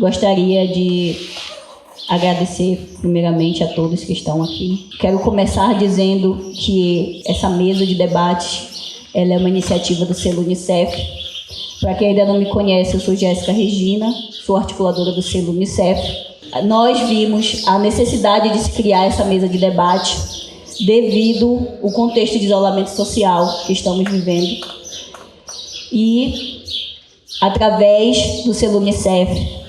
Gostaria de agradecer primeiramente a todos que estão aqui. Quero começar dizendo que essa mesa de debate ela é uma iniciativa do selo Unicef. Para quem ainda não me conhece, eu sou Jéssica Regina, sou articuladora do selo Unicef. Nós vimos a necessidade de se criar essa mesa de debate devido ao contexto de isolamento social que estamos vivendo. E, através do selo Unicef,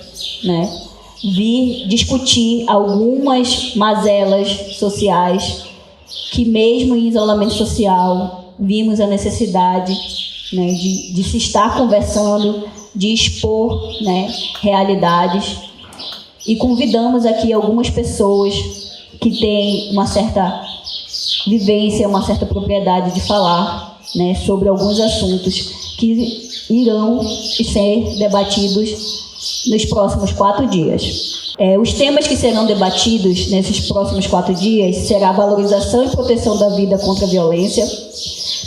vir discutir algumas mazelas sociais que, mesmo em isolamento social, vimos a necessidade de se estar conversando, de expor realidades. E convidamos aqui algumas pessoas que têm uma certa vivência, uma certa propriedade de falar sobre alguns assuntos que irão ser debatidos nos próximos 4 dias. Os temas que serão debatidos nesses próximos 4 dias será a valorização e proteção da vida contra a violência,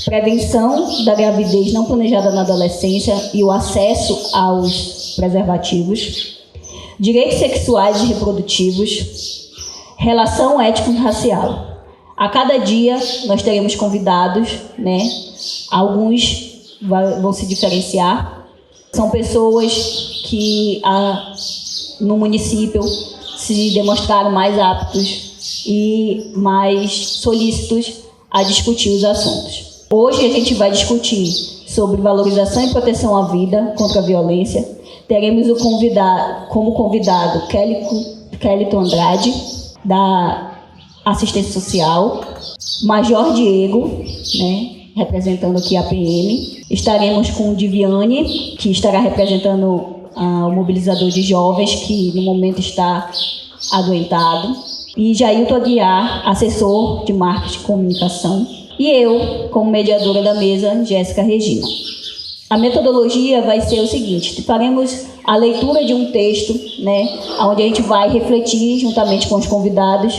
prevenção da gravidez não planejada na adolescência e o acesso aos preservativos, direitos sexuais e reprodutivos, relação étnico-racial. A cada dia nós teremos convidados, alguns vão se diferenciar. São pessoas que no município se demonstraram mais aptos e mais solícitos a discutir os assuntos. Hoje a gente vai discutir sobre valorização e proteção à vida contra a violência. Teremos como convidado Kellyton Andrade, da Assistência Social, Major Diego, representando aqui a PM. Estaremos com Diviane, que estará representando o mobilizador de jovens, que no momento está adoentado. E Jailton Aguiar, assessor de marketing e comunicação. E eu, como mediadora da mesa, Jéssica Regina. A metodologia vai ser o seguinte: faremos a leitura de um texto, onde a gente vai refletir juntamente com os convidados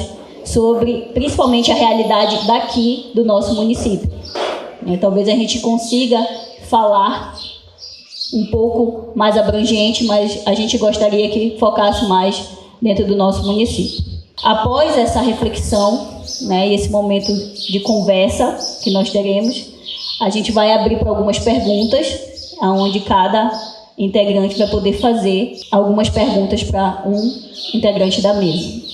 sobre, principalmente, a realidade daqui do nosso município. Talvez a gente consiga falar um pouco mais abrangente, mas a gente gostaria que focasse mais dentro do nosso município. Após essa reflexão, e esse momento de conversa que nós teremos, a gente vai abrir para algumas perguntas, onde cada integrante vai poder fazer algumas perguntas para um integrante da mesa.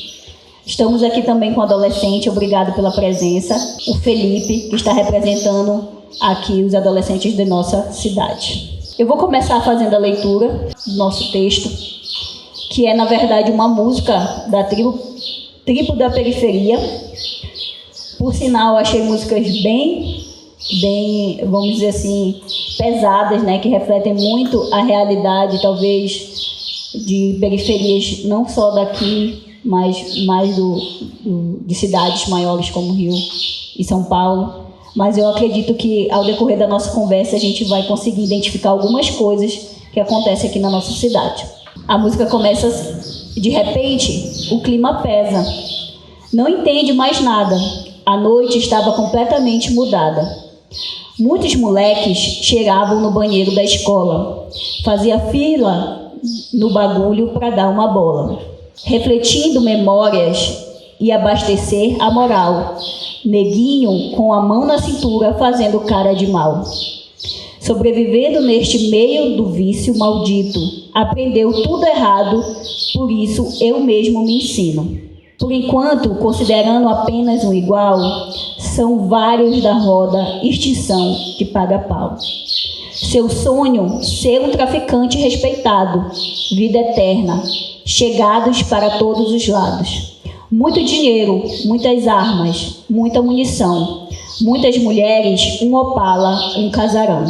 Estamos aqui também com o adolescente, obrigado pela presença, o Felipe, que está representando aqui os adolescentes de nossa cidade. Eu vou começar fazendo a leitura do nosso texto, que é, na verdade, uma música da tribo da periferia. Por sinal, achei músicas bem, vamos dizer assim, pesadas, que refletem muito a realidade, talvez, de periferias, não só daqui, mas mais de cidades maiores como Rio e São Paulo. Mas eu acredito que, ao decorrer da nossa conversa, a gente vai conseguir identificar algumas coisas que acontecem aqui na nossa cidade. A música começa assim: de repente, o clima pesa. Não entende mais nada. A noite estava completamente mudada. Muitos moleques chegavam no banheiro da escola. Fazia fila no bagulho para dar uma bola. Refletindo memórias e abastecer a moral. Neguinho com a mão na cintura fazendo cara de mal. Sobrevivendo neste meio do vício maldito. Aprendeu tudo errado, por isso eu mesmo me ensino. Por enquanto, considerando apenas um igual, são vários da roda extinção que paga pau. Seu sonho, ser um traficante respeitado, vida eterna, chegados para todos os lados. Muito dinheiro, muitas armas, muita munição, muitas mulheres, um Opala, um casarão.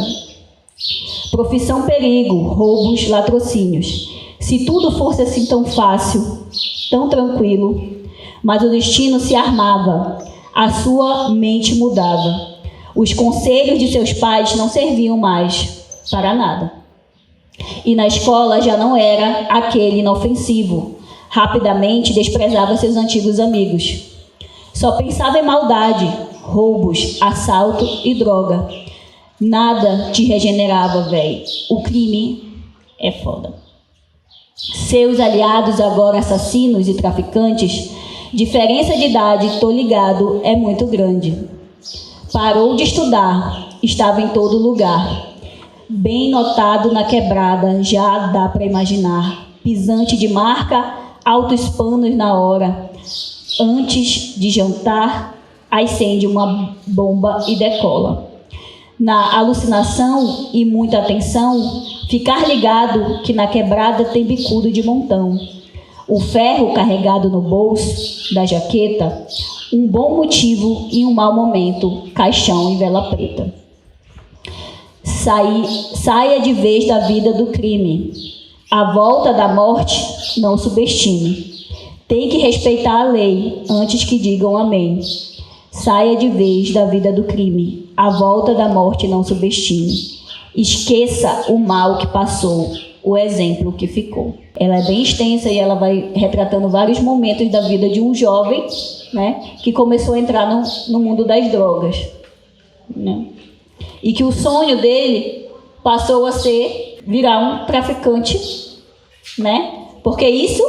Profissão perigo, roubos, latrocínios. Se tudo fosse assim tão fácil, tão tranquilo, mas o destino se armava, a sua mente mudava. Os conselhos de seus pais não serviam mais para nada. E na escola já não era aquele inofensivo. Rapidamente desprezava seus antigos amigos. Só pensava em maldade, roubos, assalto e droga. Nada te regenerava, véi. O crime é foda. Seus aliados, agora assassinos e traficantes, diferença de idade, tô ligado, é muito grande. Parou de estudar, estava em todo lugar. Bem notado na quebrada, já dá para imaginar. Pisante de marca, altos panos na hora. Antes de jantar, acende uma bomba e decola. Na alucinação e muita atenção, ficar ligado que na quebrada tem bicudo de montão. O ferro carregado no bolso da jaqueta, um bom motivo e um mau momento, caixão e vela preta. Saia de vez da vida do crime. A volta da morte, não subestime. Tem que respeitar a lei antes que digam amém. Saia de vez da vida do crime. A volta da morte, não subestime. Esqueça o mal que passou, o exemplo que ficou. Ela é bem extensa e ela vai retratando vários momentos da vida de um jovem, né, que começou a entrar no mundo das drogas, né? E que o sonho dele passou a ser virar um traficante, né? Porque isso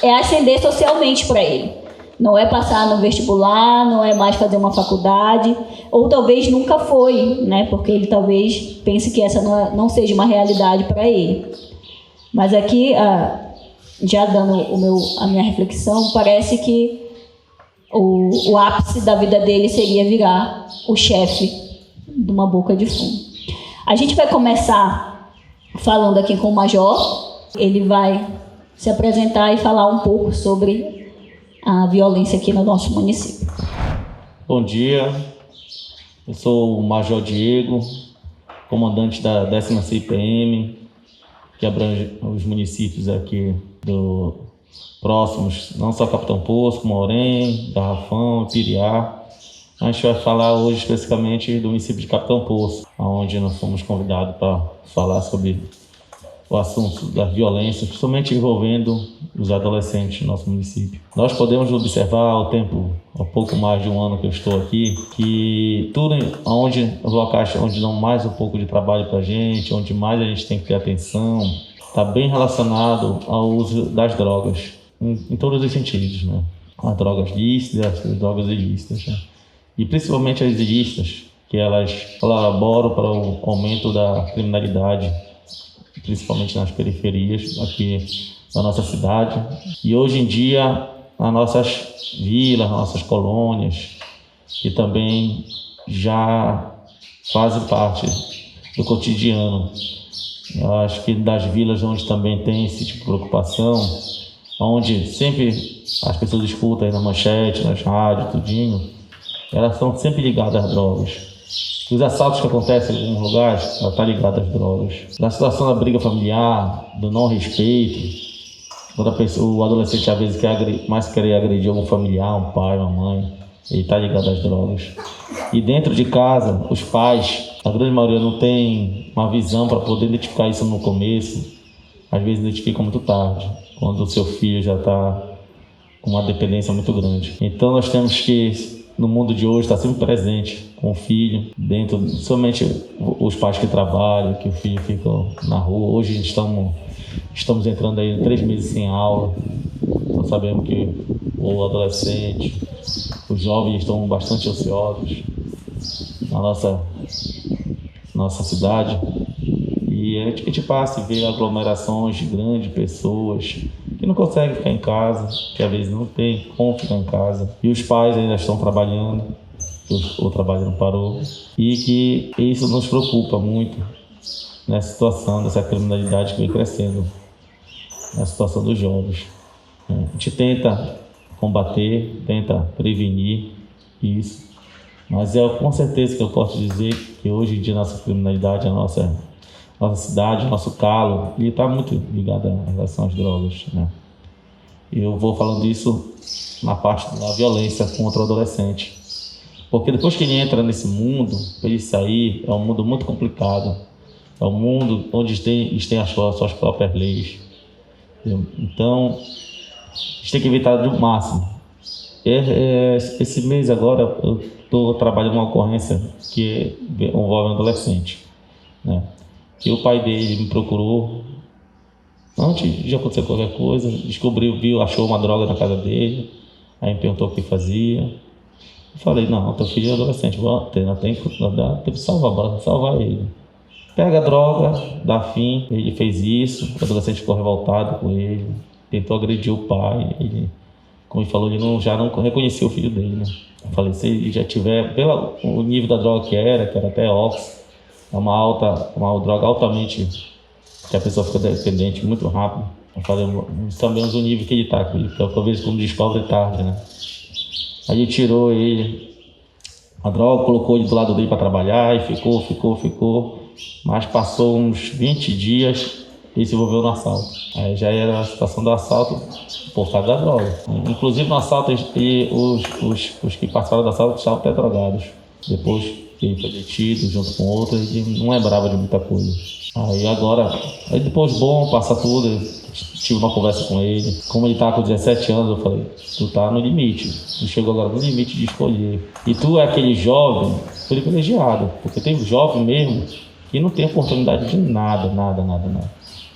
é ascender socialmente para ele. Não é passar no vestibular, não é mais fazer uma faculdade, ou talvez nunca foi, né? Porque ele talvez pense que essa não seja uma realidade para ele. Mas aqui, já dando a minha reflexão, parece que o ápice da vida dele seria virar o chefe de uma boca de fumo. A gente vai começar falando aqui com o Major. Ele vai se apresentar e falar um pouco sobre a violência aqui no nosso município. Bom dia, eu sou o Major Diego, comandante da 10ª CIPM, que abrange os municípios aqui próximos, não só Capitão Poço, como Orém, Garrafão, Piriá. A gente vai falar hoje especificamente do município de Capitão Poço, onde nós fomos convidados para falar sobre o assunto da violência, principalmente envolvendo os adolescentes no nosso município. Nós podemos observar há pouco mais de um ano que eu estou aqui, que os locais onde dão mais um pouco de trabalho para a gente, onde mais a gente tem que ter atenção, está bem relacionado ao uso das drogas, em todos os sentidos, né? As drogas lícitas, as drogas ilícitas, né? E principalmente as ilícitas, que elas colaboram para o aumento da criminalidade, principalmente nas periferias aqui da nossa cidade. E hoje em dia, nas nossas vilas, nossas colônias, que também já fazem parte do cotidiano. Eu acho que das vilas onde também tem esse tipo de preocupação, onde sempre as pessoas escutam aí na manchete, nas rádios, tudinho, elas estão sempre ligadas às drogas. Os assaltos que acontecem em alguns lugares, ela está ligada às drogas. Na situação da briga familiar, do não respeito, quando o adolescente às vezes quer agredir algum familiar, um pai, uma mãe, ele está ligado às drogas. E dentro de casa, os pais, a grande maioria não tem uma visão para poder identificar isso no começo. Às vezes identifica muito tarde, quando o seu filho já está com uma dependência muito grande. Então nós temos que, no mundo de hoje, estar sempre presente com o filho, somente os pais que trabalham, que o filho fica na rua. Hoje estamos entrando aí em 3 meses sem aula. Nós sabemos que o adolescente, os jovens estão bastante ansiosos na nossa cidade. E a gente passa e vê aglomerações de grandes pessoas que não conseguem ficar em casa, que às vezes não tem como ficar em casa. E os pais ainda estão trabalhando, o trabalho não parou. E que isso nos preocupa muito nessa situação, dessa criminalidade que vem crescendo, na situação dos jovens. A gente tenta combater, tenta prevenir isso, mas com certeza que eu posso dizer que hoje em dia a nossa criminalidade, a nossa cidade, o nosso calo, ele está muito ligado em relação às drogas, né? E eu vou falando isso na parte da violência contra o adolescente. Porque depois que ele entra nesse mundo, para ele sair, é um mundo muito complicado. É um mundo onde eles têm as suas próprias leis. Então, a gente tem que evitar do máximo. Esse mês agora, eu estou trabalhando uma ocorrência que envolve um adolescente, né? E o pai dele me procurou antes de acontecer qualquer coisa, viu, achou uma droga na casa dele, aí me perguntou o que fazia. Eu falei, não, teu filho é adolescente, tem que salvar ele. Pega a droga, dá fim, ele fez isso, o adolescente ficou revoltado com ele, tentou agredir o pai, ele, como ele falou, ele já não reconheceu o filho dele, né? Eu falei, se ele já tiver, pelo o nível da droga que era até óxido, é uma droga altamente, que a pessoa fica dependente muito rápido. Eu falei, sabemos o nível que ele está, que talvez quando descobre tarde, né? Aí tirou ele, a droga, colocou ele do lado dele para trabalhar e ficou. Mas passou uns 20 dias e se envolveu no assalto. Aí já era a situação do assalto por causa da droga. Inclusive no assalto, os que participaram do assalto estavam até drogados. Depois que ele foi detido junto com outro, ele não lembrava de muita coisa. Aí depois passa tudo. Tive uma conversa com ele. Como ele estava com 17 anos, eu falei, tu tá no limite. Tu chegou agora no limite de escolher. E tu é aquele jovem privilegiado, porque tem jovem mesmo que não tem oportunidade de nada.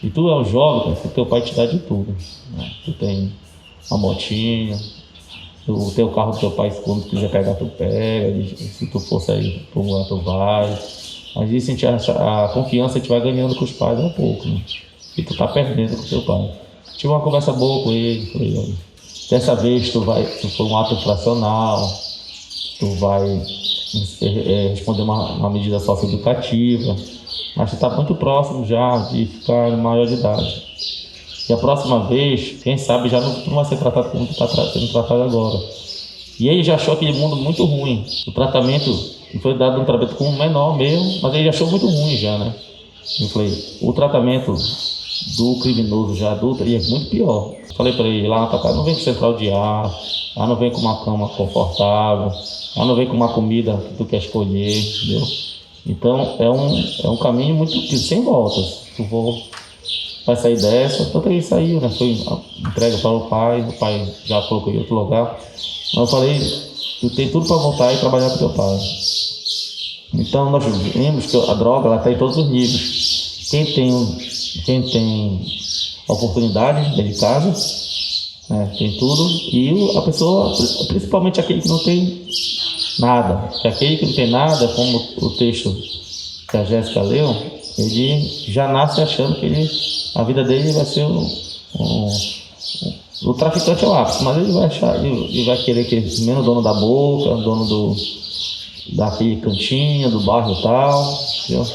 E tu é um jovem que teu pai te dá de tudo, né? Tu tem uma motinha, o teu carro do teu pai, quando quiser pegar, tu pega. Se tu for sair pro lugar, tu vai. Mas isso a confiança a gente vai ganhando com os pais um pouco, né? E tu tá perdendo com o teu pai. Tive uma conversa boa com ele, falei, olha, dessa vez se for um ato infracional, tu vai responder uma medida socioeducativa, mas tu tá muito próximo já de ficar em maior de idade. E a próxima vez, quem sabe já não vai ser tratado como tu tá sendo tratado agora. E ele já achou aquele mundo muito ruim. O tratamento, foi dado um tratamento com um menor mesmo, mas ele achou muito ruim já, né? Eu falei, o tratamento do criminoso já adulto é muito pior. Falei para ele, lá na tua casa não vem com central de ar, lá não vem com uma cama confortável, lá não vem com uma comida que tu quer escolher, entendeu? Então é um caminho muito sem voltas. Tu vai sair dessa, tanto ele saiu, né? Foi entregue para o pai já colocou em outro lugar. Mas eu falei, tu tem tudo para voltar e trabalhar com teu pai. Então nós vimos que a droga ela está em todos os níveis. Quem tem oportunidade dentro de casa, né, tem tudo, e a pessoa, principalmente aquele que não tem nada, porque aquele que não tem nada, como o texto que a Jéssica leu, ele já nasce achando que a vida dele vai ser o traficante é o ápice, mas ele vai achar, ele vai querer que ele menos dono da boca, dono daquele cantinho, do bairro e tal, entendeu?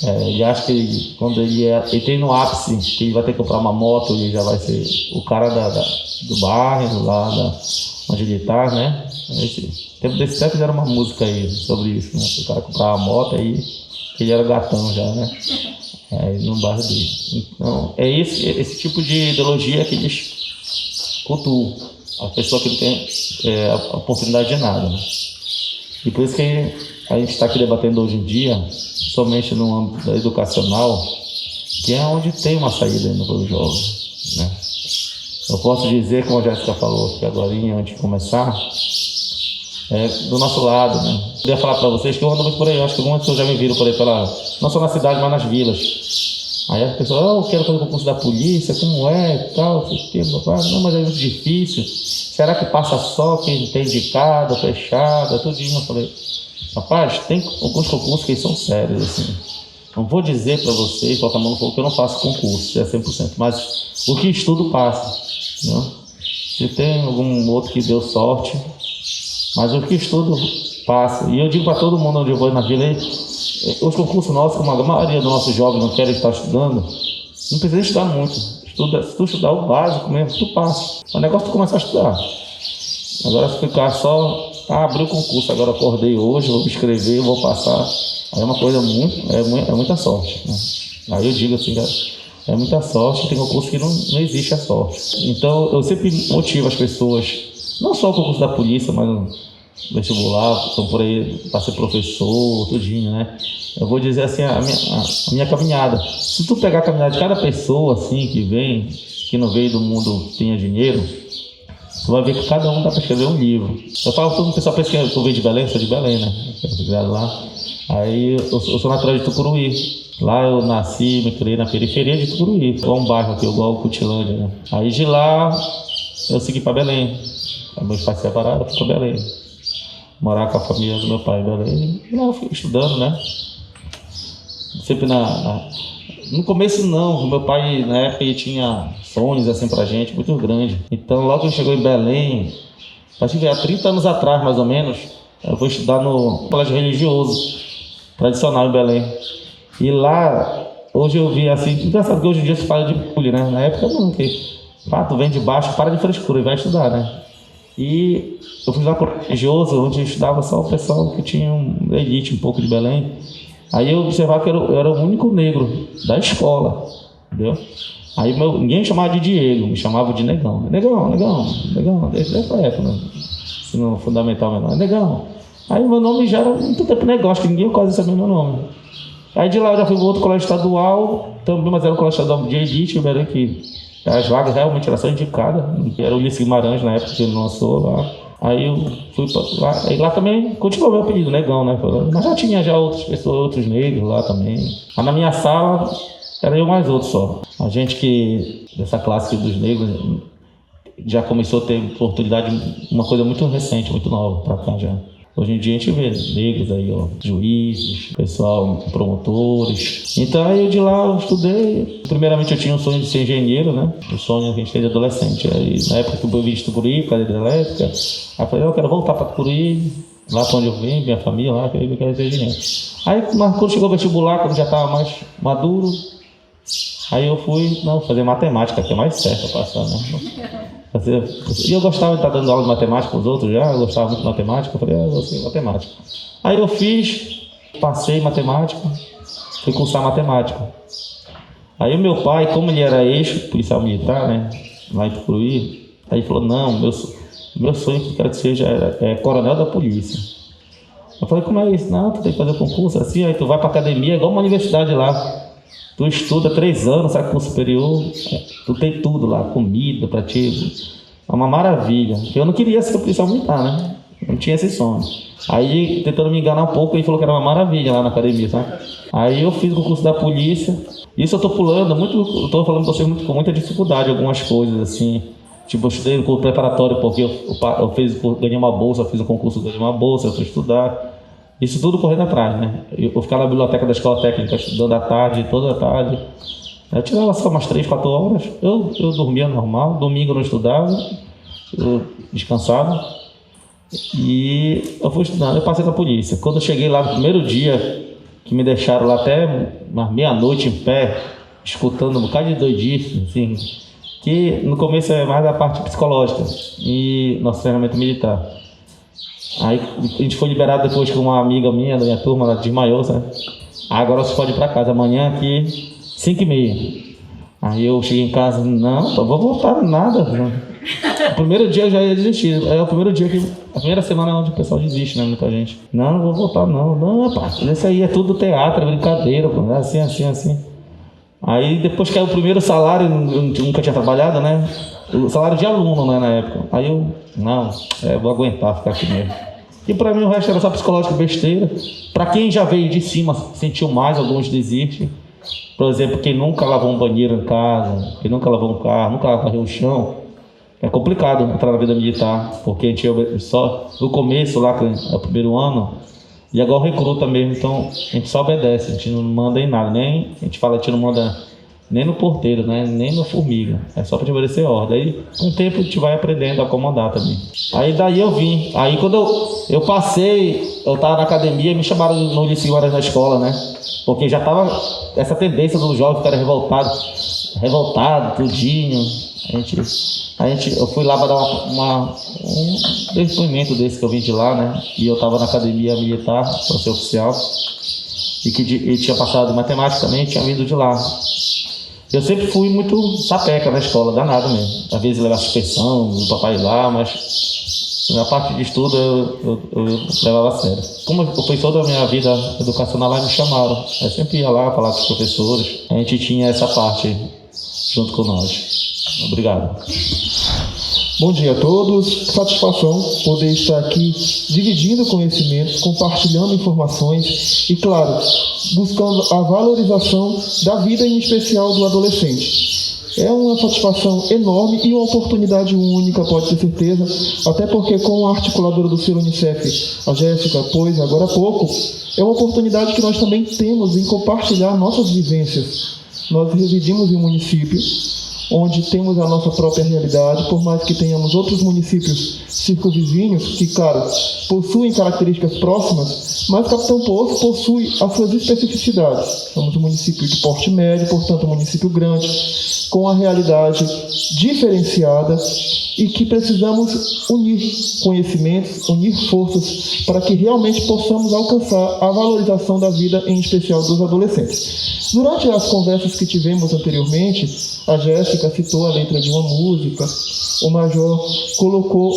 Ele acha que quando ele tem no ápice, que ele vai ter que comprar uma moto, ele já vai ser o cara do bairro, lá onde ele está, né? Tempo desse tempo já era uma música aí sobre isso, né? O cara comprava uma moto aí, ele era gatão já, né? No bairro dele. Então, é esse tipo de ideologia que eles cultuam. A pessoa que não tem a oportunidade de nada, né? E por isso que a gente está aqui debatendo hoje em dia, somente no âmbito educacional, que é onde tem uma saída ainda para o jovem, né? Eu posso dizer, como a Jéssica falou aqui agora, antes de começar, do nosso lado, né? Eu queria falar para vocês que eu ando muito por aí, eu acho que algumas pessoas já me viram por aí, não só na cidade, mas nas vilas. Aí as pessoas, eu quero fazer o concurso da polícia, como é e tal, não, mas é muito difícil. Será que passa só quem tem indicado, fechado, tudinho? Eu falei, rapaz, tem alguns concursos que são sérios, assim. Não vou dizer para vocês, colocar a mão no fogo, que eu não faço concurso, é 100%, mas o que estudo passa, né? Se tem algum outro que deu sorte, mas o que estudo passa. E eu digo para todo mundo onde eu vou na vila, os concursos nossos, como a maioria dos nossos jovens não querem estar estudando, não precisa estudar muito. Se tu estudar o básico mesmo, tu passa. O negócio é tu começar a estudar. Agora se ficar só, abri o concurso, agora acordei hoje, vou me inscrever, vou passar. Aí é uma coisa muita sorte, né? Aí eu digo assim, é muita sorte, tem concurso que não existe a sorte. Então eu sempre motivo as pessoas, não só o concurso da polícia, mas o vestibular, estão por aí para ser professor, tudinho, né? Eu vou dizer assim, a minha caminhada. Se tu pegar a caminhada de cada pessoa assim que não veio do mundo que tenha dinheiro, tu vai ver que cada um dá para escrever um livro. Eu falo, todo o pessoal pensa que eu venho de Belém, sou de Belém, né? Lá. Aí eu sou natural de Tucuruí. Lá eu nasci, me criei na periferia de Tucuruí, igual um bairro aqui, igual Cutilândia, né? Aí de lá eu segui para Belém. Aí meus pais se separaram, eu fui para Belém. Morar com a família do meu pai em Belém. E lá eu fui estudando, né? Sempre no começo não, meu pai na época ele tinha sonhos assim pra gente, muito grande. Então logo que chegou em Belém, acho que há 30 anos atrás mais ou menos, eu fui estudar no colégio religioso, tradicional em Belém. E lá, hoje eu vi assim, engraçado que hoje em dia se fala de bullying, né? Na época não, porque tu vem de baixo, para de frescura e vai estudar, né? E eu fui lá para o religioso, onde eu estudava só o pessoal que tinha uma elite um pouco de Belém. Aí eu observava que eu era o único negro da escola, entendeu? Aí ninguém me chamava de Diego, me chamava de Negão. Negão, desde essa época, né? Ensino fundamental menor, Negão. Aí meu nome já era muito tempo negócio, que ninguém quase sabia meu nome. Aí de lá eu já fui para outro colégio estadual, também, mas era um colégio estadual de elite, que as vagas realmente eram só indicadas, era o Ulisses Guimarães na época que ele lançou lá. Aí eu fui para lá, aí lá também continuou meu apelido, Negão, né? Mas já tinha outras pessoas, outros negros lá também. Mas na minha sala era eu mais outro só. A gente que, dessa classe dos negros, já começou a ter oportunidade, uma coisa muito recente, muito nova para cá já. Hoje em dia a gente vê negros aí, ó, juízes, pessoal, promotores. Então aí eu de lá eu estudei. Primeiramente eu tinha um sonho de ser engenheiro, né? O sonho que a gente tem de adolescente. Aí na época que eu vim de Tucuruí, por causa da hidrelétrica, aí eu falei, eu quero voltar para Tucuruí, lá para onde eu vim, minha família lá, que eu quero ser engenheiro. Aí mas quando chegou o vestibular, quando já estava mais maduro, aí eu fui, fazer matemática, que é mais certo para passar, né? E eu gostava de estar dando aula de matemática para os outros já, eu gostava muito de matemática, eu falei, eu vou ser matemática. Aí eu passei matemática, fui cursar matemática. Aí o meu pai, como ele era ex-policial militar, né, lá em Tucuruí, aí ele falou, não, meu sonho que eu quero que seja é coronel da polícia. Eu falei, como é isso? Não, tu tem que fazer concurso assim, aí tu vai para academia, igual uma universidade lá. Tu estuda 3 anos, sai curso superior, tu tem tudo lá, comida pra ti, é uma maravilha. Eu não queria ser policial militar, né? Não tinha esse sonho. Aí, tentando me enganar um pouco, ele falou que era uma maravilha lá na academia, sabe? Aí eu fiz o concurso da polícia. Isso eu tô pulando eu tô falando pra você com muita dificuldade, algumas coisas assim. Tipo, eu estudei no curso preparatório porque eu ganhei uma bolsa, fiz o concurso, ganhei uma bolsa, eu fui estudar. Isso tudo correndo atrás, né? Eu ficava na biblioteca da escola técnica estudando à tarde, toda a tarde. Eu tirava só umas 3, 4 horas. Eu dormia normal, domingo eu não estudava, eu descansava. E eu fui estudando, eu passei na polícia. Quando eu cheguei lá no primeiro dia, que me deixaram lá até umas meia-noite em pé, escutando um bocado de doidice, assim, que no começo é mais a parte psicológica e nosso treinamento militar. Aí a gente foi liberado depois que uma amiga minha, da minha turma, ela desmaiou, sabe? Agora você pode ir pra casa, amanhã aqui, 5h30. Aí eu cheguei em casa, não, vou voltar nada. Né? O primeiro dia eu já ia desistir. É o primeiro dia a primeira semana é onde o pessoal desiste, né, muita gente. Não vou voltar não. Não, rapaz, isso aí é tudo teatro, é brincadeira, pô, é assim. Aí depois que é o primeiro salário, eu nunca tinha trabalhado, né? O salário de aluno, né, na época. Aí eu, vou aguentar ficar aqui mesmo. E pra mim o resto era só psicológico, besteira. Pra quem já veio de cima, sentiu mais, alguns desistem. Por exemplo, quem nunca lavou um banheiro em casa, quem nunca lavou um carro, nunca lavou o chão, é complicado entrar na vida militar, porque a gente só no começo lá, que é o primeiro ano, e agora o recruta mesmo, então a gente só obedece, a gente não manda em nada, nem a gente fala, a gente não manda nem no porteiro, né? Nem no formiga, é só para te obedecer ordem. Aí com o tempo a gente vai aprendendo a acomodar também. Aí daí eu vim, aí quando eu passei, eu tava na academia e me chamaram no Ulisses Guimarães na escola, né? Porque já tava essa tendência do jovem ficar revoltado, tudinho. Eu fui lá para dar um depoimento desse que eu vim de lá, né? E eu tava na academia militar, para ser oficial, e tinha passado de matemática também, tinha vindo de lá. Eu sempre fui muito sapeca na escola, danado mesmo. Às vezes levava suspensão, o papai lá, mas na parte de estudo eu levava a sério. Como eu fui toda a minha vida educacional lá, me chamaram. Eu sempre ia lá falar com os professores. A gente tinha essa parte junto com nós. Obrigado. Bom dia a todos, satisfação poder estar aqui dividindo conhecimentos, compartilhando informações e, claro, buscando a valorização da vida, em especial do adolescente. É uma satisfação enorme e uma oportunidade única, pode ter certeza, até porque com a articuladora do selo Unicef, a Jéssica, pois agora há pouco, é uma oportunidade que nós também temos em compartilhar nossas vivências. Nós residimos em um município onde temos a nossa própria realidade, por mais que tenhamos outros municípios circunvizinhos, que, claro, possuem características próximas, mas Capitão Poço possui as suas especificidades. Somos um município de porte médio, portanto, um município grande, com a realidade diferenciada e que precisamos unir conhecimentos, unir forças para que realmente possamos alcançar a valorização da vida, em especial dos adolescentes. Durante as conversas que tivemos anteriormente, a Jéssica citou a letra de uma música, o Major colocou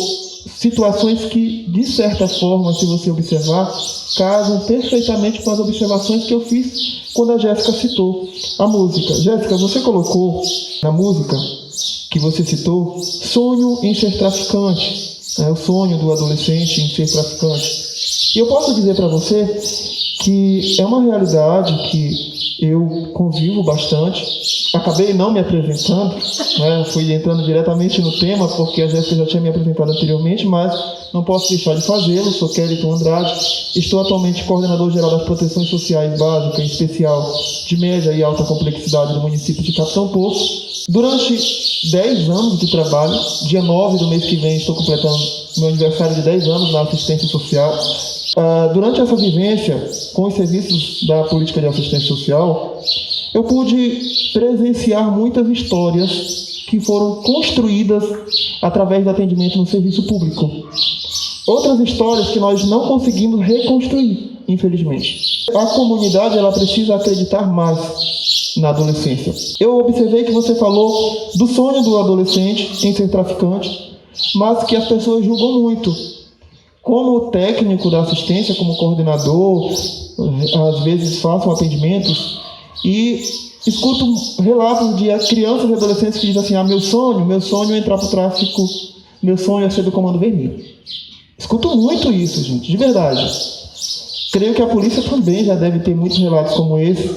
situações que, de certa forma, se você observar, casam perfeitamente com as observações que eu fiz quando a Jéssica citou a música. Jéssica, você colocou na música que você citou, sonho em ser traficante, o sonho do adolescente em ser traficante. E eu posso dizer para você que é uma realidade que eu convivo bastante. Acabei não me apresentando, fui entrando diretamente no tema, porque a Jéssica já tinha me apresentado anteriormente, mas não posso deixar de fazê-lo. Sou Kellyton Andrade, estou atualmente coordenador geral das proteções sociais básicas, em especial de média e alta complexidade do município de Capitão Poço. Durante 10 anos de trabalho, dia 9 do mês que vem estou completando meu aniversário de 10 anos na assistência social. Durante essa vivência com os serviços da política de assistência social, eu pude presenciar muitas histórias que foram construídas através do atendimento no serviço público. Outras histórias que nós não conseguimos reconstruir, infelizmente. A comunidade ela precisa acreditar mais na adolescência. Eu observei que você falou do sonho do adolescente em ser traficante, mas que as pessoas julgam muito. Como técnico da assistência, como coordenador, às vezes faço atendimentos e escuto relatos de crianças e adolescentes que dizem assim: meu sonho é entrar para o tráfico, meu sonho é ser do Comando Vermelho. Escuto muito isso, gente, de verdade. Creio que a polícia também já deve ter muitos relatos como esse.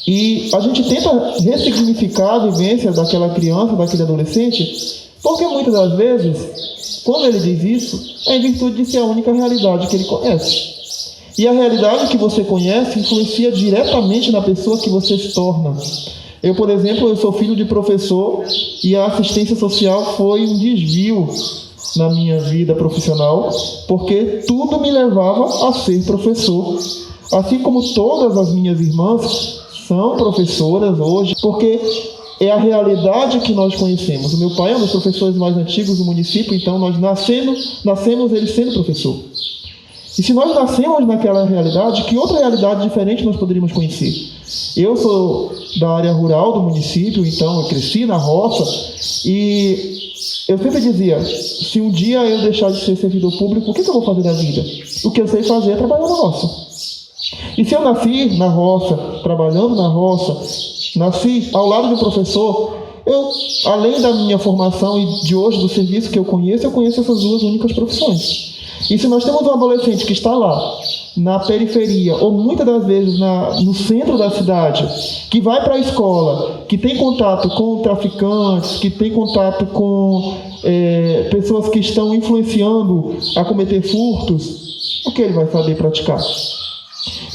E a gente tenta ressignificar a vivência daquela criança, daquele adolescente, porque muitas das vezes, quando ele diz isso, é em virtude de ser a única realidade que ele conhece. E a realidade que você conhece influencia diretamente na pessoa que você se torna. Eu, por exemplo, eu sou filho de professor e a assistência social foi um desvio na minha vida profissional, porque tudo me levava a ser professor. Assim como todas as minhas irmãs são professoras hoje, porque é a realidade que nós conhecemos. O meu pai é um dos professores mais antigos do município, então nós nascemos ele sendo professor. E se nós nascemos naquela realidade, que outra realidade diferente nós poderíamos conhecer? Eu sou da área rural do município, então eu cresci na roça, e eu sempre dizia: se um dia eu deixar de ser servidor público, o que eu vou fazer da vida? O que eu sei fazer é trabalhar na roça. E se eu nasci na roça, trabalhando na roça, nasci ao lado de um professor, eu, além da minha formação e de hoje do serviço que eu conheço essas duas únicas profissões. E se nós temos um adolescente que está lá, na periferia, ou muitas das vezes no centro da cidade, que vai para a escola, que tem contato com traficantes, que tem contato com pessoas que estão influenciando a cometer furtos, o que ele vai saber praticar?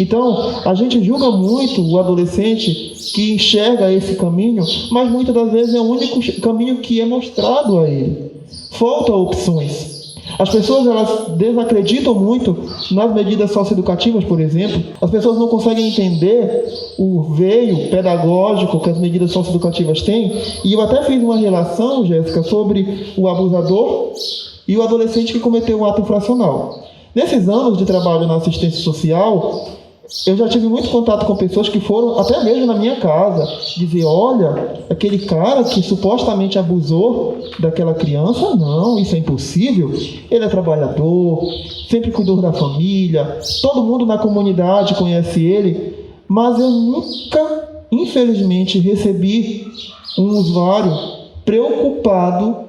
Então, a gente julga muito o adolescente que enxerga esse caminho, mas muitas das vezes é o único caminho que é mostrado a ele. Faltam opções. As pessoas elas desacreditam muito nas medidas socioeducativas, por exemplo. As pessoas não conseguem entender o veio pedagógico que as medidas socioeducativas têm. E eu até fiz uma relação, Jéssica, sobre o abusador e o adolescente que cometeu um ato infracional. Nesses anos de trabalho na assistência social, eu já tive muito contato com pessoas que foram até mesmo na minha casa dizer: olha, aquele cara que supostamente abusou daquela criança, não, isso é impossível, ele é trabalhador, sempre cuidou da família, todo mundo na comunidade conhece ele, mas eu nunca, infelizmente, recebi um usuário preocupado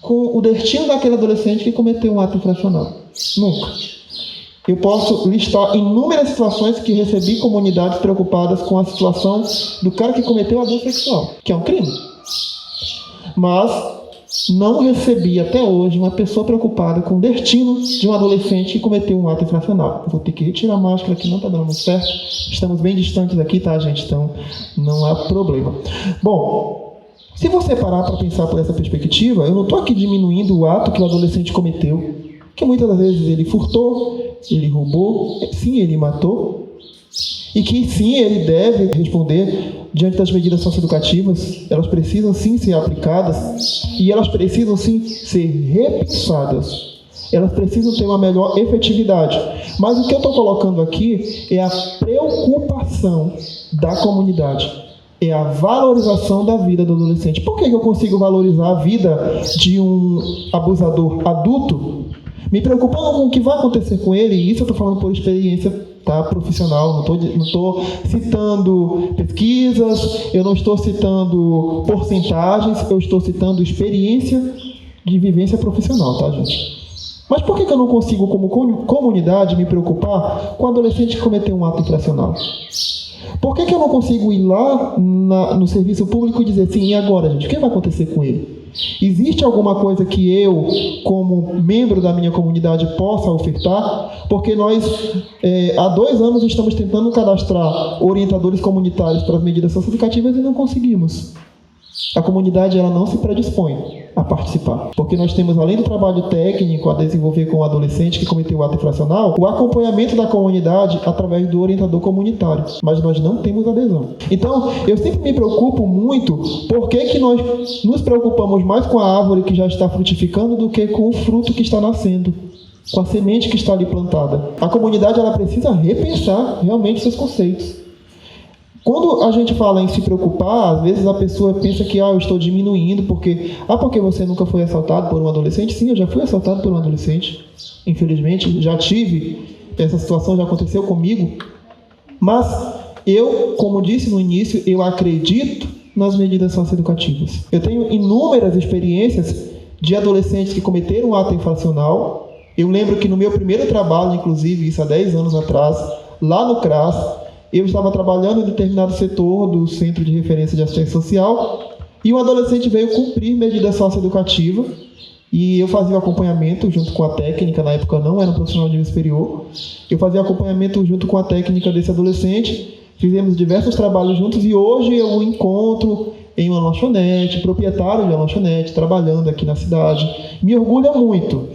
com o destino daquele adolescente que cometeu um ato infracional. Nunca. Eu posso listar inúmeras situações que recebi comunidades preocupadas com a situação do cara que cometeu abuso sexual, que é um crime. Mas não recebi até hoje uma pessoa preocupada com o destino de um adolescente que cometeu um ato infracional. Eu vou ter que retirar a máscara, que não está dando muito certo. Estamos bem distantes aqui, tá, gente? Então, não há problema. Bom, se você parar para pensar por essa perspectiva, eu não estou aqui diminuindo o ato que o adolescente cometeu, que muitas das vezes ele furtou, ele roubou, sim, ele matou, e que sim, ele deve responder diante das medidas socioeducativas. Elas precisam sim ser aplicadas e elas precisam sim ser repensadas. Elas precisam ter uma melhor efetividade. Mas o que eu estou colocando aqui é a preocupação da comunidade. É a valorização da vida do adolescente. Por que eu consigo valorizar a vida de um abusador adulto, me preocupando com o que vai acontecer com ele? E isso eu estou falando por experiência, tá, profissional. Não estou citando pesquisas, eu não estou citando porcentagens, eu estou citando experiência de vivência profissional, tá, gente? Mas por que eu não consigo, como comunidade, me preocupar com o adolescente que cometeu um ato infracional? Por que eu não consigo ir lá no serviço público e dizer assim, e agora, gente, o que vai acontecer com ele? Existe alguma coisa que eu, como membro da minha comunidade, possa ofertar? Porque nós, há 2 anos, estamos tentando cadastrar orientadores comunitários para as medidas socioeducativas e não conseguimos. A comunidade ela não se predispõe a participar, porque nós temos, além do trabalho técnico a desenvolver com o adolescente que cometeu o ato infracional, o acompanhamento da comunidade através do orientador comunitário, mas nós não temos adesão. Então, eu sempre me preocupo muito por que nós nos preocupamos mais com a árvore que já está frutificando do que com o fruto que está nascendo, com a semente que está ali plantada. A comunidade ela precisa repensar realmente seus conceitos. Quando a gente fala em se preocupar, às vezes a pessoa pensa que eu estou diminuindo porque você nunca foi assaltado por um adolescente? Sim, eu já fui assaltado por um adolescente. Infelizmente, já tive essa situação, já aconteceu comigo. Mas eu, como disse no início, eu acredito nas medidas socioeducativas. Eu tenho inúmeras experiências de adolescentes que cometeram um ato infracional. Eu lembro que no meu primeiro trabalho, inclusive, isso há 10 anos atrás, lá no CRAS, eu estava trabalhando em determinado setor do Centro de Referência de Assistência Social e um adolescente veio cumprir medida socioeducativa e eu fazia o acompanhamento junto com a técnica. Na época eu não era um profissional de nível superior. Eu fazia acompanhamento junto com a técnica desse adolescente, fizemos diversos trabalhos juntos e hoje eu o encontro em uma lanchonete, proprietário de uma lanchonete, trabalhando aqui na cidade. Me orgulha muito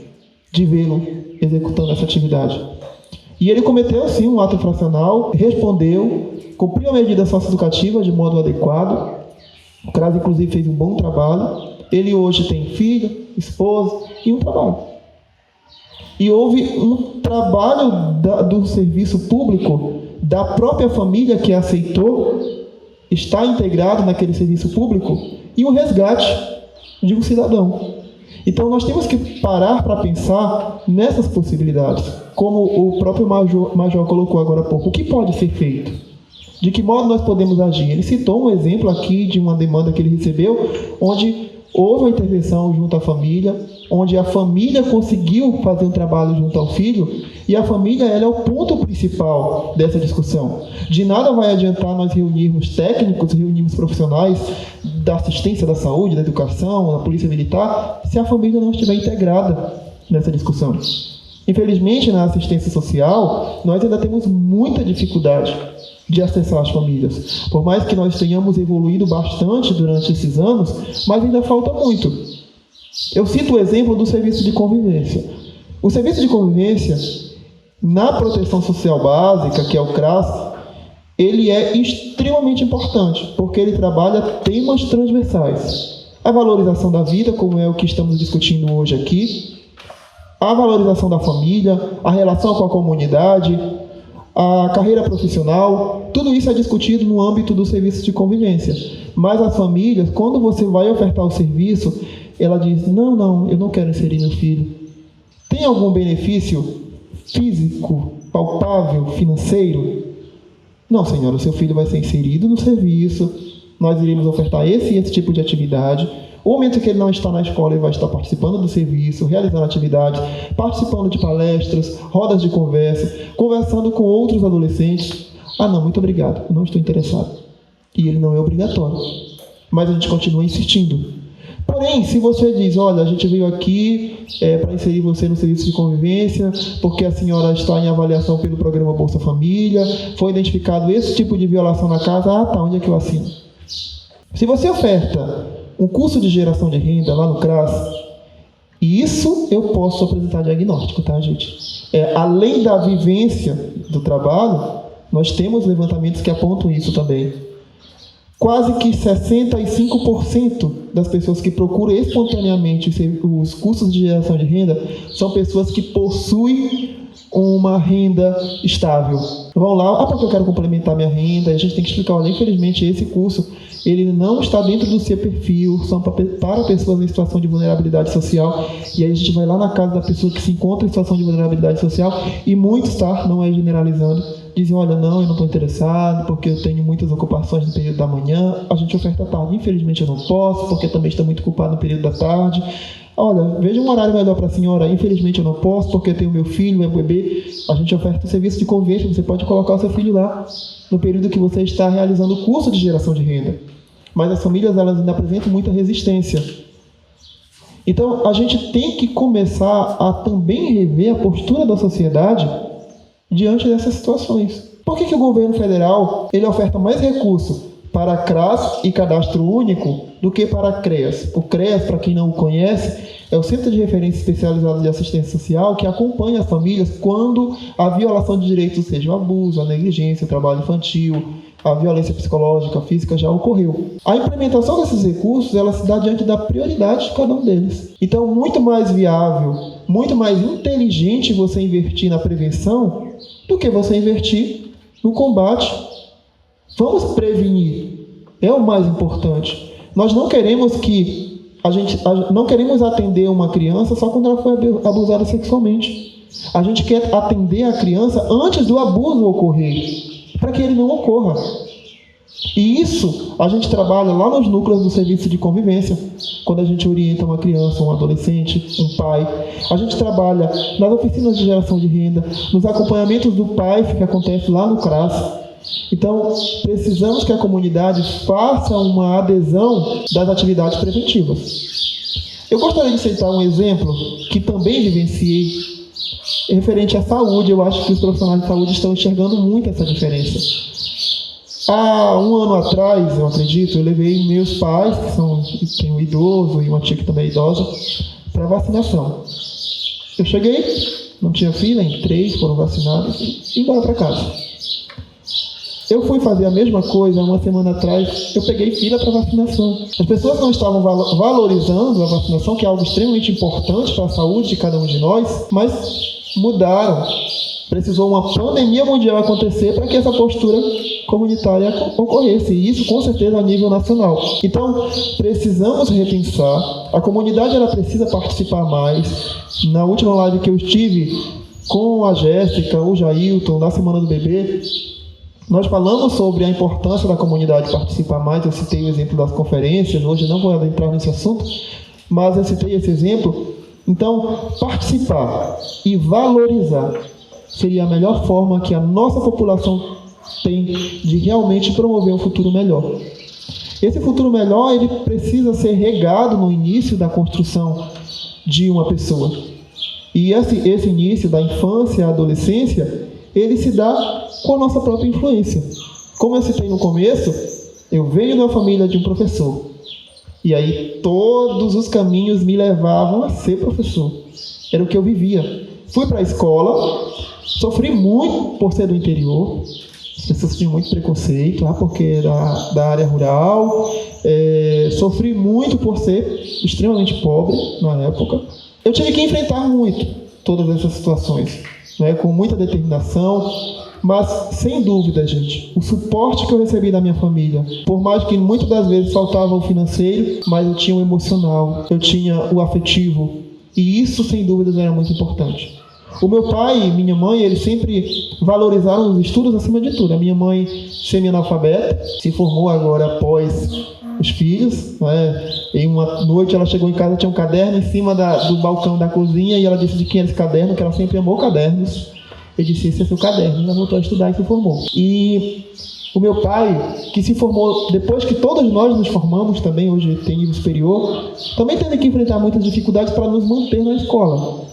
de vê-lo executando essa atividade. E ele cometeu, sim, um ato infracional, respondeu, cumpriu a medida socioeducativa de modo adequado. O CRAS, inclusive, fez um bom trabalho. Ele hoje tem filho, esposa e um trabalho. E houve um trabalho do serviço público, da própria família que aceitou, está integrado naquele serviço público, e o resgate de um cidadão. Então, nós temos que parar para pensar nessas possibilidades. Como o próprio Major colocou agora há pouco, o que pode ser feito? De que modo nós podemos agir? Ele citou um exemplo aqui de uma demanda que ele recebeu, onde houve uma intervenção junto à família, onde a família conseguiu fazer um trabalho junto ao filho, e a família ela é o ponto principal dessa discussão. De nada vai adiantar nós reunirmos técnicos, reunirmos profissionais da assistência da saúde, da educação, da polícia militar, se a família não estiver integrada nessa discussão. Infelizmente, na assistência social, nós ainda temos muita dificuldade de acessar as famílias. Por mais que nós tenhamos evoluído bastante durante esses anos, mas ainda falta muito. Eu cito o exemplo do serviço de convivência. O serviço de convivência, na proteção social básica, que é o CRAS, ele é extremamente importante, porque ele trabalha temas transversais. A valorização da vida, como é o que estamos discutindo hoje aqui, a valorização da família, a relação com a comunidade, a carreira profissional, tudo isso é discutido no âmbito do serviço de convivência. Mas as famílias, quando você vai ofertar o serviço, ela diz, não, eu não quero inserir meu filho. Tem algum benefício físico, palpável, financeiro? Não, senhora, o seu filho vai ser inserido no serviço, nós iremos ofertar esse tipo de atividade, O momento que ele não está na escola, ele vai estar participando do serviço, realizando atividades, participando de palestras, rodas de conversa, conversando com outros adolescentes. Ah, não, muito obrigado, eu não estou interessado. E ele não é obrigatório. Mas a gente continua insistindo. Porém, se você diz, olha, a gente veio aqui para inserir você no serviço de convivência, porque a senhora está em avaliação pelo programa Bolsa Família, foi identificado esse tipo de violação na casa, ah, tá, onde é que eu assino? Se você oferta um curso de geração de renda lá no CRAS, isso eu posso apresentar diagnóstico, tá, gente? Além da vivência do trabalho, nós temos levantamentos que apontam isso também. Quase que 65% das pessoas que procuram espontaneamente os cursos de geração de renda são pessoas que possuem uma renda estável. Vão lá, porque eu quero complementar minha renda, a gente tem que explicar, olha, infelizmente esse curso, ele não está dentro do seu perfil, são para pessoas em situação de vulnerabilidade social, e aí a gente vai lá na casa da pessoa que se encontra em situação de vulnerabilidade social, e muitos, tá, não é generalizando, dizem, olha, não, eu não estou interessado, porque eu tenho muitas ocupações no período da manhã, a gente oferta à tarde, infelizmente eu não posso, porque também estou muito ocupado no período da tarde. Olha, veja um horário melhor para a senhora, infelizmente eu não posso, porque eu tenho meu filho, meu bebê, a gente oferta o serviço de convivência, você pode colocar o seu filho lá, no período que você está realizando o curso de geração de renda. Mas as famílias, elas ainda apresentam muita resistência. Então, a gente tem que começar a também rever a postura da sociedade diante dessas situações. Por que o governo federal ele oferta mais recursos para CRAS e Cadastro Único do que para CREAS? O CREAS, para quem não o conhece, é o Centro de Referência Especializado de Assistência Social que acompanha as famílias quando a violação de direitos, seja o abuso, a negligência, o trabalho infantil, a violência psicológica, física já ocorreu. A implementação desses recursos, ela se dá diante da prioridade de cada um deles. Então, muito mais viável, muito mais inteligente você investir na prevenção do que você investir no combate. Vamos prevenir. É o mais importante. Nós não queremos não queremos atender uma criança só quando ela foi abusada sexualmente. A gente quer atender a criança antes do abuso ocorrer, para que ele não ocorra. E isso a gente trabalha lá nos núcleos do serviço de convivência, quando a gente orienta uma criança, um adolescente, um pai. A gente trabalha nas oficinas de geração de renda, nos acompanhamentos do PAIF, que acontece lá no CRAS. Então, precisamos que a comunidade faça uma adesão das atividades preventivas. Eu gostaria de citar um exemplo que também vivenciei referente à saúde. Eu acho que os profissionais de saúde estão enxergando muito essa diferença. Há um ano atrás, eu acredito, eu levei meus pais, que tem um idoso e uma tia que também é idosa, para vacinação. Eu cheguei, não tinha fila, entrei, foram vacinados e embora para casa. Eu fui fazer a mesma coisa uma semana atrás, eu peguei fila para vacinação. As pessoas não estavam valorizando a vacinação, que é algo extremamente importante para a saúde de cada um de nós, mas mudaram. Precisou uma pandemia mundial acontecer para que essa postura comunitária ocorresse, e isso com certeza a nível nacional. Então, precisamos repensar, a comunidade ela precisa participar mais. Na última live que eu estive com a Jéssica, o Jailton, na Semana do Bebê, nós falamos sobre a importância da comunidade participar mais. Eu citei o exemplo das conferências, hoje não vou entrar nesse assunto, mas eu citei esse exemplo. Então, participar e valorizar seria a melhor forma que a nossa população tem de realmente promover um futuro melhor. Esse futuro melhor, ele precisa ser regado no início da construção de uma pessoa. E esse início da infância, a adolescência, ele se dá com a nossa própria influência. Como eu citei no começo, eu venho de uma família de um professor. E aí todos os caminhos me levavam a ser professor. Era o que eu vivia. Fui para a escola, sofri muito por ser do interior. As pessoas tinham muito preconceito, porque era da área rural. Sofri muito por ser extremamente pobre na época. Eu tive que enfrentar muito todas essas situações, com muita determinação, mas sem dúvida, gente, o suporte que eu recebi da minha família, por mais que muitas das vezes faltava o financeiro, mas eu tinha o emocional, eu tinha o afetivo, e isso sem dúvidas era muito importante. O meu pai e minha mãe, eles sempre valorizaram os estudos acima de tudo. A minha mãe, semi-analfabeta, se formou agora após os filhos, Em uma noite ela chegou em casa, tinha um caderno em cima do balcão da cozinha e ela disse de quem era esse caderno, que ela sempre amou cadernos. Eu disse, esse é seu caderno. Ela voltou a estudar e se formou. E o meu pai, que se formou depois que todos nós nos formamos também, hoje tem nível superior, também teve que enfrentar muitas dificuldades para nos manter na escola.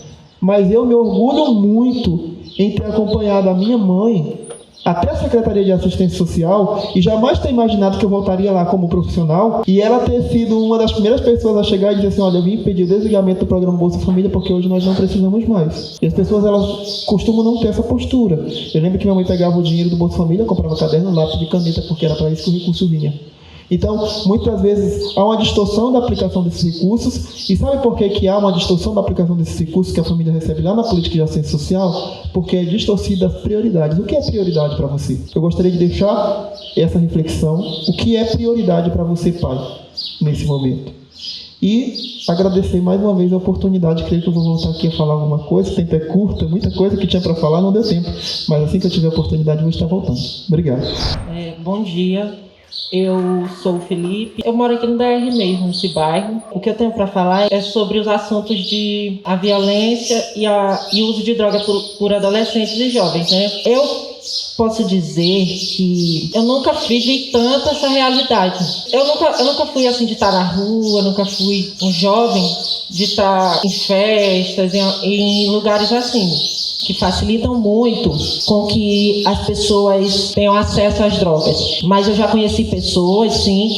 Mas eu me orgulho muito em ter acompanhado a minha mãe até a Secretaria de Assistência Social e jamais ter imaginado que eu voltaria lá como profissional e ela ter sido uma das primeiras pessoas a chegar e dizer assim, olha, eu vim pedir o desligamento do programa Bolsa Família porque hoje nós não precisamos mais. E as pessoas, elas costumam não ter essa postura. Eu lembro que minha mãe pegava o dinheiro do Bolsa Família, comprava caderno, lápis e caneta, porque era para isso que o recurso vinha. Então, muitas vezes, há uma distorção da aplicação desses recursos. E sabe por que há uma distorção da aplicação desses recursos que a família recebe lá na política de assistência social? Porque é distorcida as prioridades. O que é prioridade para você? Eu gostaria de deixar essa reflexão. O que é prioridade para você, pai, nesse momento? E agradecer mais uma vez a oportunidade. Creio que eu vou voltar aqui a falar alguma coisa. O tempo é curto, muita coisa que tinha para falar, não deu tempo. Mas assim que eu tiver a oportunidade, eu vou estar voltando. Obrigado. Bom dia. Eu sou o Felipe, eu moro aqui no DR mesmo, nesse bairro. O que eu tenho para falar é sobre os assuntos de a violência e o uso de droga por adolescentes e jovens, né? Eu posso dizer que eu nunca vivi tanto essa realidade. Eu nunca fui assim de estar na rua, nunca fui um jovem de estar em festas, em lugares assim, que facilitam muito com que as pessoas tenham acesso às drogas. Mas eu já conheci pessoas, sim,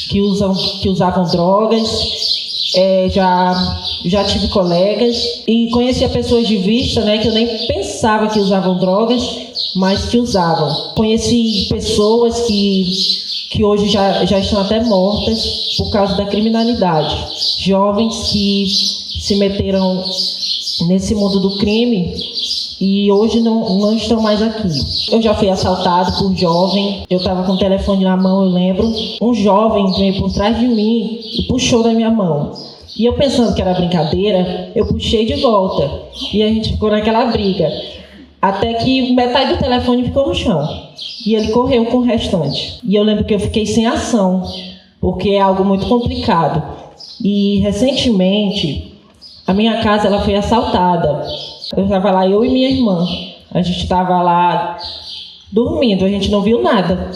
que usavam drogas, já tive colegas e conhecia pessoas de vista, né, que eu nem pensava que usavam drogas, mas que usavam. Conheci pessoas que hoje já estão até mortas por causa da criminalidade. Jovens que se meteram nesse mundo do crime e hoje não estão mais aqui. Eu já fui assaltado por jovem, eu estava com o telefone na mão, eu lembro. Um jovem veio por trás de mim e puxou da minha mão. E eu pensando que era brincadeira, eu puxei de volta. E a gente ficou naquela briga. Até que metade do telefone ficou no chão. E ele correu com o restante. E eu lembro que eu fiquei sem ação, porque é algo muito complicado. E recentemente, a minha casa ela foi assaltada. Eu estava lá, eu e minha irmã. A gente estava lá dormindo, a gente não viu nada.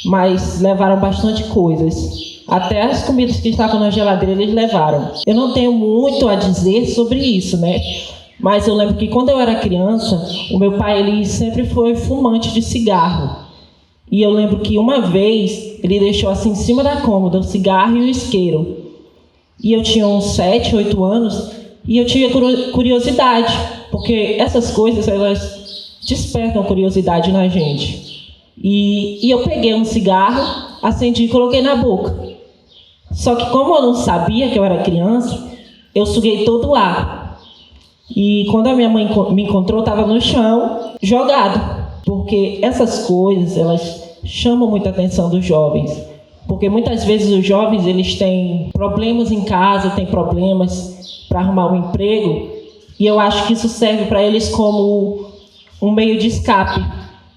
Mas levaram bastante coisas. Até as comidas que estavam na geladeira eles levaram. Eu não tenho muito a dizer sobre isso, né? Mas eu lembro que quando eu era criança, o meu pai ele sempre foi fumante de cigarro. E eu lembro que uma vez ele deixou assim em cima da cômoda o cigarro e o isqueiro. E eu tinha uns 7, 8 anos e eu tinha curiosidade, porque essas coisas elas despertam curiosidade na gente. E eu peguei um cigarro, acendi e coloquei na boca. Só que como eu não sabia que eu era criança, eu suguei todo o ar. E quando a minha mãe me encontrou, eu estava no chão, jogado. Porque essas coisas, elas chamam muita atenção dos jovens. Porque muitas vezes os jovens, eles têm problemas em casa, têm problemas para arrumar um emprego. E eu acho que isso serve para eles como um meio de escape,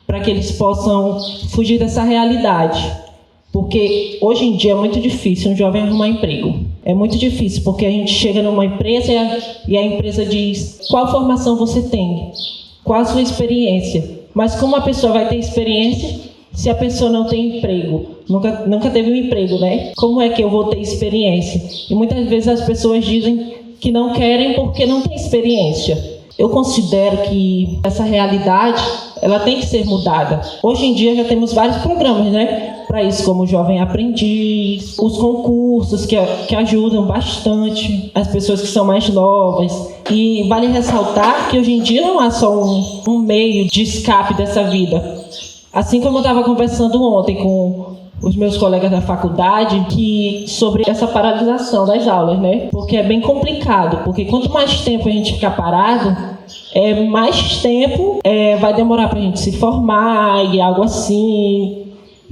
para que eles possam fugir dessa realidade. Porque hoje em dia é muito difícil um jovem arrumar emprego. É muito difícil, porque a gente chega numa empresa e a empresa diz qual formação você tem, qual a sua experiência. Mas como a pessoa vai ter experiência se a pessoa não tem emprego? Nunca teve um emprego, né? Como é que eu vou ter experiência? E muitas vezes as pessoas dizem que não querem porque não têm experiência. Eu considero que essa realidade ela tem que ser mudada. Hoje em dia já temos vários programas, né? Para isso, como o Jovem Aprendiz, os concursos que ajudam bastante as pessoas que são mais novas. E vale ressaltar que hoje em dia não há só um meio de escape dessa vida. Assim como eu estava conversando ontem com os meus colegas da faculdade sobre essa paralisação das aulas, né? Porque é bem complicado, porque quanto mais tempo a gente ficar parado, mais tempo vai demorar para a gente se formar e algo assim.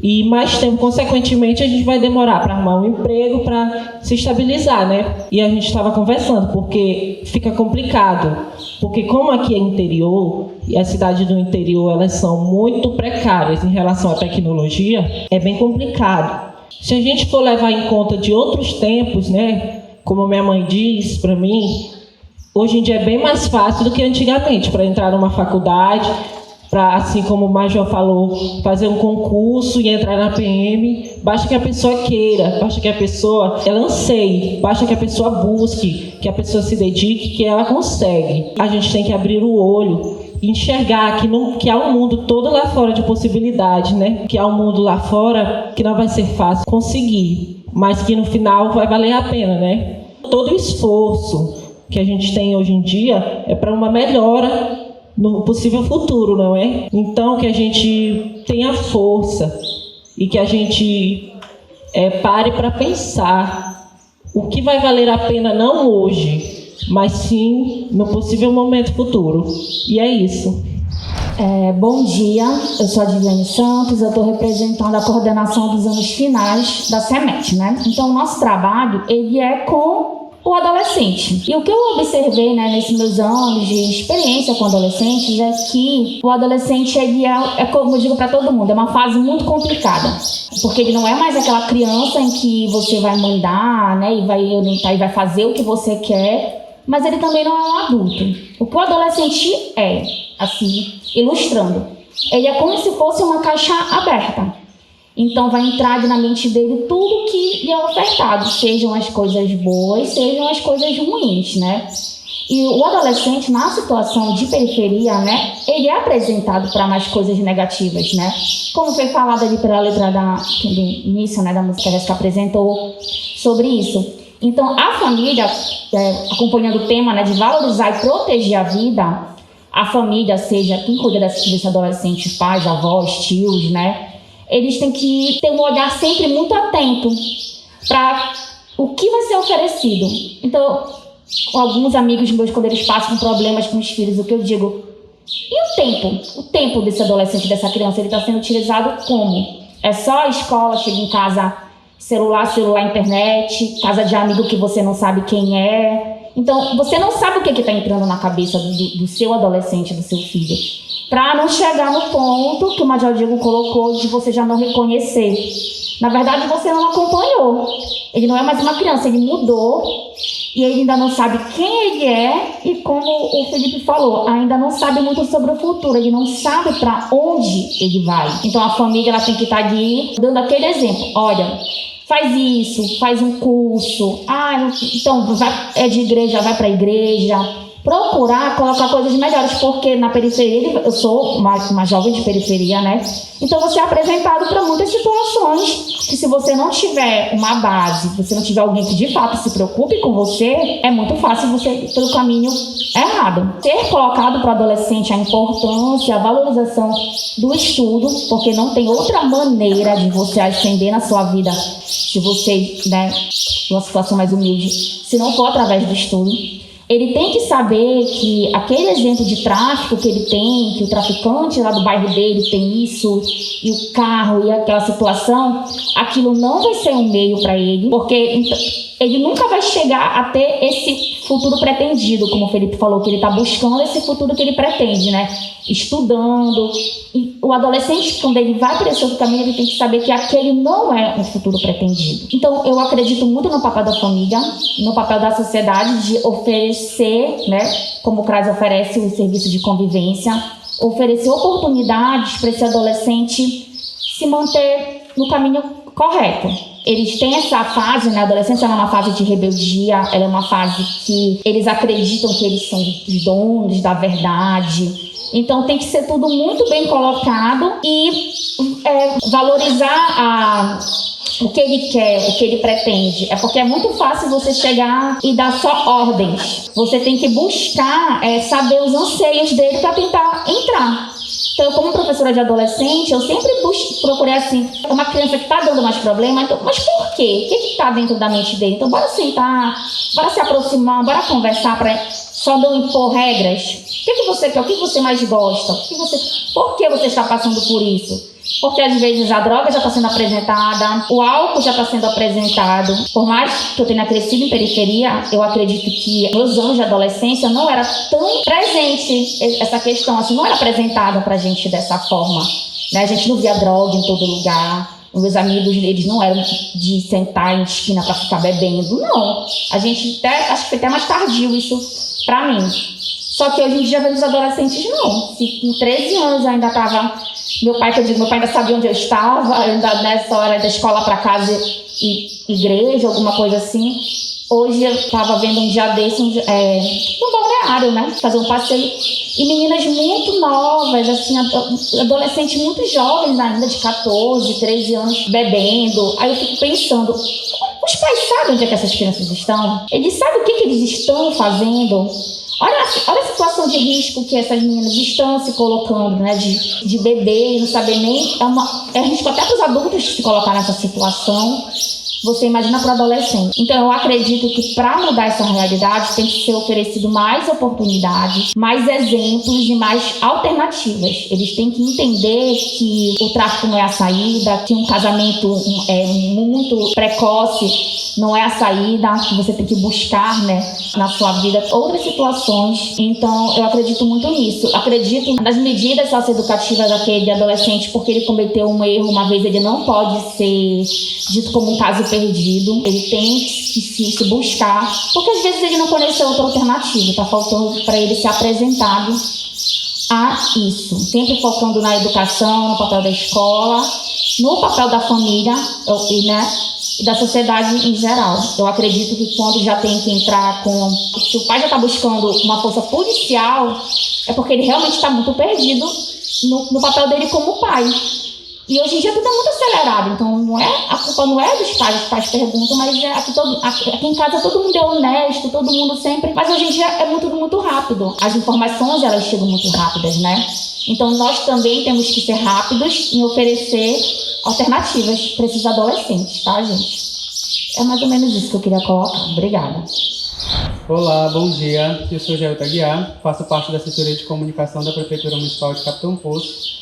E mais tempo, consequentemente, a gente vai demorar para arrumar um emprego, para se estabilizar, né? E a gente estava conversando, porque fica complicado. Porque como aqui é interior, e as cidades do interior, elas são muito precárias em relação à tecnologia, é bem complicado. Se a gente for levar em conta de outros tempos, né, como minha mãe diz para mim, hoje em dia é bem mais fácil do que antigamente para entrar numa faculdade, para, assim como o Major falou, fazer um concurso e entrar na PM. Basta que a pessoa queira, basta que a pessoa ela anseie, basta que a pessoa busque, que a pessoa se dedique, que ela consegue. A gente tem que abrir o olho e enxergar que há um mundo todo lá fora de possibilidades, né? Que há um mundo lá fora que não vai ser fácil conseguir, mas que no final vai valer a pena, né? Todo o esforço que a gente tem hoje em dia é para uma melhora no possível futuro, não é? Então, que a gente tenha força e que a gente pare para pensar o que vai valer a pena não hoje, mas sim no possível momento futuro. E é isso. Bom dia, eu sou a Diviane Santos, eu estou representando a coordenação dos anos finais da SEMET, né? Então, o nosso trabalho, ele é com o adolescente. E o que eu observei, né, nesses meus anos de experiência com adolescentes é que o adolescente, ele é como eu digo para todo mundo, é uma fase muito complicada. Porque ele não é mais aquela criança em que você vai mandar, né, e vai orientar e vai fazer o que você quer, mas ele também não é um adulto. O que o adolescente é, assim, ilustrando, ele é como se fosse uma caixa aberta. Então vai entrar na mente dele tudo que lhe é ofertado, sejam as coisas boas, sejam as coisas ruins, né? E o adolescente, na situação de periferia, né, ele é apresentado para mais coisas negativas, né? Como foi falado ali pela letra do início, né, da música que a Jéssica apresentou sobre isso. Então, a família, acompanhando o tema, né, de valorizar e proteger a vida, a família, seja quem cuida desse adolescente, pais, avós, tios, né, eles têm que ter um olhar sempre muito atento para o que vai ser oferecido. Então, alguns amigos meus, quando eles passam problemas com os filhos, o que eu digo, e o tempo? O tempo desse adolescente, dessa criança, ele está sendo utilizado como? É só a escola, chega em casa, celular, internet, casa de amigo que você não sabe quem é. Então, você não sabe o que está entrando na cabeça do seu adolescente, do seu filho. Para não chegar no ponto que o Major Diego colocou de você já não reconhecer. Na verdade, você não acompanhou. Ele não é mais uma criança, ele mudou e ele ainda não sabe quem ele é e, como o Felipe falou, ainda não sabe muito sobre o futuro, ele não sabe para onde ele vai. Então, a família ela tem que estar ali dando aquele exemplo. Olha, faz isso, faz um curso. Então, é de igreja, vai para a igreja. Procurar colocar coisas melhores, porque na periferia, eu sou uma jovem de periferia, né? Então você é apresentado para muitas situações que, se você não tiver uma base, se você não tiver alguém que de fato se preocupe com você, é muito fácil você ir pelo caminho errado. Ser colocado para o adolescente a importância, a valorização do estudo, porque não tem outra maneira de você ascender na sua vida, se você, né, numa situação mais humilde, se não for através do estudo. Ele tem que saber que aquele exemplo de tráfico que ele tem, que o traficante lá do bairro dele tem isso, e o carro, e aquela situação, aquilo não vai ser um meio para ele, porque ele nunca vai chegar a ter esse futuro pretendido, como o Felipe falou, que ele está buscando esse futuro que ele pretende, né? Estudando. E o adolescente, quando ele vai para esse outro caminho, ele tem que saber que aquele não é um futuro pretendido. Então, eu acredito muito no papel da família, no papel da sociedade de oferecer, né, como o CRAS oferece o serviço de convivência, oferecer oportunidades para esse adolescente se manter no caminho correto. Eles têm essa fase, né? A adolescência é uma fase de rebeldia, ela é uma fase que eles acreditam que eles são os donos da verdade. Então tem que ser tudo muito bem colocado e valorizar o que ele quer, o que ele pretende. É porque é muito fácil você chegar e dar só ordens. Você tem que buscar saber os anseios dele para tentar entrar. Então, como professora de adolescente, eu sempre procurei assim, uma criança que está dando mais problema, então, mas por quê? O que está dentro da mente dele? Então, bora sentar, bora se aproximar, bora conversar, só não impor regras. O que você quer? O que você mais gosta? Por que você está passando por isso? Porque às vezes a droga já está sendo apresentada, o álcool já está sendo apresentado. Por mais que eu tenha crescido em periferia, eu acredito que nos anos de adolescência não era tão presente essa questão, assim, não era apresentada pra gente dessa forma, né? A gente não via droga em todo lugar, Meus amigos, eles não eram de sentar em esquina para ficar bebendo, não. A gente até, acho que foi até mais tardio isso para mim. Só que hoje em dia, os adolescentes não. Se com 13 anos eu ainda estava... Meu pai ainda sabia onde eu estava, ainda nessa hora da escola para casa e igreja, alguma coisa assim. Hoje eu estava vendo um dia desse, no balneário, né? Fazer um passeio. E meninas muito novas, assim, adolescentes muito jovens ainda, de 14, 13 anos, bebendo. Aí eu fico pensando, os pais sabem onde é que essas crianças estão? Eles sabem o que eles estão fazendo? Olha a situação de risco que essas meninas estão se colocando, né? De beber e não saber nem... É risco até para os adultos se colocar nessa situação. Você imagina para o adolescente. Então, eu acredito que para mudar essa realidade tem que ser oferecido mais oportunidades, mais exemplos e mais alternativas. Eles têm que entender que o tráfico não é a saída, que um casamento muito precoce não é a saída, que você tem que buscar, né, na sua vida outras situações. Então, eu acredito muito nisso. Acredito nas medidas socioeducativas daquele adolescente, porque ele cometeu um erro uma vez, ele não pode ser dito como um caso perdido. Ele tem que se buscar, porque às vezes ele não conheceu outra alternativa. Está faltando para ele ser apresentado a isso. Sempre focando na educação, no papel da escola, no papel da família, né? E da sociedade em geral. Eu acredito que quando já tem que entrar se o pai já está buscando uma força policial, é porque ele realmente está muito perdido no papel dele como pai. E hoje em dia tudo é muito acelerado, então a culpa não é dos pais, os pais perguntam, mas aqui em casa todo mundo é honesto, todo mundo sempre... Mas hoje em dia é tudo muito rápido, as informações elas chegam muito rápidas, né? Então nós também temos que ser rápidos em oferecer alternativas para esses adolescentes, tá, gente? É mais ou menos isso que eu queria colocar. Obrigada. Olá, bom dia. Eu sou Gelta Guiar, faço parte da assessoria de comunicação da Prefeitura Municipal de Capitão Poço.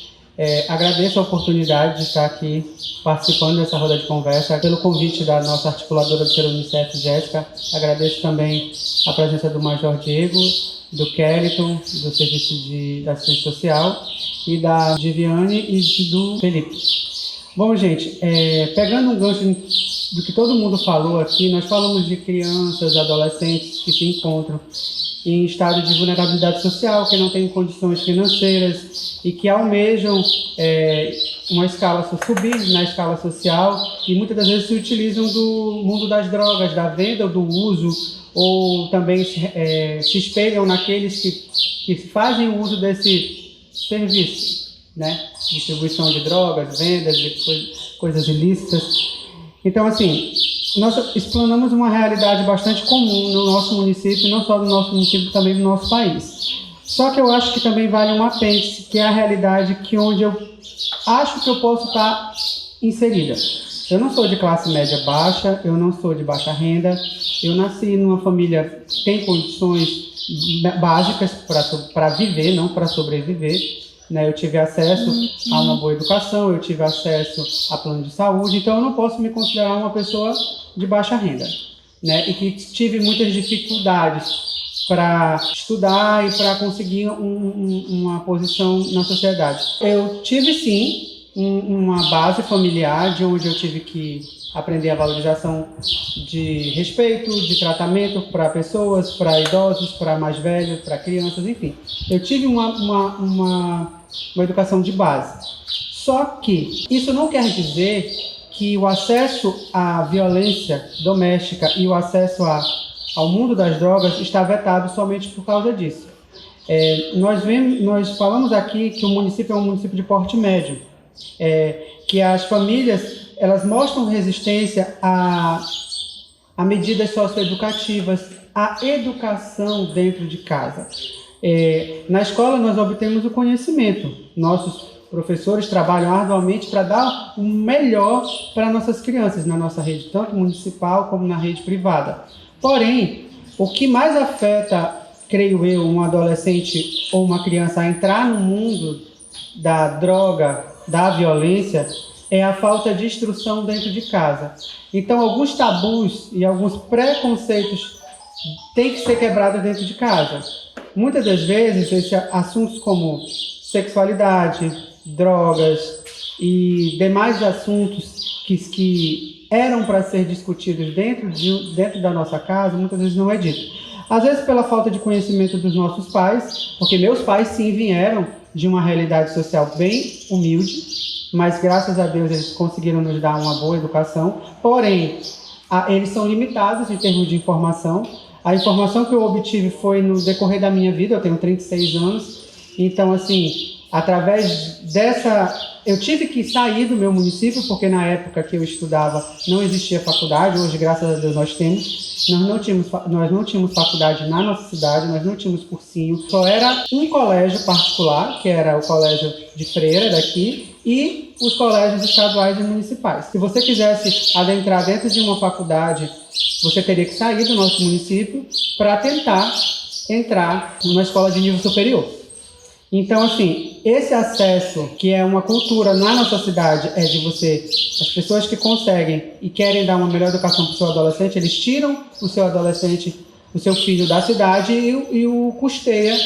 Agradeço a oportunidade de estar aqui participando dessa roda de conversa, pelo convite da nossa articuladora do Unicef, Jéssica. Agradeço também a presença do Major Diego, do Kellyton, do Serviço de Assistência Social, e da Viviane e do Felipe. Bom, gente, pegando um gancho do que todo mundo falou aqui, nós falamos de crianças, adolescentes que se encontram em estado de vulnerabilidade social, que não têm condições financeiras e que almejam subir na escala social e muitas das vezes se utilizam do mundo das drogas, da venda ou do uso, ou também se espelham naqueles que fazem o uso desse serviço, né? Distribuição de drogas, vendas de coisas ilícitas. Então, assim, nós explanamos uma realidade bastante comum no nosso município, não só no nosso município, também no nosso país. Só que eu acho que também vale um apêndice, que é a realidade onde eu acho que eu posso estar inserida. Eu não sou de classe média baixa, eu não sou de baixa renda, eu nasci numa família que tem condições básicas para viver, não para sobreviver. Né? Eu tive acesso a uma boa educação, eu tive acesso a plano de saúde, então eu não posso me considerar uma pessoa de baixa renda, né? E que tive muitas dificuldades para estudar e para conseguir uma posição na sociedade. Eu tive, sim, uma base familiar de onde eu tive que aprender a valorização de respeito, de tratamento para pessoas, para idosos, para mais velhos, para crianças, enfim. Eu tive uma educação de base. Só que isso não quer dizer que o acesso à violência doméstica e o acesso ao mundo das drogas está vetado somente por causa disso. Nós falamos aqui que o município é um município de porte médio, que as famílias elas mostram resistência a medidas socioeducativas, a educação dentro de casa. Na escola nós obtemos o conhecimento, nossos professores trabalham arduamente para dar o melhor para nossas crianças, na nossa rede, tanto municipal como na rede privada. Porém, o que mais afeta, creio eu, um adolescente ou uma criança a entrar no mundo da droga, da violência, é a falta de instrução dentro de casa. Então, alguns tabus e alguns preconceitos têm que ser quebrados dentro de casa. Muitas das vezes, esses assuntos como sexualidade, drogas e demais assuntos que eram para ser discutidos dentro da nossa casa, muitas vezes não é dito. Às vezes pela falta de conhecimento dos nossos pais, porque meus pais sim vieram de uma realidade social bem humilde, mas graças a Deus eles conseguiram nos dar uma boa educação, porém eles são limitados em termos de informação. A informação que eu obtive foi no decorrer da minha vida, eu tenho 36 anos, então assim, através dessa... Eu tive que sair do meu município, porque na época que eu estudava não existia faculdade, hoje graças a Deus nós temos. Nós não tínhamos faculdade na nossa cidade, nós não tínhamos cursinho, só era um colégio particular, que era o colégio de freira daqui, e os colégios estaduais e municipais. Se você quisesse adentrar dentro de uma faculdade, você teria que sair do nosso município para tentar entrar numa escola de nível superior. Então, assim, esse acesso, que é uma cultura na nossa cidade, é de você, as pessoas que conseguem e querem dar uma melhor educação para o seu adolescente, eles tiram o seu adolescente, o seu filho da cidade e o custeia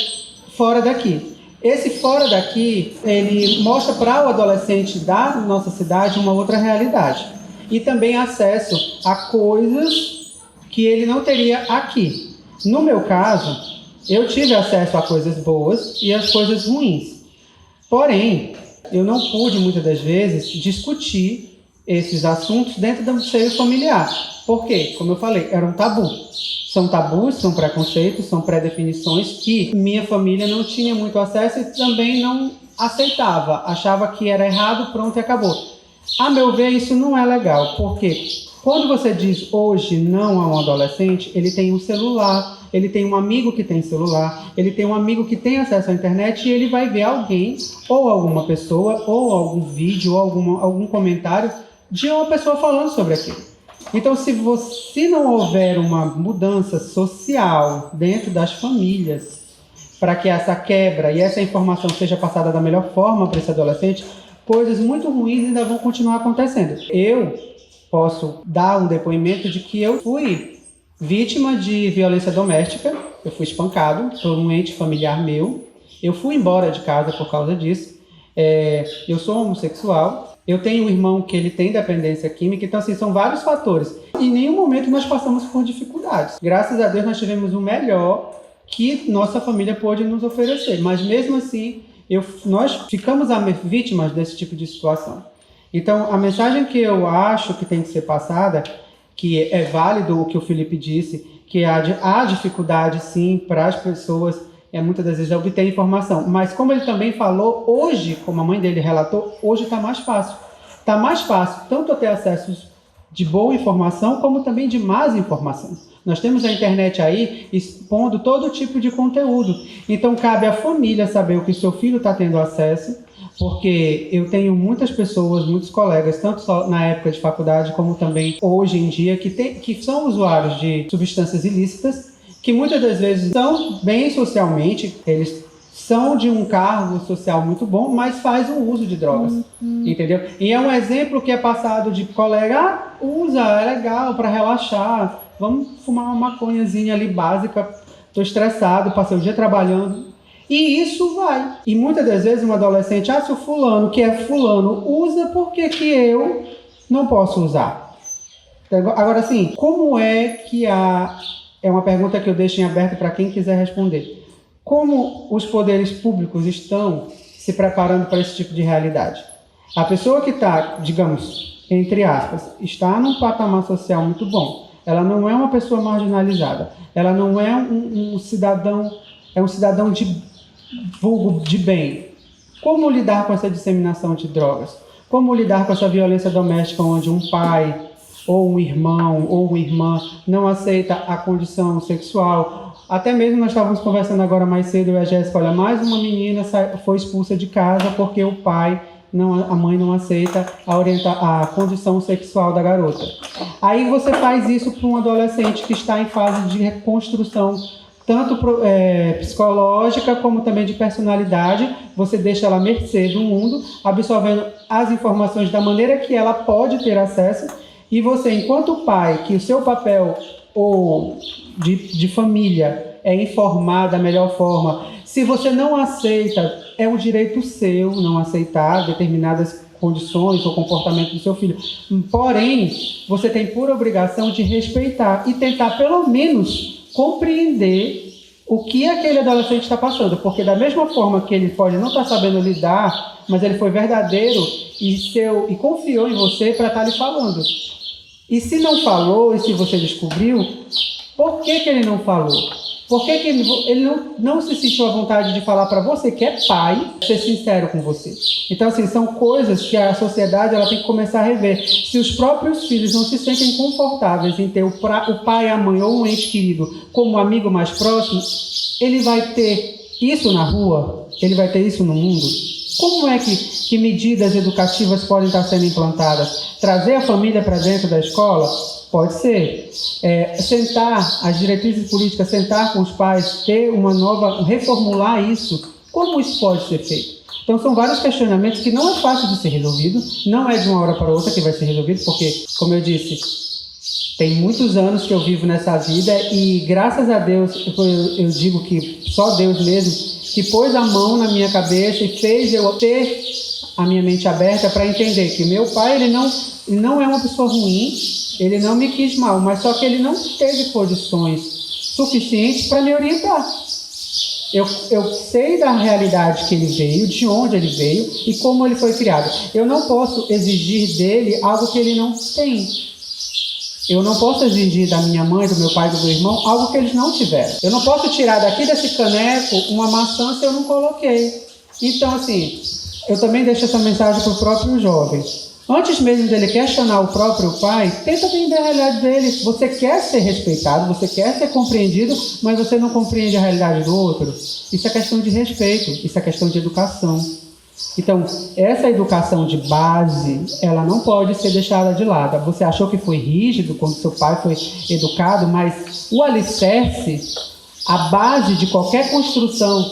fora daqui. Esse fora daqui, ele mostra para o adolescente da nossa cidade uma outra realidade. E também acesso a coisas que ele não teria aqui. No meu caso, eu tive acesso a coisas boas e as coisas ruins. Porém, eu não pude, muitas das vezes, discutir esses assuntos dentro do seio familiar. Por quê? Como eu falei, era um tabu. São tabus, são preconceitos, são pré-definições que minha família não tinha muito acesso e também não aceitava. Achava que era errado, pronto e acabou. A meu ver, isso não é legal, porque quando você diz hoje não a um adolescente, ele tem um celular, ele tem um amigo que tem celular, ele tem um amigo que tem acesso à internet e ele vai ver alguém, ou alguma pessoa, ou algum vídeo, ou algum comentário de uma pessoa falando sobre aquilo. Então, se não houver uma mudança social dentro das famílias, para que essa quebra e essa informação seja passada da melhor forma para esse adolescente, coisas muito ruins ainda vão continuar acontecendo. Eu posso dar um depoimento de que eu fui vítima de violência doméstica, eu fui espancado por um ente familiar meu, eu fui embora de casa por causa disso, eu sou homossexual, eu tenho um irmão que ele tem dependência química, então assim, são vários fatores. Em nenhum momento nós passamos por dificuldades. Graças a Deus nós tivemos o melhor que nossa família pôde nos oferecer, mas mesmo assim nós ficamos vítimas desse tipo de situação. Então a mensagem que eu acho que tem que ser passada, que é válido o que o Felipe disse, que há dificuldade sim para as pessoas muitas das vezes obter informação, mas como ele também falou, hoje, como a mãe dele relatou, hoje está mais fácil. Está mais fácil tanto a ter acesso de boa informação, como também de más informação. Nós temos a internet aí expondo todo tipo de conteúdo. Então cabe à família saber o que seu filho está tendo acesso, porque eu tenho muitas pessoas, muitos colegas, tanto só na época de faculdade, como também hoje em dia, que são usuários de substâncias ilícitas, que muitas das vezes são bem socialmente, eles são de um cargo social muito bom, mas faz o uso de drogas, entendeu? E é um exemplo que é passado de colega, usa, é legal para relaxar, vamos fumar uma maconhazinha ali básica, estou estressado, passei o dia trabalhando, e isso vai. E muitas das vezes um adolescente, se o fulano, que é fulano, usa, por que eu não posso usar? Agora, assim, como é que é uma pergunta que eu deixo em aberto para quem quiser responder. Como os poderes públicos estão se preparando para esse tipo de realidade? A pessoa que está, digamos, entre aspas, está num patamar social muito bom. Ela não é uma pessoa marginalizada. Ela não é um cidadão, é um cidadão de vulgo de bem. Como lidar com essa disseminação de drogas? Como lidar com essa violência doméstica onde um pai ou um irmão, ou uma irmã, não aceita a condição sexual. Até mesmo nós estávamos conversando agora mais cedo, eu e a Jéssica, olha, mais uma menina foi expulsa de casa porque o pai, a mãe não aceita a condição sexual da garota. Aí você faz isso para um adolescente que está em fase de reconstrução, tanto psicológica como também de personalidade, você deixa ela à mercê do mundo, absorvendo as informações da maneira que ela pode ter acesso. E você, enquanto pai, que o seu papel de família é informar da melhor forma, se você não aceita, é um direito seu não aceitar determinadas condições ou comportamento do seu filho. Porém, você tem por obrigação de respeitar e tentar, pelo menos, compreender o que aquele adolescente está passando. Porque da mesma forma que ele pode não estar sabendo lidar, mas ele foi verdadeiro e confiou em você para estar lhe falando. E se não falou, e se você descobriu, por que ele não falou? Por que ele não se sentiu à vontade de falar para você, que é pai, ser sincero com você? Então, assim, são coisas que a sociedade ela tem que começar a rever. Se os próprios filhos não se sentem confortáveis em ter o pai, a mãe ou um ente querido como amigo mais próximo, ele vai ter isso na rua? Ele vai ter isso no mundo? Como é que medidas educativas podem estar sendo implantadas? Trazer a família para dentro da escola? Pode ser. Sentar, as diretrizes políticas, sentar com os pais, ter uma nova, reformular isso. Como isso pode ser feito? Então, são vários questionamentos que não é fácil de ser resolvido, não é de uma hora para outra que vai ser resolvido, porque, como eu disse, tem muitos anos que eu vivo nessa vida e, graças a Deus, eu digo que só Deus mesmo, que pôs a mão na minha cabeça e fez eu ter a minha mente aberta para entender que meu pai, ele não é uma pessoa ruim, ele não me quis mal, mas só que ele não teve condições suficientes para me orientar. Eu sei da realidade que ele veio, de onde ele veio e como ele foi criado. Eu não posso exigir dele algo que ele não tem. Eu não posso exigir da minha mãe, do meu pai, do meu irmão, algo que eles não tiveram. Eu não posso tirar daqui desse caneco uma maçã se eu não coloquei. Então, assim, eu também deixo essa mensagem para o próprio jovem. Antes mesmo dele questionar o próprio pai, tenta entender a realidade dele. Você quer ser respeitado, você quer ser compreendido, mas você não compreende a realidade do outro. Isso é questão de respeito, isso é questão de educação. Então, essa educação de base, ela não pode ser deixada de lado. Você achou que foi rígido quando seu pai foi educado, mas o alicerce, a base de qualquer construção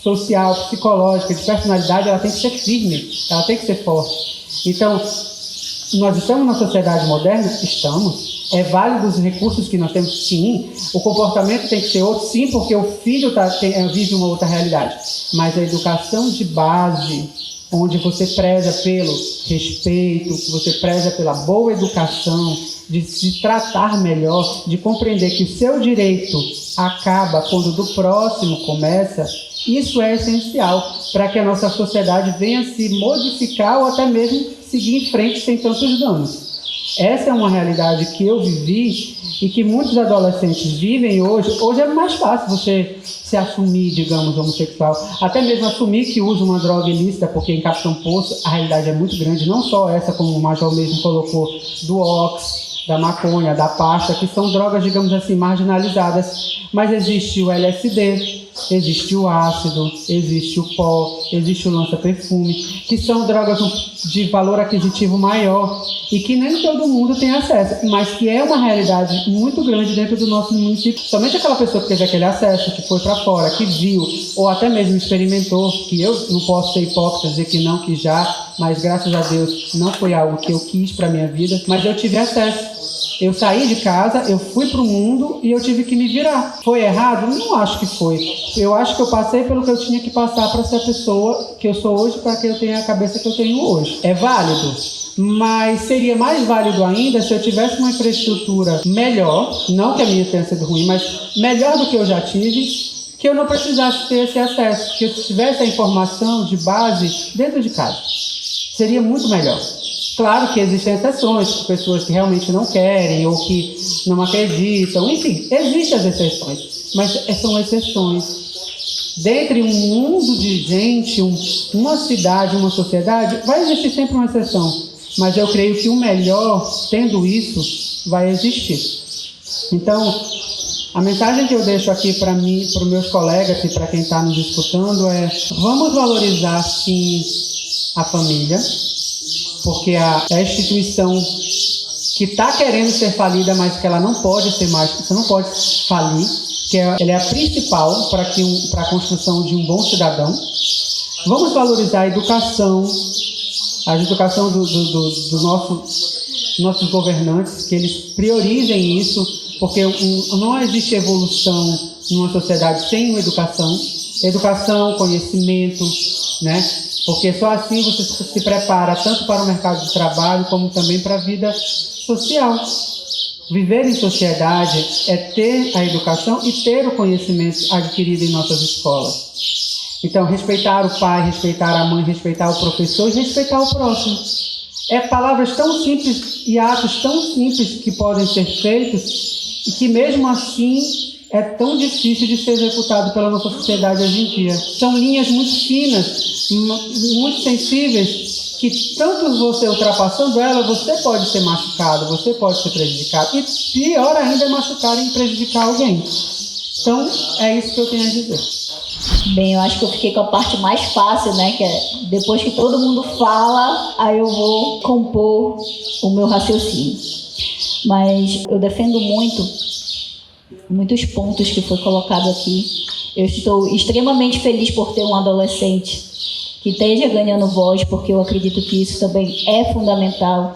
social, psicológica, de personalidade, ela tem que ser firme, ela tem que ser forte. Então, nós estamos na sociedade moderna? Estamos. É válido os recursos que nós temos? Sim. O comportamento tem que ser outro? Sim, porque o filho vive uma outra realidade. Mas a educação de base, onde você preza pelo respeito, você preza pela boa educação, de se tratar melhor, de compreender que o seu direito acaba quando o do próximo começa, isso é essencial para que a nossa sociedade venha se modificar ou até mesmo seguir em frente sem tantos danos. Essa é uma realidade que eu vivi e que muitos adolescentes vivem hoje. Hoje é mais fácil você se assumir, digamos, homossexual. Até mesmo assumir que usa uma droga ilícita, porque em Capitão Poço a realidade é muito grande. Não só essa, como o Major mesmo colocou, do ox, da maconha, da pasta, que são drogas, digamos assim, marginalizadas. Mas existe o LSD, existe o ácido, existe o pó, existe o lança-perfume, que são drogas de valor aquisitivo maior e que nem todo mundo tem acesso, mas que é uma realidade muito grande dentro do nosso município. Somente aquela pessoa que teve aquele acesso, que foi para fora, que viu, ou até mesmo experimentou, que eu não posso ser hipócrita, dizer que não, que já, mas graças a Deus não foi algo que eu quis para minha vida, mas eu tive acesso. Eu saí de casa, eu fui para o mundo e eu tive que me virar. Foi errado? Não acho que foi. Eu acho que eu passei pelo que eu tinha que passar para ser a pessoa que eu sou hoje, para que eu tenha a cabeça que eu tenho hoje. É válido? Mas seria mais válido ainda se eu tivesse uma infraestrutura melhor, não que a minha tenha sido ruim, mas melhor do que eu já tive, que eu não precisasse ter esse acesso, que eu tivesse a informação de base dentro de casa. Seria muito melhor. Claro que existem exceções, pessoas que realmente não querem ou que não acreditam, enfim, existem as exceções, mas são exceções. Dentre um mundo de gente, uma cidade, uma sociedade, vai existir sempre uma exceção, mas eu creio que o melhor, tendo isso, vai existir. Então, a mensagem que eu deixo aqui para mim, para os meus colegas e para quem está nos escutando é: vamos valorizar, sim, a família, porque a instituição que está querendo ser falida, mas que ela não pode ser mais, você não pode falir, que ela é a principal para a construção de um bom cidadão. Vamos valorizar a educação dos nossos governantes, que eles priorizem isso, porque não existe evolução numa sociedade sem uma educação. educação, conhecimento, né? Porque só assim você se prepara tanto para o mercado de trabalho como também para a vida social. Viver em sociedade é ter a educação e ter o conhecimento adquirido em nossas escolas. Então, respeitar o pai, respeitar a mãe, respeitar o professor e respeitar o próximo. É palavras tão simples e atos tão simples que podem ser feitos e que mesmo assim é tão difícil de ser executado pela nossa sociedade hoje em dia. São linhas muito finas, muito sensíveis, que tanto você ultrapassando ela, você pode ser machucado, você pode ser prejudicado. E pior ainda é machucar e prejudicar alguém. Então, é isso que eu tenho a dizer. Bem, eu acho que eu fiquei com a parte mais fácil, né? Que é depois que todo mundo fala, aí eu vou compor o meu raciocínio. Mas eu defendo muitos pontos que foi colocado aqui. Eu estou extremamente feliz por ter um adolescente que esteja ganhando voz, porque eu acredito que isso também é fundamental.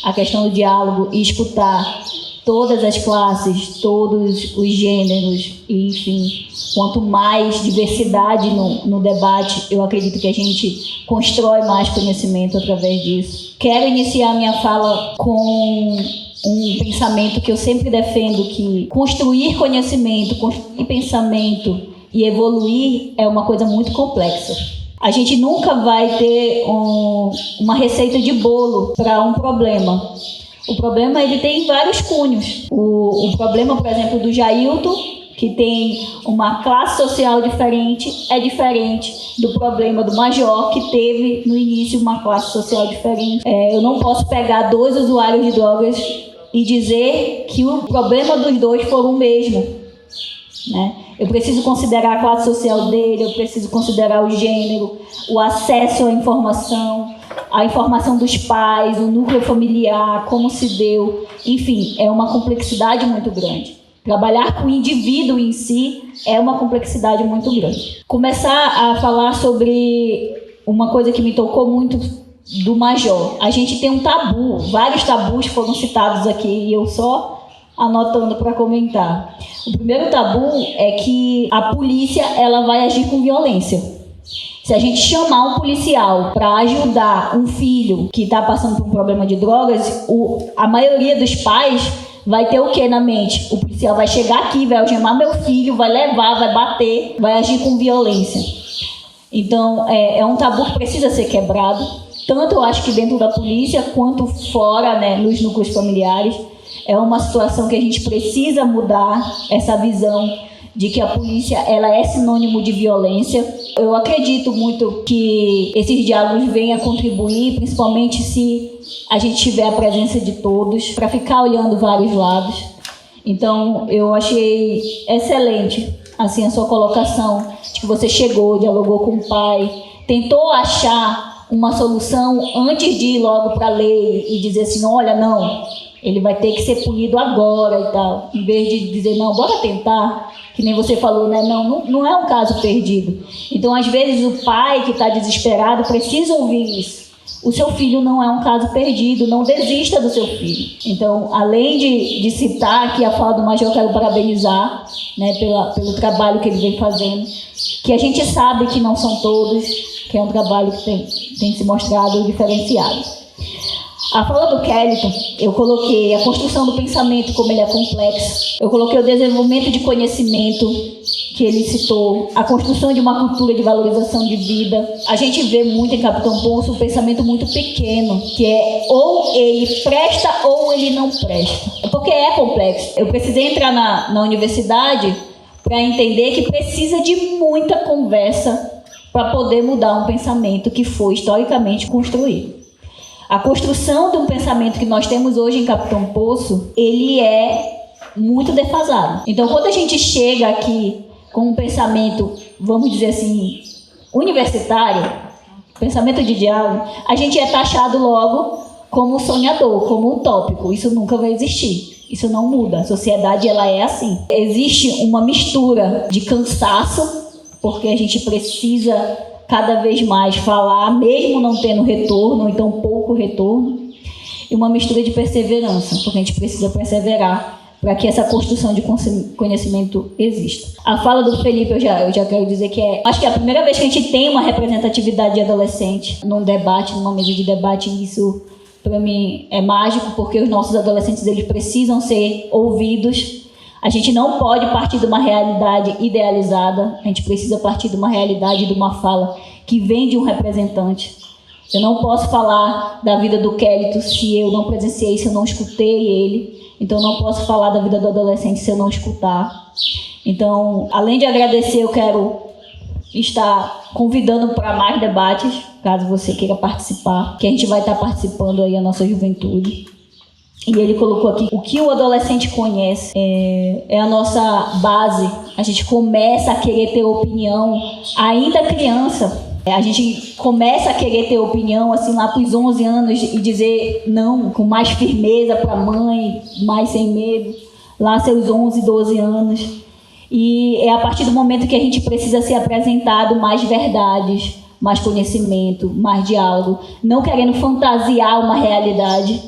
A questão do diálogo e escutar todas as classes, todos os gêneros, e, enfim, quanto mais diversidade no debate, eu acredito que a gente constrói mais conhecimento através disso. Quero iniciar minha fala com um pensamento que eu sempre defendo, que construir conhecimento, construir pensamento e evoluir é uma coisa muito complexa. A gente nunca vai ter uma receita de bolo para um problema. O problema, ele tem vários cunhos. O problema, por exemplo, do Jailton, que tem uma classe social diferente, é diferente do problema do Major, que teve no início uma classe social diferente. Eu não posso pegar 2 usuários de drogas e dizer que o problema dos 2 for o mesmo, né? Eu preciso considerar a classe social dele, eu preciso considerar o gênero, o acesso à informação, a informação dos pais, o núcleo familiar, como se deu. Enfim, é uma complexidade muito grande. Trabalhar com o indivíduo em si é uma complexidade muito grande. Começar a falar sobre uma coisa que me tocou muito do Major. A gente tem um tabu, vários tabus foram citados aqui e eu só anotando para comentar. O primeiro tabu é que a polícia ela vai agir com violência. Se a gente chamar um policial para ajudar um filho que está passando por um problema de drogas, a maioria dos pais vai ter o que na mente? O policial vai chegar aqui, vai algemar meu filho, vai levar, vai bater, vai agir com violência. Então, é um tabu que precisa ser quebrado, tanto eu acho que dentro da polícia, quanto fora, né, nos núcleos familiares. É uma situação que a gente precisa mudar, essa visão de que a polícia ela é sinônimo de violência. Eu acredito muito que esses diálogos venham a contribuir, principalmente se a gente tiver a presença de todos, para ficar olhando vários lados. Então, eu achei excelente assim, a sua colocação, de que você chegou, dialogou com o pai, tentou achar uma solução antes de ir logo para a lei e dizer assim, olha, não, ele vai ter que ser punido agora e tal, em vez de dizer, não, bora tentar, que nem você falou, né? Não é um caso perdido. Então, às vezes, o pai que está desesperado precisa ouvir isso. O seu filho não é um caso perdido, não desista do seu filho. Então, além de citar aqui a fala do Major, eu quero parabenizar, né, pelo trabalho que ele vem fazendo, que a gente sabe que não são todos, que é um trabalho que tem se mostrado diferenciado. A fala do Kellyton, eu coloquei a construção do pensamento, como ele é complexo. Eu coloquei o desenvolvimento de conhecimento, que ele citou, a construção de uma cultura de valorização de vida. A gente vê muito em Capitão Poço um pensamento muito pequeno, que é ou ele presta ou ele não presta. Porque é complexo. Eu precisei entrar na universidade para entender que precisa de muita conversa para poder mudar um pensamento que foi historicamente construído. A construção de um pensamento que nós temos hoje em Capitão Poço, ele é muito defasado. Então, quando a gente chega aqui com um pensamento, vamos dizer assim, universitário, pensamento de diálogo, a gente é taxado logo como sonhador, como utópico. Isso nunca vai existir. Isso não muda. A sociedade, ela é assim. Existe uma mistura de cansaço, porque a gente precisa cada vez mais falar, mesmo não tendo retorno, ou então pouco retorno, e uma mistura de perseverança, porque a gente precisa perseverar para que essa construção de conhecimento exista. A fala do Felipe, eu já quero dizer que acho que é a primeira vez que a gente tem uma representatividade de adolescente num debate, numa mesa de debate, e isso para mim é mágico, porque os nossos adolescentes eles precisam ser ouvidos. A gente não pode partir de uma realidade idealizada, a gente precisa partir de uma realidade, de uma fala que vem de um representante. Eu não posso falar da vida do Kélito se eu não presenciei, se eu não escutei ele. Então, eu não posso falar da vida do adolescente se eu não escutar. Então, além de agradecer, eu quero estar convidando para mais debates, caso você queira participar, que a gente vai estar participando aí a nossa juventude. E ele colocou aqui, o que o adolescente conhece é a nossa base. A gente começa a querer ter opinião ainda criança. A gente começa a querer ter opinião assim lá para os 11 anos e dizer não com mais firmeza para a mãe, mais sem medo, lá seus 11, 12 anos. E é a partir do momento que a gente precisa ser apresentado mais verdades, mais conhecimento, mais diálogo, não querendo fantasiar uma realidade,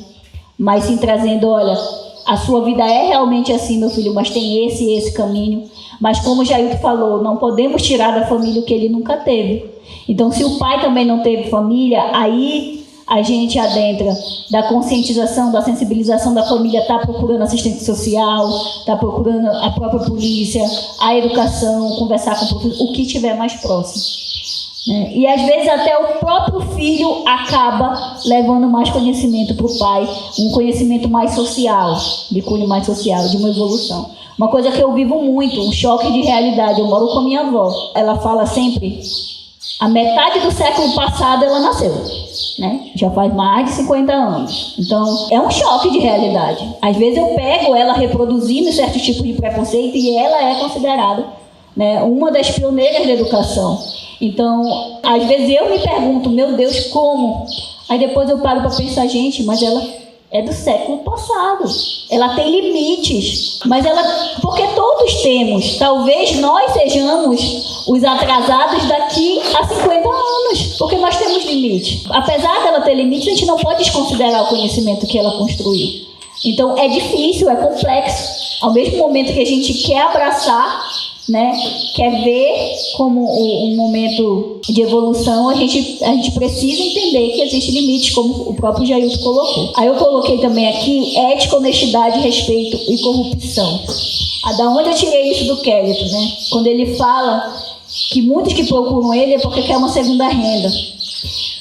mas sim trazendo, olha, a sua vida é realmente assim, meu filho, mas tem esse caminho. Mas como o Jailton falou, não podemos tirar da família o que ele nunca teve. Então, se o pai também não teve família, aí a gente adentra da conscientização, da sensibilização da família, está procurando assistente social, está procurando a própria polícia, a educação, conversar com o professor, o que estiver mais próximo. Né? E às vezes até o próprio filho acaba levando mais conhecimento para o pai, um conhecimento mais social, de cunho mais social, de uma evolução. Uma coisa que eu vivo muito, um choque de realidade. Eu moro com a minha avó. Ela fala sempre, a metade do século passado ela nasceu, né? Já faz mais de 50 anos. Então, é um choque de realidade. Às vezes eu pego ela reproduzindo certos tipos de preconceito e ela é considerada, né, uma das pioneiras da educação. Então, às vezes eu me pergunto, meu Deus, como? Aí depois eu paro para pensar, gente, mas ela é do século passado. Ela tem limites, mas porque todos temos. Talvez nós sejamos os atrasados daqui a 50 anos, porque nós temos limites. Apesar dela ter limites, a gente não pode desconsiderar o conhecimento que ela construiu. Então é difícil, é complexo. Ao mesmo momento que a gente quer abraçar, né, quer ver como um momento de evolução, a gente precisa entender que existem limites, como o próprio Jailton colocou. Aí eu coloquei também aqui ética, honestidade, respeito e corrupção. Da onde eu tirei isso do Kélito, né? Quando ele fala que muitos que procuram ele é porque quer uma segunda renda.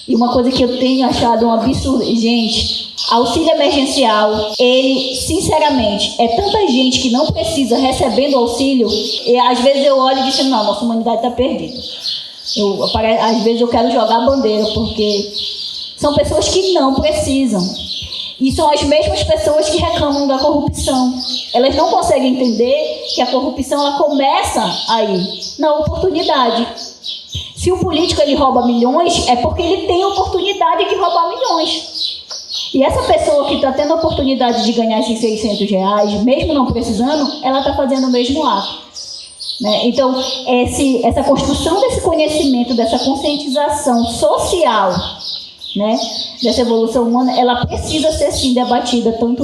E uma coisa que eu tenho achado um absurdo, gente, auxílio emergencial, ele, sinceramente, é tanta gente que não precisa recebendo auxílio, e às vezes eu olho e digo, não, nossa humanidade está perdida. Às vezes eu quero jogar a bandeira, porque são pessoas que não precisam. E são as mesmas pessoas que reclamam da corrupção. Elas não conseguem entender que a corrupção ela começa aí, na oportunidade. Se o político ele rouba milhões, é porque ele tem a oportunidade de roubar milhões. E essa pessoa que está tendo a oportunidade de ganhar esses R$600, mesmo não precisando, ela está fazendo o mesmo ato. Né? Então, essa construção desse conhecimento, dessa conscientização social, né, dessa evolução humana, ela precisa ser sim debatida tanto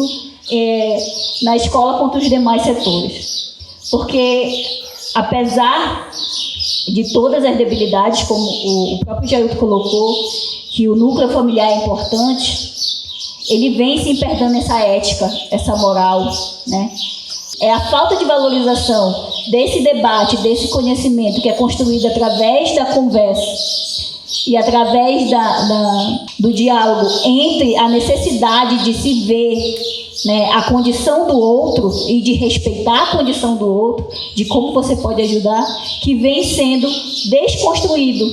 na escola quanto nos demais setores. Porque, apesar de todas as debilidades, como o próprio Jailton colocou, que o núcleo familiar é importante, ele vem se perdendo essa ética, essa moral, né? É a falta de valorização desse debate, desse conhecimento que é construído através da conversa e através do diálogo entre a necessidade de se ver, né, a condição do outro e de respeitar a condição do outro, de como você pode ajudar, que vem sendo desconstruído,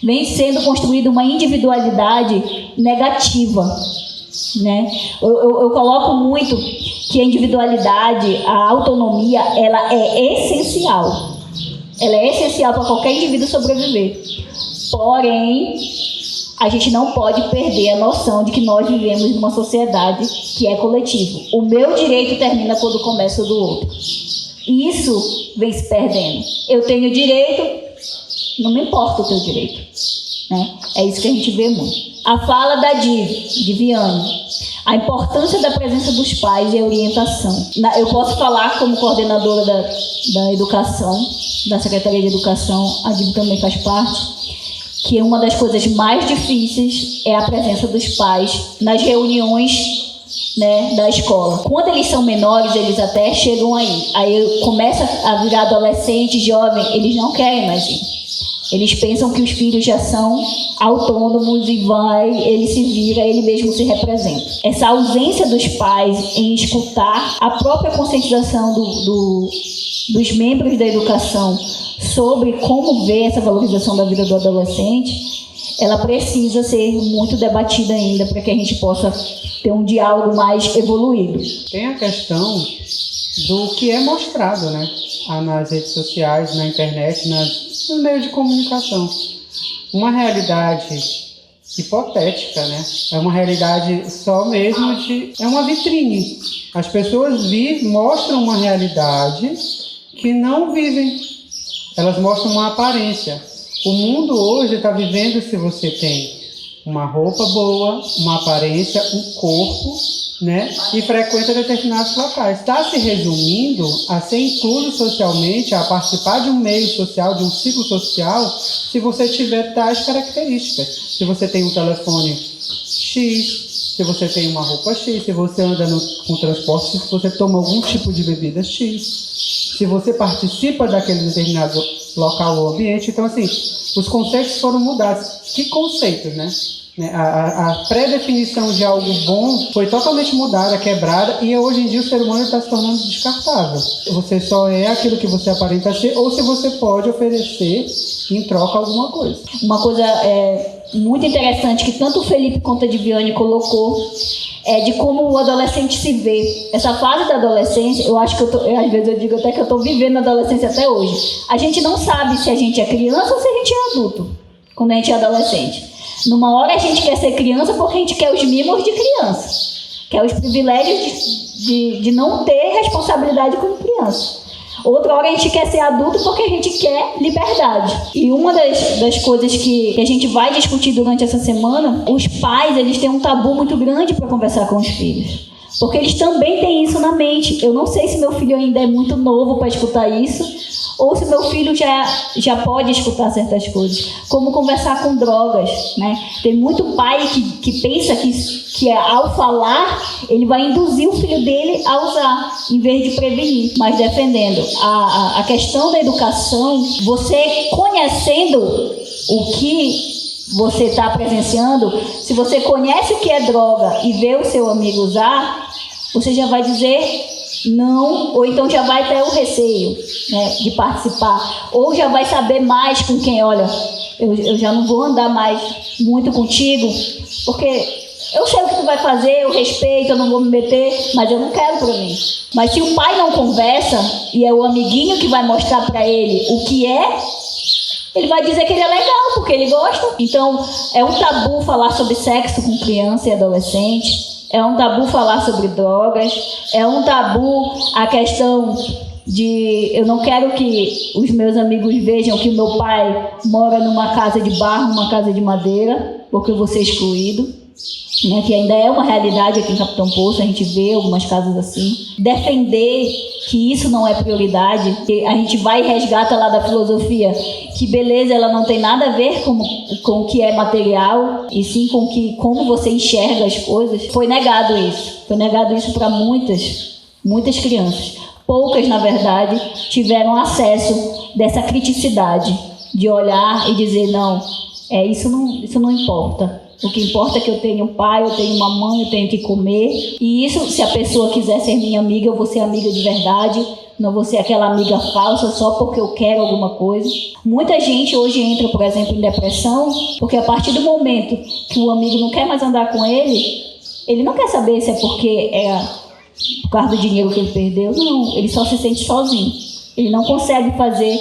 vem sendo construída uma individualidade negativa, né? Eu coloco muito que a individualidade, a autonomia, ela é essencial. Ela é essencial para qualquer indivíduo sobreviver. Porém, a gente não pode perder a noção de que nós vivemos numa sociedade que é coletivo. O meu direito termina quando começa o do outro. E isso vem se perdendo. Eu tenho direito, não me importa o teu direito. Né? É isso que a gente vê muito. A fala da Diviane. A importância da presença dos pais e a orientação. Eu posso falar como coordenadora da educação, da Secretaria de Educação, a Dib também faz parte, que uma das coisas mais difíceis é a presença dos pais nas reuniões, né, da escola. Quando eles são menores, eles até chegam aí começa a virar adolescente, jovem, eles não querem mais ir. Eles pensam que os filhos já são autônomos e ele se vira, ele mesmo se representa. Essa ausência dos pais em escutar a própria conscientização dos membros da educação sobre como ver essa valorização da vida do adolescente, ela precisa ser muito debatida ainda para que a gente possa ter um diálogo mais evoluído. Tem a questão do que é mostrado, né, nas redes sociais, na internet, no meio de comunicação. Uma realidade hipotética, né? É uma realidade só mesmo é uma vitrine. As pessoas mostram uma realidade que não vivem. Elas mostram uma aparência. O mundo hoje está vivendo se você tem uma roupa boa, uma aparência, um corpo, né? E frequenta determinados locais. Está se resumindo a ser incluso socialmente, a participar de um meio social, de um ciclo social, se você tiver tais características. Se você tem um telefone X, se você tem uma roupa X, se você anda com transporte X, se você toma algum tipo de bebida X, se você participa daquele determinado local ou ambiente. Então, assim, os conceitos foram mudados. Que conceitos, né? A pré-definição de algo bom foi totalmente mudada, quebrada, e hoje em dia o ser humano está se tornando descartável. Você só é aquilo que você aparenta ser, ou se você pode oferecer em troca alguma coisa. Uma coisa muito interessante que tanto o Felipe quanto a Diviane colocou é de como o adolescente se vê. Essa fase da adolescência, eu acho que às vezes eu digo até que eu estou vivendo a adolescência até hoje. A gente não sabe se a gente é criança ou se a gente é adulto, quando a gente é adolescente. Numa hora a gente quer ser criança porque a gente quer os mimos de criança, quer os privilégios de não ter responsabilidade como criança. Outra hora a gente quer ser adulto porque a gente quer liberdade. E uma das coisas que a gente vai discutir durante essa semana, os pais, eles têm um tabu muito grande para conversar com os filhos. Porque eles também têm isso na mente. Eu não sei se meu filho ainda é muito novo para escutar isso, ou se meu filho já pode escutar certas coisas. Como conversar com drogas, né? Tem muito pai que pensa que ao falar, ele vai induzir o filho dele a usar, em vez de prevenir. Mas defendendo a questão da educação, você conhecendo o que você está presenciando, se você conhece o que é droga e vê o seu amigo usar, você já vai dizer não, ou então já vai ter o receio, né, de participar, ou já vai saber mais com quem, olha, eu já não vou andar mais muito contigo, porque eu sei o que tu vai fazer, eu respeito, eu não vou me meter, mas eu não quero pra mim. Mas se o pai não conversa, e é o amiguinho que vai mostrar pra ele o que é, ele vai dizer que ele é legal, porque ele gosta. Então, é um tabu falar sobre sexo com criança e adolescente, é um tabu falar sobre drogas, é um tabu a questão de eu não quero que os meus amigos vejam que o meu pai mora numa casa de barro, numa casa de madeira, porque eu vou ser excluído, né, que ainda é uma realidade aqui em Capitão Poço, a gente vê algumas casas assim. Defender que isso não é prioridade, que a gente vai e resgata lá da filosofia, que beleza ela não tem nada a ver com o que é material, e sim com como você enxerga as coisas. Foi negado isso para muitas crianças. Poucas, na verdade, tiveram acesso dessa criticidade, de olhar e dizer, não, isso não importa. O que importa é que eu tenho um pai, eu tenho uma mãe, eu tenho que comer. E isso, se a pessoa quiser ser minha amiga, eu vou ser amiga de verdade. Não vou ser aquela amiga falsa só porque eu quero alguma coisa. Muita gente hoje entra, por exemplo, em depressão, porque a partir do momento que o amigo não quer mais andar com ele não quer saber se é porque é por causa do dinheiro que ele perdeu. Não, ele só se sente sozinho. Ele não consegue fazer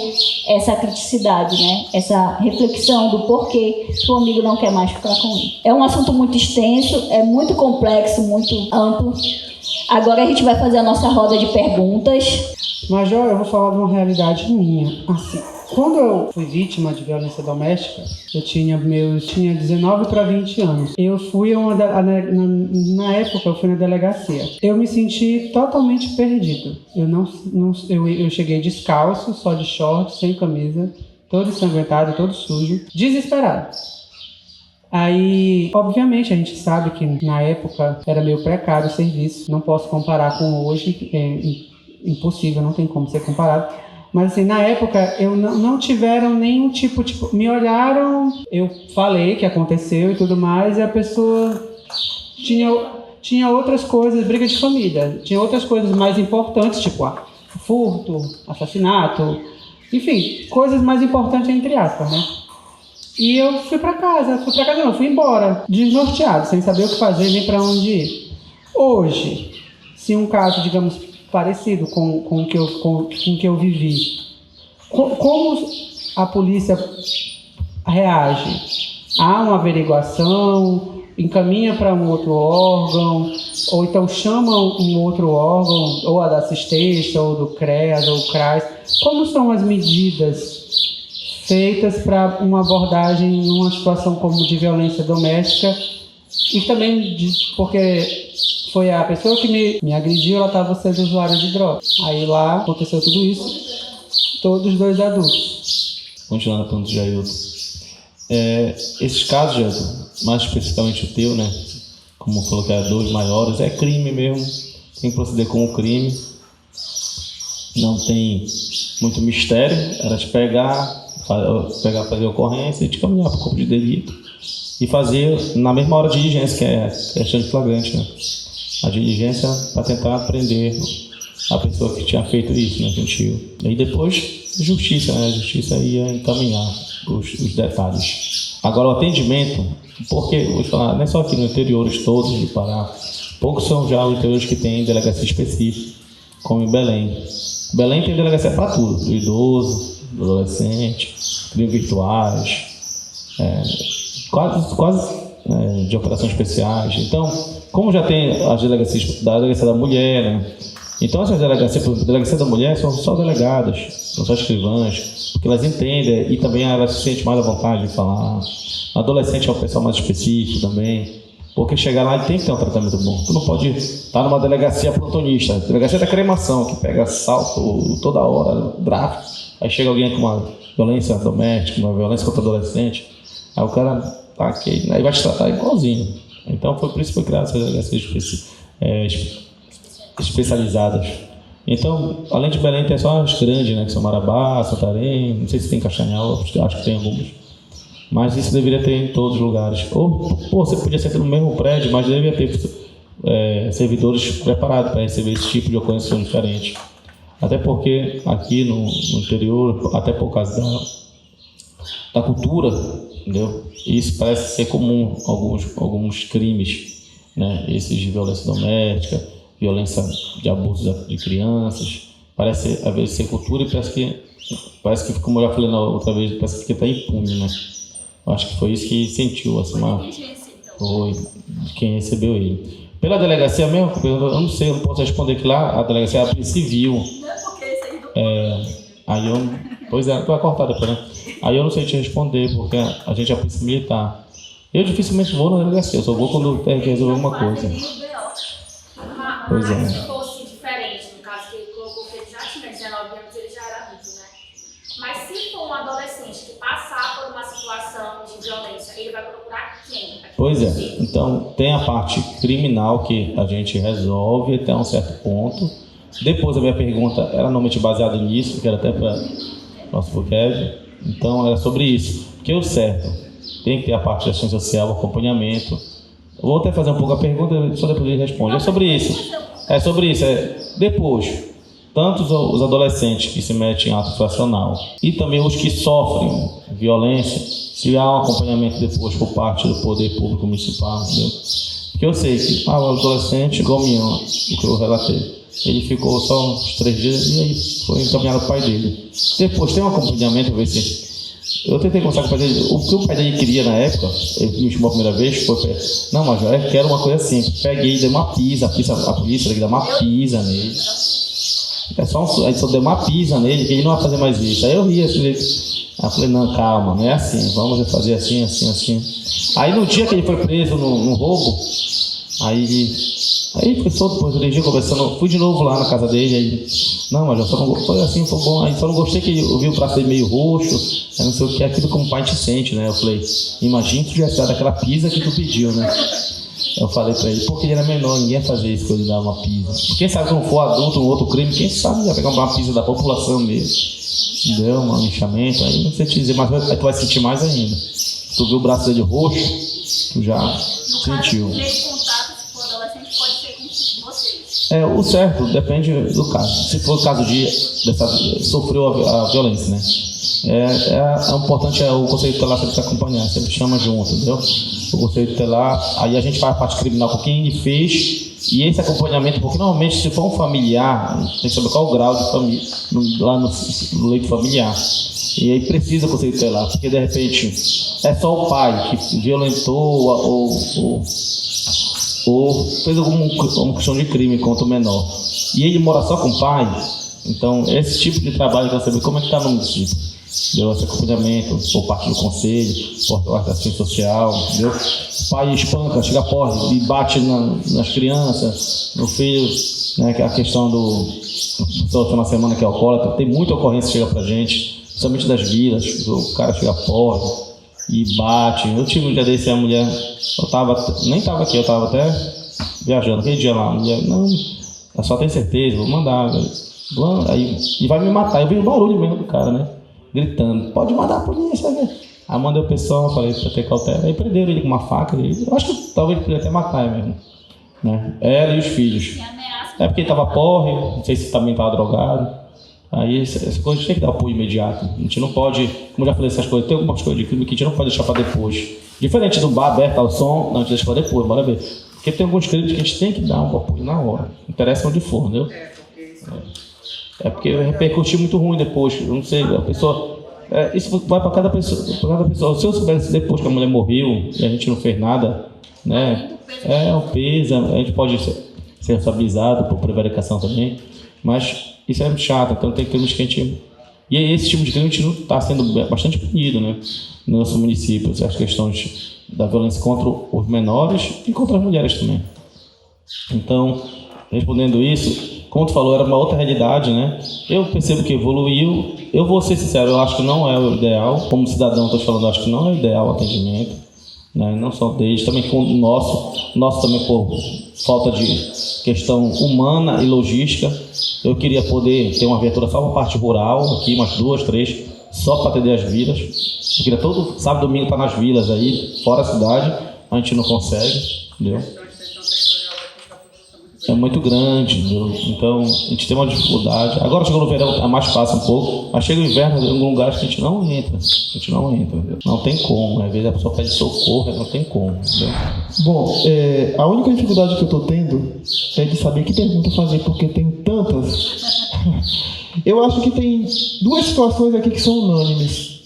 essa criticidade, né? Essa reflexão do porquê que o amigo não quer mais ficar com ele. É um assunto muito extenso, é muito complexo, muito amplo. Agora a gente vai fazer a nossa roda de perguntas. Major, eu vou falar de uma realidade minha. Assim, Quando eu fui vítima de violência doméstica, eu tinha 19 para 20 anos. Eu fui na época eu fui na delegacia. Eu me senti totalmente perdido. Eu cheguei descalço, só de short, sem camisa, todo ensanguentado, todo sujo, desesperado. Aí, obviamente, a gente sabe que na época era meio precário o serviço. Não posso comparar com hoje, é impossível, não tem como ser comparado. Mas assim, na época, eu não tiveram nenhum tipo, me olharam, eu falei que aconteceu e tudo mais, e a pessoa tinha outras coisas, briga de família, tinha outras coisas mais importantes, tipo furto, assassinato, enfim, coisas mais importantes entre aspas, né? E eu fui embora, desnorteado, sem saber o que fazer nem para onde ir. Hoje, se um caso, digamos, parecido com o que eu vivi, como a polícia reage? Há uma averiguação, encaminha para um outro órgão, ou então chama um outro órgão, ou a da assistência, ou do CREAS, ou CRAS. Como são as medidas feitas para uma abordagem numa situação como de violência doméstica? E também porque foi a pessoa que me agrediu, ela estava sendo usuária de droga. Aí lá aconteceu tudo isso, todos 2 adultos. Continuando a ponto de Jailton. Esses casos, Jailton, mais especificamente o teu, né? Como falou que era 2 maiores, é crime mesmo. Tem que proceder como crime. Não tem muito mistério. Era te pegar, fazer a ocorrência e te caminhar para o corpo de delito. E fazer na mesma hora de diligência, que é questão de flagrante, né? A diligência para tentar prender a pessoa que tinha feito isso, né, contigo. E depois, justiça, né? A justiça ia encaminhar os detalhes. Agora, o atendimento, porque, vou te falar, não é só aqui no interiores todos do Pará, poucos são já os interiores que têm delegacia específica, como em Belém. Belém tem delegacia para tudo, do idoso, do adolescente, crimes virtuais, quase de operações especiais. Então, como já tem as delegacias da delegacia da mulher, né? Então essas delegacias, a delegacia da mulher são só delegadas, são só escrivãs, porque elas entendem e também elas se sentem mais à vontade de falar. O adolescente é um pessoal mais específico também, porque chegar lá ele tem que ter um tratamento bom. Tu não pode estar numa delegacia plantonista, delegacia da cremação, que pega assalto toda hora, tráfico. Aí chega alguém com uma violência doméstica, uma violência contra o adolescente, aí o cara tá aqui, aí vai te tratar igualzinho. Então foi por isso que foi criado essas delegacias especializadas. Então, além de Belém, tem só as grandes, né, que são Marabá, Santarém, não sei se tem Castanhal, acho que tem algumas. Mas isso deveria ter em todos os lugares. Ou você podia ser no mesmo prédio, mas deveria ter servidores preparados para receber esse tipo de ocorrência diferente. Até porque aqui no interior, até por causa da cultura, entendeu? Isso parece ser comum, alguns crimes, né? Esses de violência doméstica, violência de abuso de crianças, parece às vezes ser cultura e parece que, como eu já falei na outra vez, parece que está impune, né? Eu acho que foi isso que sentiu, assim, foi de quem recebeu ele. Pela delegacia mesmo, eu não sei, eu não posso responder que lá a delegacia é a Polícia Civil. Aí eu, pois é, tu vai cortar depois, né? Aí eu não sei te responder, porque a gente é a Polícia Militar. Eu dificilmente vou na delegacia, eu só vou quando tem que resolver alguma coisa. Pois é. Se fosse diferente, no caso que ele colocou que ele já tinha 19 anos, ele já era adulto, né? Mas se for um adolescente que passar por uma situação de violência, ele vai procurar quem? Pois é, então tem a parte criminal que a gente resolve até um certo ponto. Depois a minha pergunta era normalmente baseada nisso, que era até para nosso podcast. Então era sobre isso. Porque o certo tem que ter a parte de ação social, acompanhamento. Eu vou até fazer um pouco a pergunta, só depois ele responde. É sobre isso. Depois, tanto os adolescentes que se metem em ato fracional e também os que sofrem violência, se há um acompanhamento depois por parte do poder público municipal, entendeu? Porque eu sei que o adolescente, igual o que eu relatei, ele ficou só uns 3 dias e aí foi encaminhado para o pai dele. Depois tem um acompanhamento, ver se... Eu tentei conversar com o pai dele. O que o pai dele queria na época, ele me chamou a primeira vez, foi... Não, mas eu quero uma coisa assim. Peguei e dei uma pisa, a polícia tem que dar uma pisa nele. Aí só deu uma pisa nele, que ele não vai fazer mais isso. Aí eu ri assim, aí eu falei, não, calma, não é assim, vamos fazer assim, assim, assim. Aí no dia que ele foi preso no roubo, aí foi solto por 3 dias conversando, fui de novo lá na casa dele, aí, não, mas eu só não foi assim, foi bom, aí só não gostei que eu vi o braço dele meio roxo, aí não sei o que, aquilo como pai te sente, né? Eu falei, imagina que tu já dado aquela pisa que tu pediu, né? Eu falei pra ele, porque ele era menor, ninguém ia fazer isso quando ele dava uma pisa. Quem sabe quando for adulto, um outro crime, quem sabe ia pegar uma pisa da população mesmo. Deu um linchamento, aí não sei te dizer, mas aí tu vai sentir mais ainda. Tu viu o braço dele roxo, tu já sentiu. No caso, o contato, se for adolescente, pode ser com vocês. O certo depende do caso. Se for o caso sofreu a violência, né? O importante é o conselho tutelar sempre se acompanhar, sempre chama junto, entendeu? O conselho tutelar, aí a gente faz a parte criminal com quem ele fez e esse acompanhamento, porque normalmente se for um familiar, tem que saber qual o grau de família lá no leito familiar. E aí precisa o conselho tutelar, porque de repente é só o pai que violentou ou fez alguma questão de crime contra o menor. E ele mora só com o pai, então esse tipo de trabalho para saber como é que está no município. Deu esse acompanhamento por parte do conselho, por parte da assistência social, entendeu? O pai espanca, chega porra e bate nas crianças, no filho, né? Que é a questão na semana que é alcoólatra, tem muita ocorrência que chega pra gente, principalmente das vilas, o cara chega porra e bate. Eu tive um dia desse, a mulher, nem tava aqui, eu tava até viajando, aquele dia lá, a mulher, não, eu só tenho certeza, vou mandar, aí, e vai me matar, eu vi o barulho mesmo do cara, né? Gritando, pode mandar a polícia, né? Aí mandei o pessoal, falei pra ter cautela. Aí prenderam ele com uma faca. Eu acho que talvez podia até matar ele mesmo, né? Ela e os filhos. É porque ele tava porre, não sei se também tava drogado. Aí essa coisa tem que dar apoio imediato. A gente não pode, como eu já falei essas coisas, tem algumas coisas de crime que a gente não pode deixar pra depois. Diferente do bar aberto ao som, não, a gente deixa pra depois, bora ver. Porque tem alguns crimes que a gente tem que dar um apoio na hora. Não interessa onde for, entendeu? É porque repercutiu muito ruim depois, eu não sei, a pessoa... isso vai para cada pessoa. Se eu soubesse depois que a mulher morreu e a gente não fez nada, né? Um peso, a gente pode ser responsabilizado por prevaricação também, mas isso é muito chato, então tem crimes que a gente... E esse tipo de crime a gente não está sendo bastante punido, né? No nosso município, as questões da violência contra os menores e contra as mulheres também. Então, respondendo isso... Como tu falou, era uma outra realidade, né? Eu percebo que evoluiu. Eu vou ser sincero, eu acho que não é o ideal. Como cidadão, estou falando, eu acho que não é o ideal o atendimento, né? Não só deles, também com o nosso também por falta de questão humana e logística. Eu queria poder ter uma viatura só para a parte rural, aqui umas 2, 3, só para atender as vilas. Eu queria todo sábado e domingo estar nas vilas aí, fora a cidade. A gente não consegue, entendeu? É muito grande, entendeu? Então a gente tem uma dificuldade. Agora chegou no verão, é mais fácil um pouco, mas chega o inverno, em algum lugar que a gente não entra. Entendeu? Não tem como, às vezes a pessoa pede socorro, não tem como, entendeu? Bom, a única dificuldade que eu estou tendo é de saber que pergunta fazer, porque tem tantas. Eu acho que tem 2 situações aqui que são unânimes.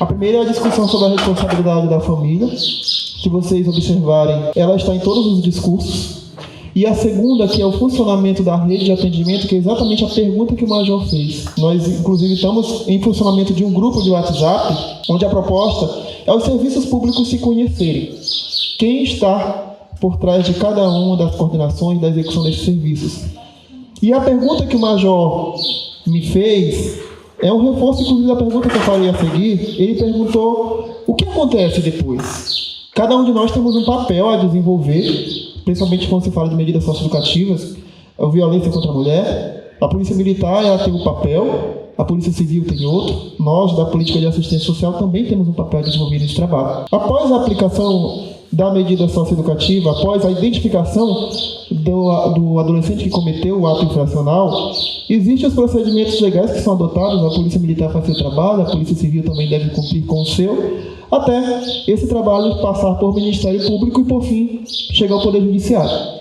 A primeira é a discussão sobre a responsabilidade da família. Se vocês observarem, ela está em todos os discursos. E a segunda, que é o funcionamento da rede de atendimento, que é exatamente a pergunta que o Major fez. Nós, inclusive, estamos em funcionamento de um grupo de WhatsApp, onde a proposta é os serviços públicos se conhecerem. Quem está por trás de cada uma das coordenações da execução desses serviços. E a pergunta que o Major me fez é um reforço, inclusive, da pergunta que eu farei a seguir. Ele perguntou o que acontece depois. Cada um de nós temos um papel a desenvolver, principalmente quando se fala de medidas socioeducativas, a violência contra a mulher. A Polícia Militar, ela tem um papel, a Polícia Civil tem outro. Nós, da Política de Assistência Social, também temos um papel de desenvolver esse trabalho. Após a aplicação da medida socioeducativa, após a identificação do adolescente que cometeu o ato infracional, existem os procedimentos legais que são adotados, a Polícia Militar faz seu trabalho, a Polícia Civil também deve cumprir com o seu, até esse trabalho passar por Ministério Público e, por fim, chegar ao Poder Judiciário.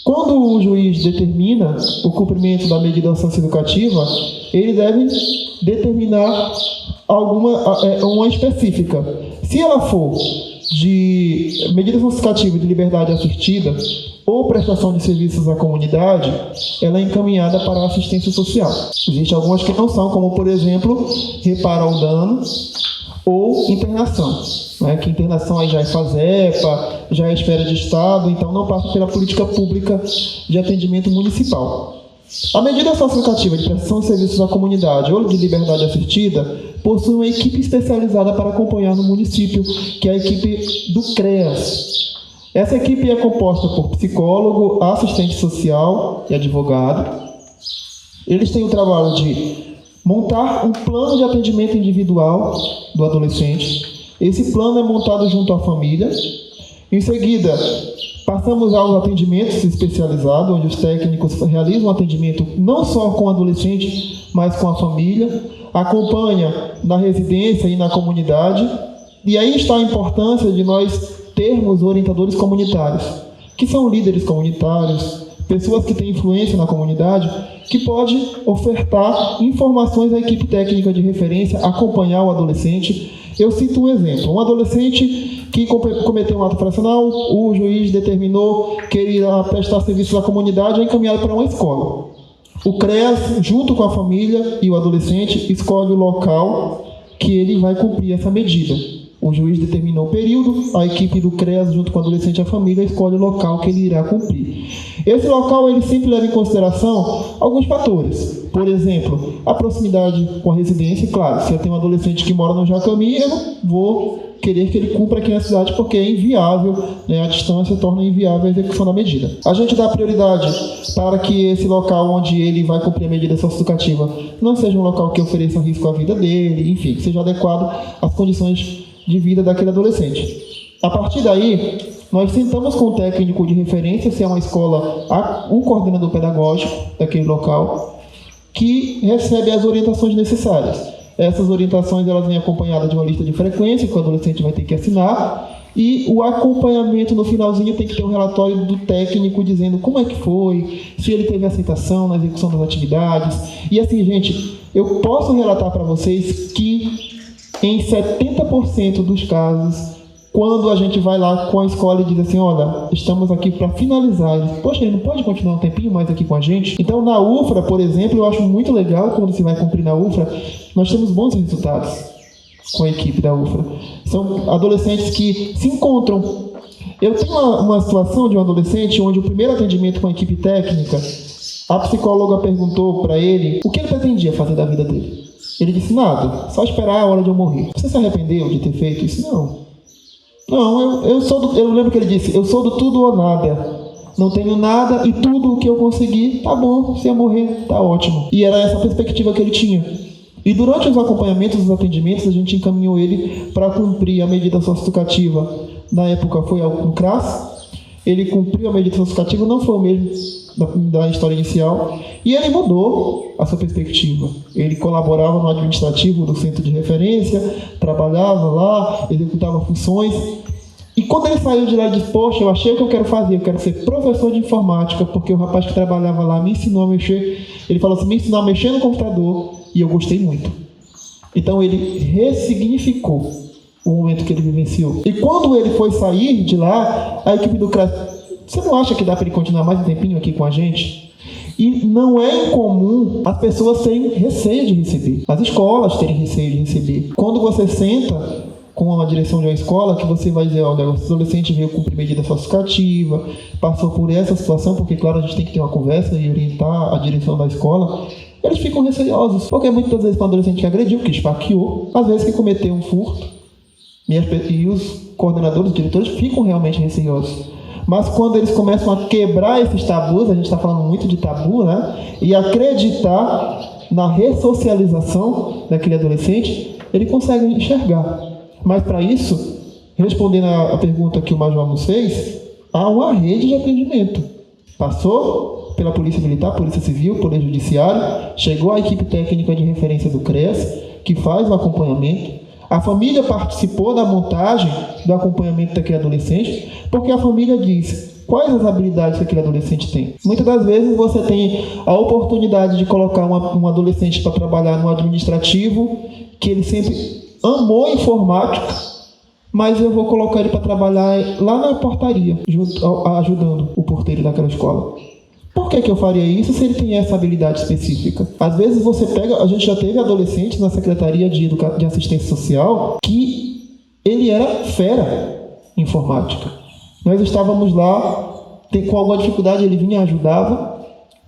Quando o juiz determina o cumprimento da medida socioeducativa, ele deve determinar uma específica. Se ela for de medida justificativa de liberdade assistida ou prestação de serviços à comunidade, ela é encaminhada para a assistência social. Existem algumas que não são, como, por exemplo, reparar o dano ou internação. Né? Que internação aí já é FASEPA, já é esfera de Estado, então não passa pela política pública de atendimento municipal. A medida socioeducativa de prestação de serviços à comunidade ou de liberdade assistida possui uma equipe especializada para acompanhar no município, que é a equipe do CREAS. Essa equipe é composta por psicólogo, assistente social e advogado. Eles têm o trabalho de montar um plano de atendimento individual do adolescente. Esse plano é montado junto à família. Em seguida, passamos aos atendimentos especializados, onde os técnicos realizam um atendimento não só com o adolescente, mas com a família, acompanha na residência e na comunidade. E aí está a importância de nós termos orientadores comunitários, que são líderes comunitários, pessoas que têm influência na comunidade, que pode ofertar informações à equipe técnica de referência, acompanhar o adolescente. Eu cito um exemplo. Um adolescente que cometeu um ato infracional, o juiz determinou que ele ia prestar serviço à comunidade, é encaminhado para uma escola. O CREAS, junto com a família e o adolescente, escolhe o local que ele vai cumprir essa medida. O juiz determinou o período, a equipe do CREAS, junto com o adolescente e a família, escolhe o local que ele irá cumprir. Esse local, ele sempre leva em consideração alguns fatores. Por exemplo, a proximidade com a residência. Claro, se eu tenho um adolescente que mora no Jacami, eu não vou querer que ele cumpra aqui na cidade, porque é inviável, né? A distância torna inviável a execução da medida. A gente dá prioridade para que esse local onde ele vai cumprir a medida socioeducativa não seja um local que ofereça risco à vida dele, enfim, que seja adequado às condições de vida daquele adolescente. A partir daí, nós sentamos com o técnico de referência, se é uma escola, o coordenador pedagógico daquele local, que recebe as orientações necessárias. Essas orientações elas vêm acompanhadas de uma lista de frequência que o adolescente vai ter que assinar, e o acompanhamento no finalzinho tem que ter um relatório do técnico dizendo como é que foi, se ele teve aceitação na execução das atividades. E assim, gente, eu posso relatar para vocês que em 70% dos casos, quando a gente vai lá com a escola e diz assim, olha, estamos aqui para finalizar. Ele diz, poxa, ele não pode continuar um tempinho mais aqui com a gente? Então, na UFRA, por exemplo, eu acho muito legal quando você vai cumprir na UFRA, nós temos bons resultados com a equipe da UFRA. São adolescentes que se encontram. Eu tenho uma situação de um adolescente onde o primeiro atendimento com a equipe técnica, a psicóloga perguntou para ele o que ele pretendia fazer da vida dele. Ele disse, nada, só esperar a hora de eu morrer. Você se arrependeu de ter feito isso? Não, eu lembro que ele disse, eu sou do tudo ou nada. Não tenho nada e tudo o que eu conseguir, tá bom, se eu morrer, tá ótimo. E era essa a perspectiva que ele tinha. E durante os acompanhamentos, os atendimentos, a gente encaminhou ele para cumprir a medida socioeducativa. Na época foi no CRAS, ele cumpriu a medida socioeducativa, não foi o mesmo da história inicial, e ele mudou a sua perspectiva. Ele colaborava no administrativo do centro de referência, trabalhava lá, executava funções, e quando ele saiu de lá, ele disse, poxa, eu achei o que eu quero fazer, eu quero ser professor de informática, porque o rapaz que trabalhava lá me ensinou a mexer, ele falou assim, me ensinou a mexer no computador, e eu gostei muito. Então ele ressignificou o momento que ele vivenciou. E quando ele foi sair de lá, a equipe do CRAS, você não acha que dá para ele continuar mais um tempinho aqui com a gente? E não é incomum as pessoas terem receio de receber, as escolas terem receio de receber. Quando você senta com a direção de uma escola, que você vai dizer, olha, o adolescente veio cumprir medida socioeducativa, passou por essa situação, porque, claro, a gente tem que ter uma conversa e orientar a direção da escola, eles ficam receosos, porque muitas vezes para um adolescente que agrediu, que esfaqueou, às vezes que cometeu um furto, e os coordenadores, os diretores ficam realmente receosos. Mas quando eles começam a quebrar esses tabus, a gente está falando muito de tabu, né? E acreditar na ressocialização daquele adolescente, ele consegue enxergar. Mas para isso, respondendo a pergunta que o Major nos fez, há uma rede de atendimento. Passou pela Polícia Militar, Polícia Civil, Poder Judiciário, chegou a equipe técnica de referência do CREAS, que faz o acompanhamento. A família participou da montagem do acompanhamento daquele adolescente, porque a família diz quais as habilidades que aquele adolescente tem. Muitas das vezes você tem a oportunidade de colocar um adolescente para trabalhar no administrativo, que ele sempre amou informática, mas eu vou colocar ele para trabalhar lá na portaria, ajudando o porteiro daquela escola. Por que eu faria isso se ele tem essa habilidade específica? Às vezes você pega... A gente já teve adolescentes na Secretaria de Assistência Social que ele era fera em informática. Nós estávamos lá, com alguma dificuldade ele vinha e ajudava.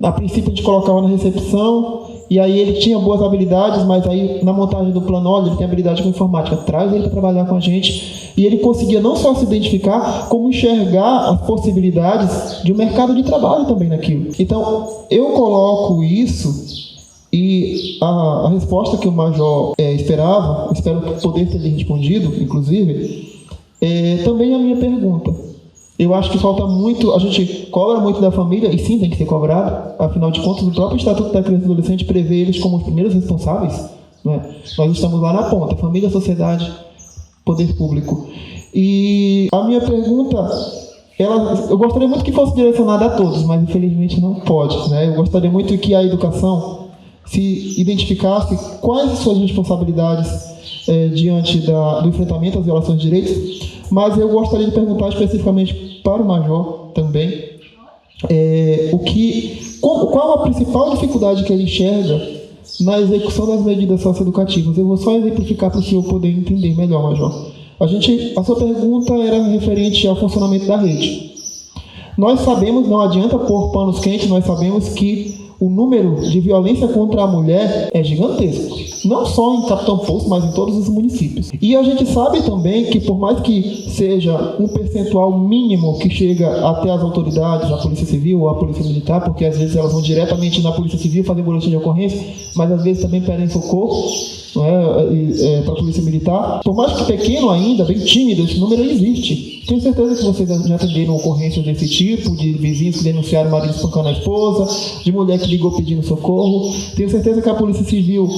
A princípio a gente colocava na recepção, e aí ele tinha boas habilidades, mas aí na montagem do plano, olha, ele tem habilidade com informática, traz ele para trabalhar com a gente. E ele conseguia não só se identificar, como enxergar as possibilidades de um mercado de trabalho também naquilo. Então, eu coloco isso, e a resposta que o Major esperava, espero poder ter lhe respondido, inclusive, também a minha pergunta. Eu acho que falta muito, a gente cobra muito da família, e sim, tem que ser cobrado, afinal de contas, o próprio Estatuto da Criança e Adolescente prevê eles como os primeiros responsáveis, né? Nós estamos lá na ponta, família, sociedade, poder público. E a minha pergunta, eu gostaria muito que fosse direcionada a todos, mas infelizmente não pode, né? Eu gostaria muito que a educação se identificasse quais as suas responsabilidades diante do enfrentamento às violações de direitos, mas eu gostaria de perguntar especificamente para o Major também qual a principal dificuldade que ele enxerga na execução das medidas socioeducativas. Eu vou só exemplificar para o senhor poder entender melhor, Major. A sua pergunta era referente ao funcionamento da rede. Nós sabemos, não adianta pôr panos quentes, nós sabemos que o número de violência contra a mulher é gigantesco. Não só em Capitão Poço, mas em todos os municípios. E a gente sabe também que, por mais que seja um percentual mínimo que chega até as autoridades, a Polícia Civil ou a Polícia Militar, porque às vezes elas vão diretamente na Polícia Civil fazer boletim de ocorrência, mas às vezes também pedem socorro, para a Polícia Militar. Por mais que pequeno ainda, bem tímido, esse número existe. Tenho certeza que vocês já atenderam ocorrências desse tipo, de vizinhos que denunciaram o marido espancando a esposa, de mulher que ligou pedindo socorro. Tenho certeza que a Polícia Civil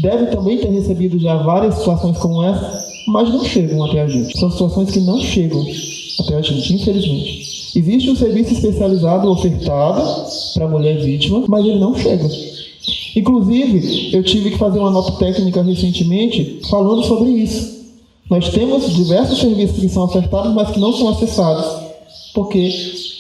deve também ter recebido já várias situações como essa, mas não chegam até a gente. São situações que não chegam até a gente, infelizmente. Existe um serviço especializado ofertado para a mulher vítima, mas ele não chega. Inclusive, eu tive que fazer uma nota técnica recentemente falando sobre isso. Nós temos diversos serviços que são ofertados, mas que não são acessados, porque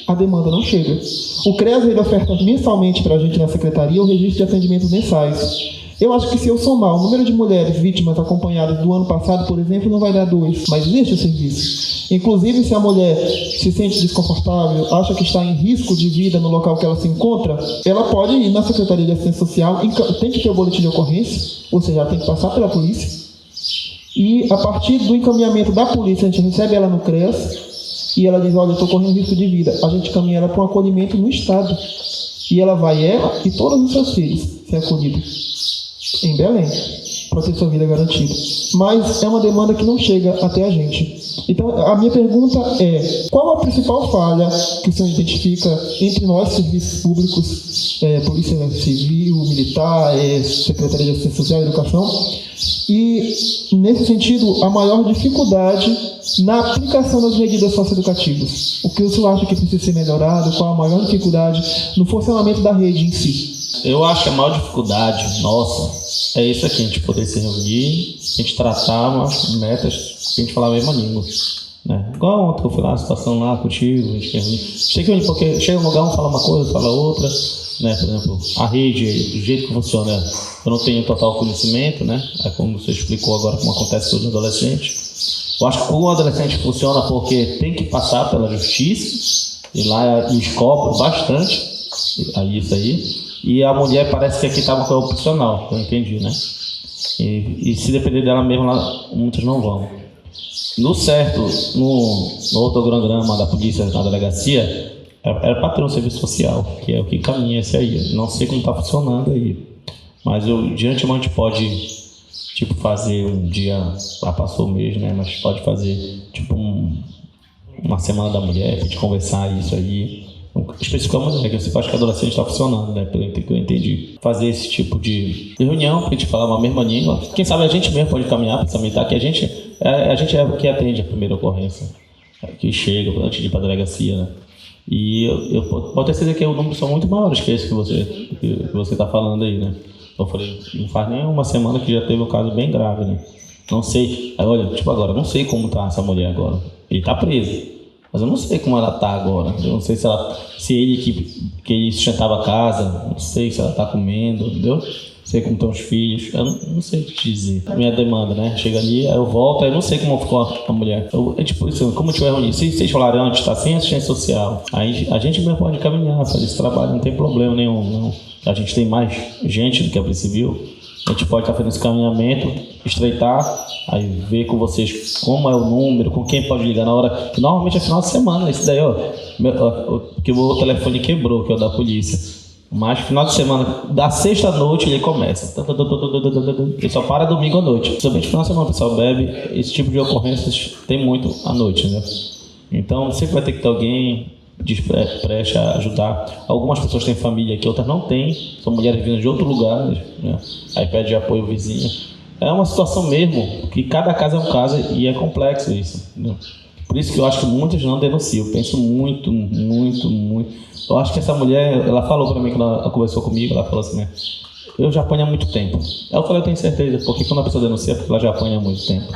a demanda não chega. O CREAS ele oferta mensalmente para a gente na Secretaria o registro de atendimentos mensais. Eu acho que se eu somar o número de mulheres vítimas acompanhadas do ano passado, por exemplo, não vai dar 2, mas existe o serviço. Inclusive, se a mulher se sente desconfortável, acha que está em risco de vida no local que ela se encontra, ela pode ir na Secretaria de Assistência Social, tem que ter o boletim de ocorrência, ou seja, ela tem que passar pela polícia, e a partir do encaminhamento da polícia, a gente recebe ela no CREAS, e ela diz, olha, eu estou correndo risco de vida. A gente caminha ela para um acolhimento no Estado, e ela e todos os seus filhos ser acolhidos em Belém, para ter sua vida garantida. Mas é uma demanda que não chega até a gente. Então, a minha pergunta é, qual a principal falha que o senhor identifica entre nós, serviços públicos, Polícia Civil, Militar, Secretaria de Assistência Social e Educação, e, nesse sentido, a maior dificuldade na aplicação das medidas socioeducativas? O que o senhor acha que precisa ser melhorado? Qual a maior dificuldade no funcionamento da rede em si? Eu acho que a maior dificuldade nossa é isso aqui, a gente poder se reunir, a gente tratar umas metas que a gente falar a mesma língua, né? Igual ontem que eu fui lá, a situação lá contigo, a gente reúne, porque chega um lugar, um fala uma coisa, fala outra, né? Por exemplo, a rede, do jeito que funciona, eu não tenho total conhecimento, né? É como você explicou agora como acontece com os adolescentes. Eu acho que o adolescente funciona porque tem que passar pela justiça, e lá eles cobram bastante, isso aí. E a mulher parece que aqui estava com o opcional, eu entendi, né? E se depender dela mesma, muitos não vão. No certo, no ortograma da polícia, na delegacia, era para ter um serviço social, que é o que caminha esse aí. Não sei como está funcionando aí. Mas de antemão a gente pode, fazer um dia, passou o mês, né? Mas pode fazer, uma semana da mulher, a gente conversar isso aí. Especificamente, né, que você acha que a adolescente está funcionando, né, pelo que eu entendi. Fazer esse tipo de reunião para a gente falar uma mesma língua. Quem sabe a gente mesmo pode caminhar para também, tá? Que a gente é o que atende a primeira ocorrência, que chega antes de ir para a delegacia, né? E eu posso ter certeza que os números são muito maiores que esse que você está falando aí, né? Eu falei, não faz nem uma semana que já teve um caso bem grave, né? Não sei, aí olha, tipo agora, não sei como tá essa mulher agora. Ele tá preso, mas eu não sei como ela tá agora. Eu não sei se ele que ele sustentava a casa, não sei se ela tá comendo, entendeu? Não sei como estão os filhos, eu não sei o que te dizer. Minha demanda, né? Chega ali, aí eu volto, aí eu não sei como ficou a mulher. É tipo isso, como eu tiver reunido, se vocês falaram antes, tá sem assistência social, aí a gente mesmo pode caminhar, fazer esse trabalho, não tem problema nenhum, não. A gente tem mais gente do que a Polícia Civil. A gente pode estar fazendo esse caminhamento, estreitar, aí ver com vocês como é o número, com quem pode ligar na hora, que normalmente é final de semana, isso daí, porque o meu telefone quebrou, que é o da polícia. Mas final de semana, da sexta noite ele começa. Ele só para domingo à noite. Principalmente final de semana o pessoal bebe, esse tipo de ocorrências tem muito à noite, né? Então sempre vai ter que ter alguém preste a ajudar. Algumas pessoas têm família aqui, outras não têm. São mulheres vindo de outro lugar, né? Aí pede apoio vizinho. É uma situação mesmo, que cada caso é um caso e é complexo isso, né? Por isso que eu acho que muitos não denunciam. Eu penso muito. Eu acho que essa mulher, ela falou pra mim, quando ela conversou comigo, ela falou assim, né? Eu já apanho há muito tempo. Eu falei, eu tenho certeza, porque quando a pessoa denuncia, é porque ela já apanha há muito tempo.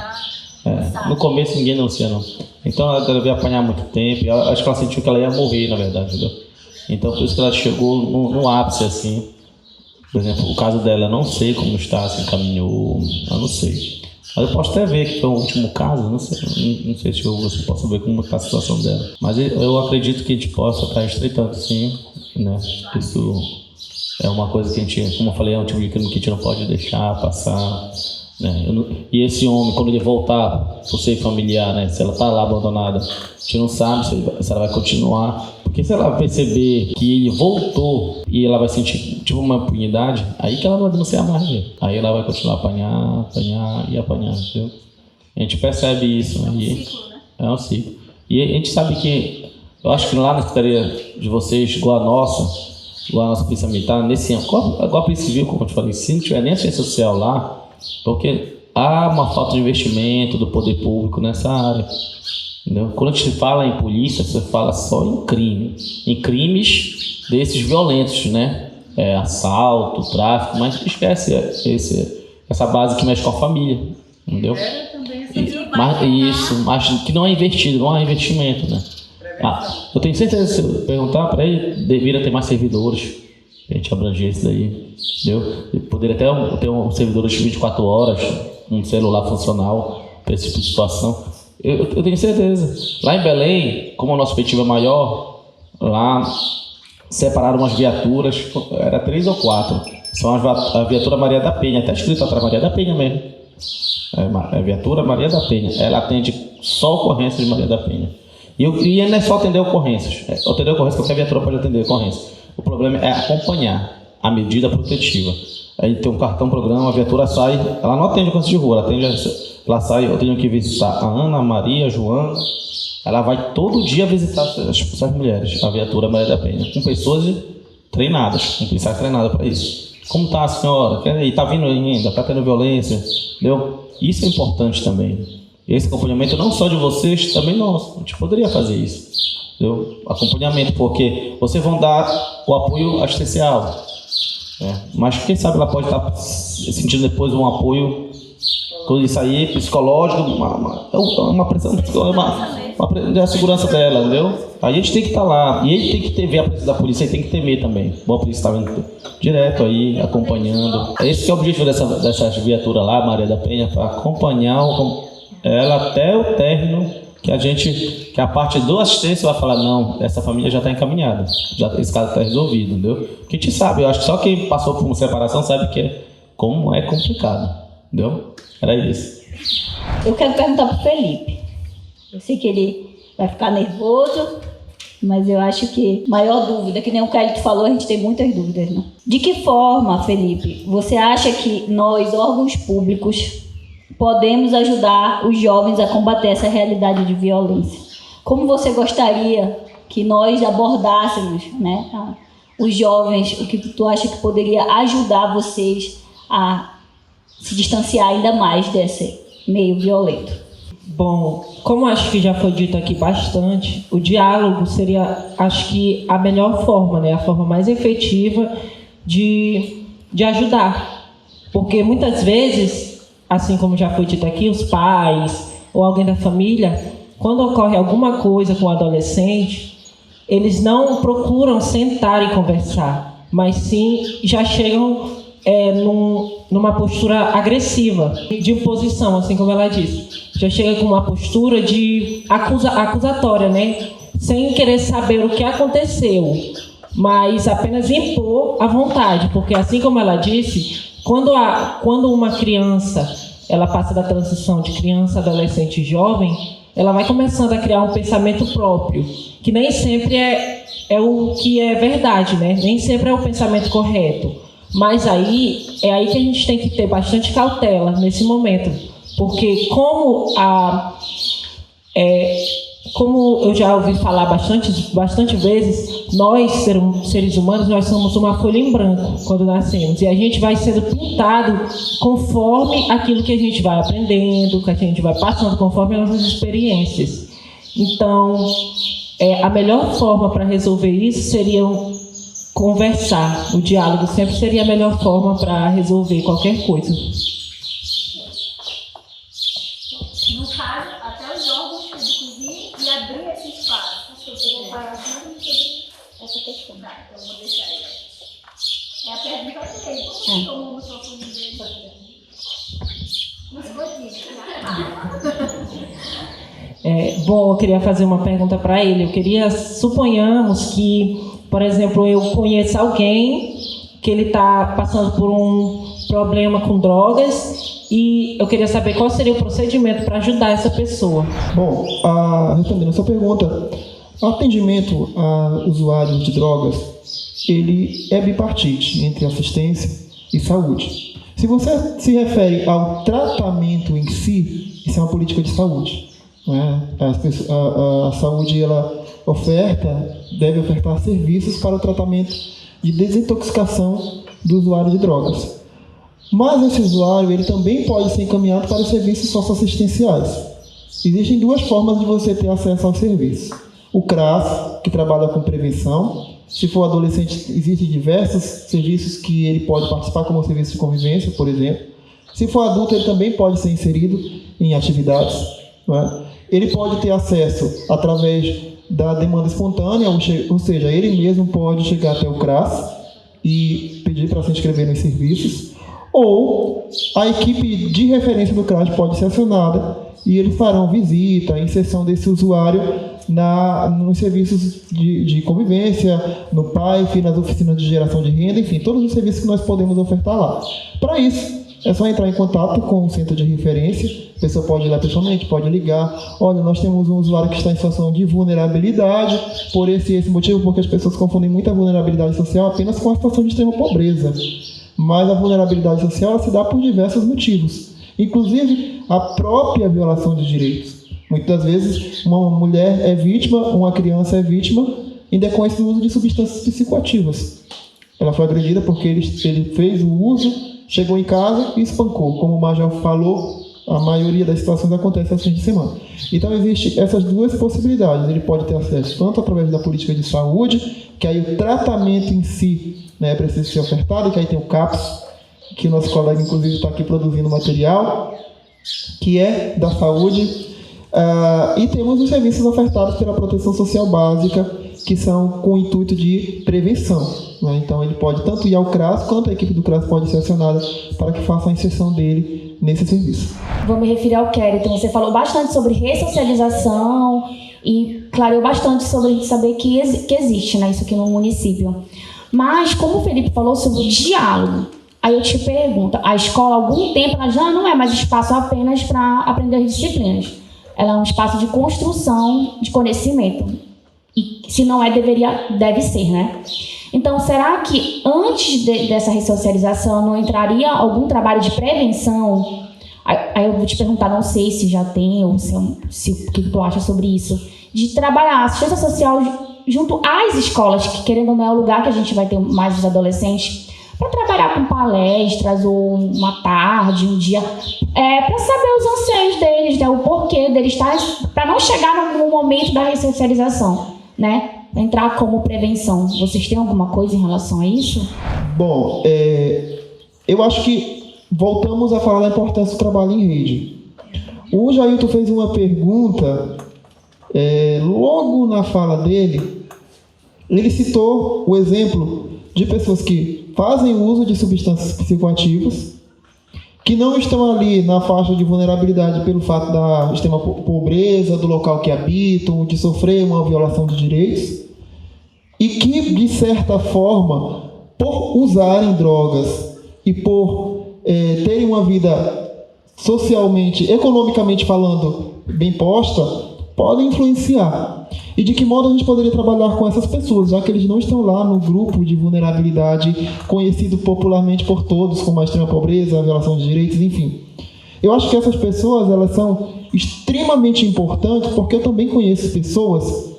No começo ninguém denuncia, não. Então ela deve apanhar há muito tempo. Eu acho que ela sentiu que ela ia morrer, na verdade, entendeu? Então por isso que ela chegou no ápice, assim. Por exemplo, o caso dela, eu não sei como está, se encaminhou, eu não sei. Mas eu posso até ver que foi o último caso, não sei se você possa ver como está a situação dela. Mas eu acredito que a gente possa estar estreitando, sim, né? Isso é uma coisa que a gente, como eu falei, é um tipo de crime que a gente não pode deixar passar, né? E esse homem, quando ele voltar pro seio familiar, né? Se ela está lá abandonada, a gente não sabe se ela vai continuar. Porque se ela perceber que ele voltou e ela vai sentir tipo uma impunidade, aí que ela não vai denunciar mais, né? Aí ela vai continuar a apanhar, entendeu? A gente percebe isso, né? Ciclo, né? É um ciclo. E a gente sabe que, eu acho que lá na Secretaria de vocês, igual a nossa Polícia Militar, nesse ano, igual a Polícia Civil, como eu te falei, se não tiver nem assistência social lá, porque há uma falta de investimento do poder público nessa área. Entendeu? Quando a gente fala em polícia, você fala só em crime, em crimes desses violentos, né? Assalto, tráfico, mas esquece essa base que mexe com a família, entendeu? Mas que não é investido, não há investimento, né? Eu tenho certeza que se eu perguntar para ele, deveria ter mais servidores, a gente abranger isso daí, entendeu? Poderia até ter um servidor de 24 horas, um celular funcional para esse tipo de situação. Eu tenho certeza. Lá em Belém, como o nosso efetivo é maior, lá separaram umas viaturas, era 3 ou 4. São a viatura Maria da Penha, até escrito atrás, Maria da Penha mesmo. É a viatura Maria da Penha. Ela atende só ocorrências de Maria da Penha. E não é só atender ocorrências. Atender ocorrências, qualquer viatura pode atender ocorrências. O problema é acompanhar a medida protetiva. Aí tem um cartão programa, a viatura sai, ela não atende ocorrência de rua, ela sai, eu tenho que visitar a Ana, a Maria, a Joana. Ela vai todo dia visitar as mulheres, a viatura Maria da Penha, com pessoas treinadas, com policiais treinados para isso. Como está a senhora? Está vindo ainda? Está tendo violência? Entendeu? Isso é importante também. Esse acompanhamento não só de vocês, também nosso. A gente poderia fazer isso. Entendeu? Acompanhamento, porque vocês vão dar o apoio assistencial. Mas quem sabe ela pode estar sentindo depois um apoio, quando isso aí, psicológico, uma pressão, uma segurança dela, entendeu? Aí a gente tem que estar lá, e ele tem que ver a presença da polícia, ele tem que temer também. Bom, a polícia está vindo direto aí, acompanhando. Esse que é o objetivo dessa viatura lá, Maria da Penha, para acompanhar ela até o término, que a parte do assistência vai falar, não, essa família já está encaminhada, esse caso está resolvido, entendeu? Porque a gente sabe, eu acho que só quem passou por uma separação sabe como é complicado, entendeu? Era isso. Eu quero perguntar para o Felipe. Eu sei que ele vai ficar nervoso, mas eu acho que maior dúvida, que nem o Kelly falou, a gente tem muitas dúvidas, né? De que forma, Felipe, você acha que nós, órgãos públicos, podemos ajudar os jovens a combater essa realidade de violência? Como você gostaria que nós abordássemos, né, os jovens? O que tu acha que poderia ajudar vocês a se distanciar ainda mais desse meio violento? Bom, como acho que já foi dito aqui bastante, o diálogo seria, acho que, a melhor forma, né, a forma mais efetiva de ajudar. Porque muitas vezes assim como já foi dito aqui, os pais ou alguém da família, quando ocorre alguma coisa com o adolescente, eles não procuram sentar e conversar, mas sim já chegam numa postura agressiva, de imposição, assim como ela disse. Já chega com uma postura de acusatória, né? Sem querer saber o que aconteceu, mas apenas impor a vontade, porque assim como ela disse, quando uma criança ela passa da transição de criança, adolescente e jovem, ela vai começando a criar um pensamento próprio, que nem sempre é o que é verdade, né? Nem sempre é o pensamento correto. Mas aí que a gente tem que ter bastante cautela nesse momento, porque como eu já ouvi falar bastante vezes, nós, seres humanos, nós somos uma folha em branco quando nascemos. E a gente vai sendo pintado conforme aquilo que a gente vai aprendendo, que a gente vai passando, conforme as nossas experiências. Então, a melhor forma para resolver isso seria conversar. O diálogo sempre seria a melhor forma para resolver qualquer coisa. No caso, até os órgãos públicos ir e abrir esse espaço. Eu vou falar sobre essa questão. Tá, então vou deixar aí. É a pergunta dele. Como tomou o microfone dele? Não se pode dizer, Bom, eu queria fazer uma pergunta para ele. Suponhamos que, por exemplo, eu conheço alguém que ele está passando por um problema com drogas e eu queria saber qual seria o procedimento para ajudar essa pessoa. Bom, respondendo a sua pergunta, o atendimento a usuários de drogas, ele é bipartite entre assistência e saúde. Se você se refere ao tratamento em si, isso é uma política de saúde, né? A saúde, ela deve ofertar serviços para o tratamento de desintoxicação do usuário de drogas. Mas esse usuário, ele também pode ser encaminhado para os serviços socioassistenciais. Existem duas formas de você ter acesso ao serviço. O CRAS, que trabalha com prevenção. Se for adolescente, existem diversos serviços que ele pode participar, como o serviço de convivência, por exemplo. Se for adulto, ele também pode ser inserido em atividades, né? Ele pode ter acesso através da demanda espontânea, ou seja, ele mesmo pode chegar até o CRAS e pedir para se inscrever nos serviços, ou a equipe de referência do CRAS pode ser acionada e eles farão visita, inserção desse usuário nos serviços de convivência, no PAIF, nas oficinas de geração de renda, enfim, todos os serviços que nós podemos ofertar lá. Para isso, é só entrar em contato com o centro de referência, a pessoa pode ir lá pessoalmente, pode ligar. Olha, nós temos um usuário que está em situação de vulnerabilidade, por esse motivo, porque as pessoas confundem muito a vulnerabilidade social apenas com a situação de extrema pobreza. Mas a vulnerabilidade social ela se dá por diversos motivos, inclusive a própria violação de direitos. Muitas vezes, uma mulher é vítima, uma criança é vítima, em decorrência do uso de substâncias psicoativas. Ela foi agredida porque ele fez o uso, chegou em casa e espancou. Como o Major falou, a maioria das situações acontece aos fins de semana. Então, existem essas duas possibilidades. Ele pode ter acesso tanto através da política de saúde, que aí o tratamento em si, né, precisa ser ofertado, que aí tem o CAPS, que o nosso colega, inclusive, está aqui produzindo material, que é da saúde. E temos os serviços ofertados pela proteção social básica, que são com o intuito de prevenção, né? Então ele pode tanto ir ao CRAS, quanto a equipe do CRAS pode ser acionada para que faça a inserção dele nesse serviço. Vou me referir ao Kérito. Você falou bastante sobre ressocialização e clareou bastante sobre saber que existe, né, isso aqui no município. Mas, como o Felipe falou sobre o diálogo, aí eu te pergunto, a escola há algum tempo ela já não é mais espaço apenas para aprender as disciplinas. Ela é um espaço de construção de conhecimento. E se não é, deve ser, né? Então, será que antes dessa ressocialização não entraria algum trabalho de prevenção? Aí eu vou te perguntar, não sei se já tem, ou se o que tu acha sobre isso, de trabalhar a assistência social junto às escolas, que querendo ou não é o lugar que a gente vai ter mais os adolescentes, para trabalhar com palestras ou uma tarde, um dia, para saber os anseios deles, né, o porquê deles estarem, para não chegar no momento da ressocialização, né? Entrar como prevenção. Vocês têm alguma coisa em relação a isso? Bom, eu acho que voltamos a falar da importância do trabalho em rede. O Jailton fez uma pergunta, logo na fala dele, ele citou o exemplo de pessoas que fazem uso de substâncias psicoativas, que não estão ali na faixa de vulnerabilidade pelo fato da extrema pobreza, do local que habitam, de sofrer uma violação de direitos, e que, de certa forma, por usarem drogas e por terem uma vida socialmente, economicamente falando, bem posta, podem influenciar. E de que modo a gente poderia trabalhar com essas pessoas, já que eles não estão lá no grupo de vulnerabilidade conhecido popularmente por todos, como a extrema pobreza, a violação de direitos, enfim. Eu acho que essas pessoas, elas são extremamente importantes, porque eu também conheço pessoas,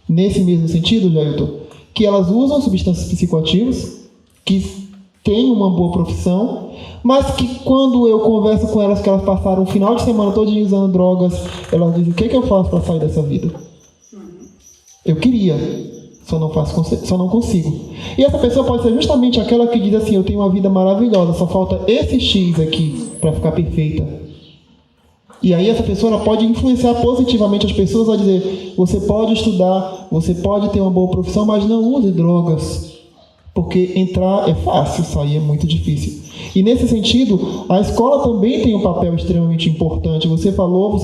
nesse mesmo sentido, Jailton, que elas usam substâncias psicoativas, que têm uma boa profissão, mas que quando eu converso com elas, que elas passaram o final de semana todo usando drogas, elas dizem: o que eu faço para sair dessa vida? Eu queria, só não consigo. E essa pessoa pode ser justamente aquela que diz assim: eu tenho uma vida maravilhosa, só falta esse X aqui para ficar perfeita. E aí essa pessoa ela pode influenciar positivamente as pessoas a dizer: você pode estudar, você pode ter uma boa profissão, mas não use drogas. Porque entrar é fácil, sair é muito difícil. E nesse sentido, a escola também tem um papel extremamente importante. Você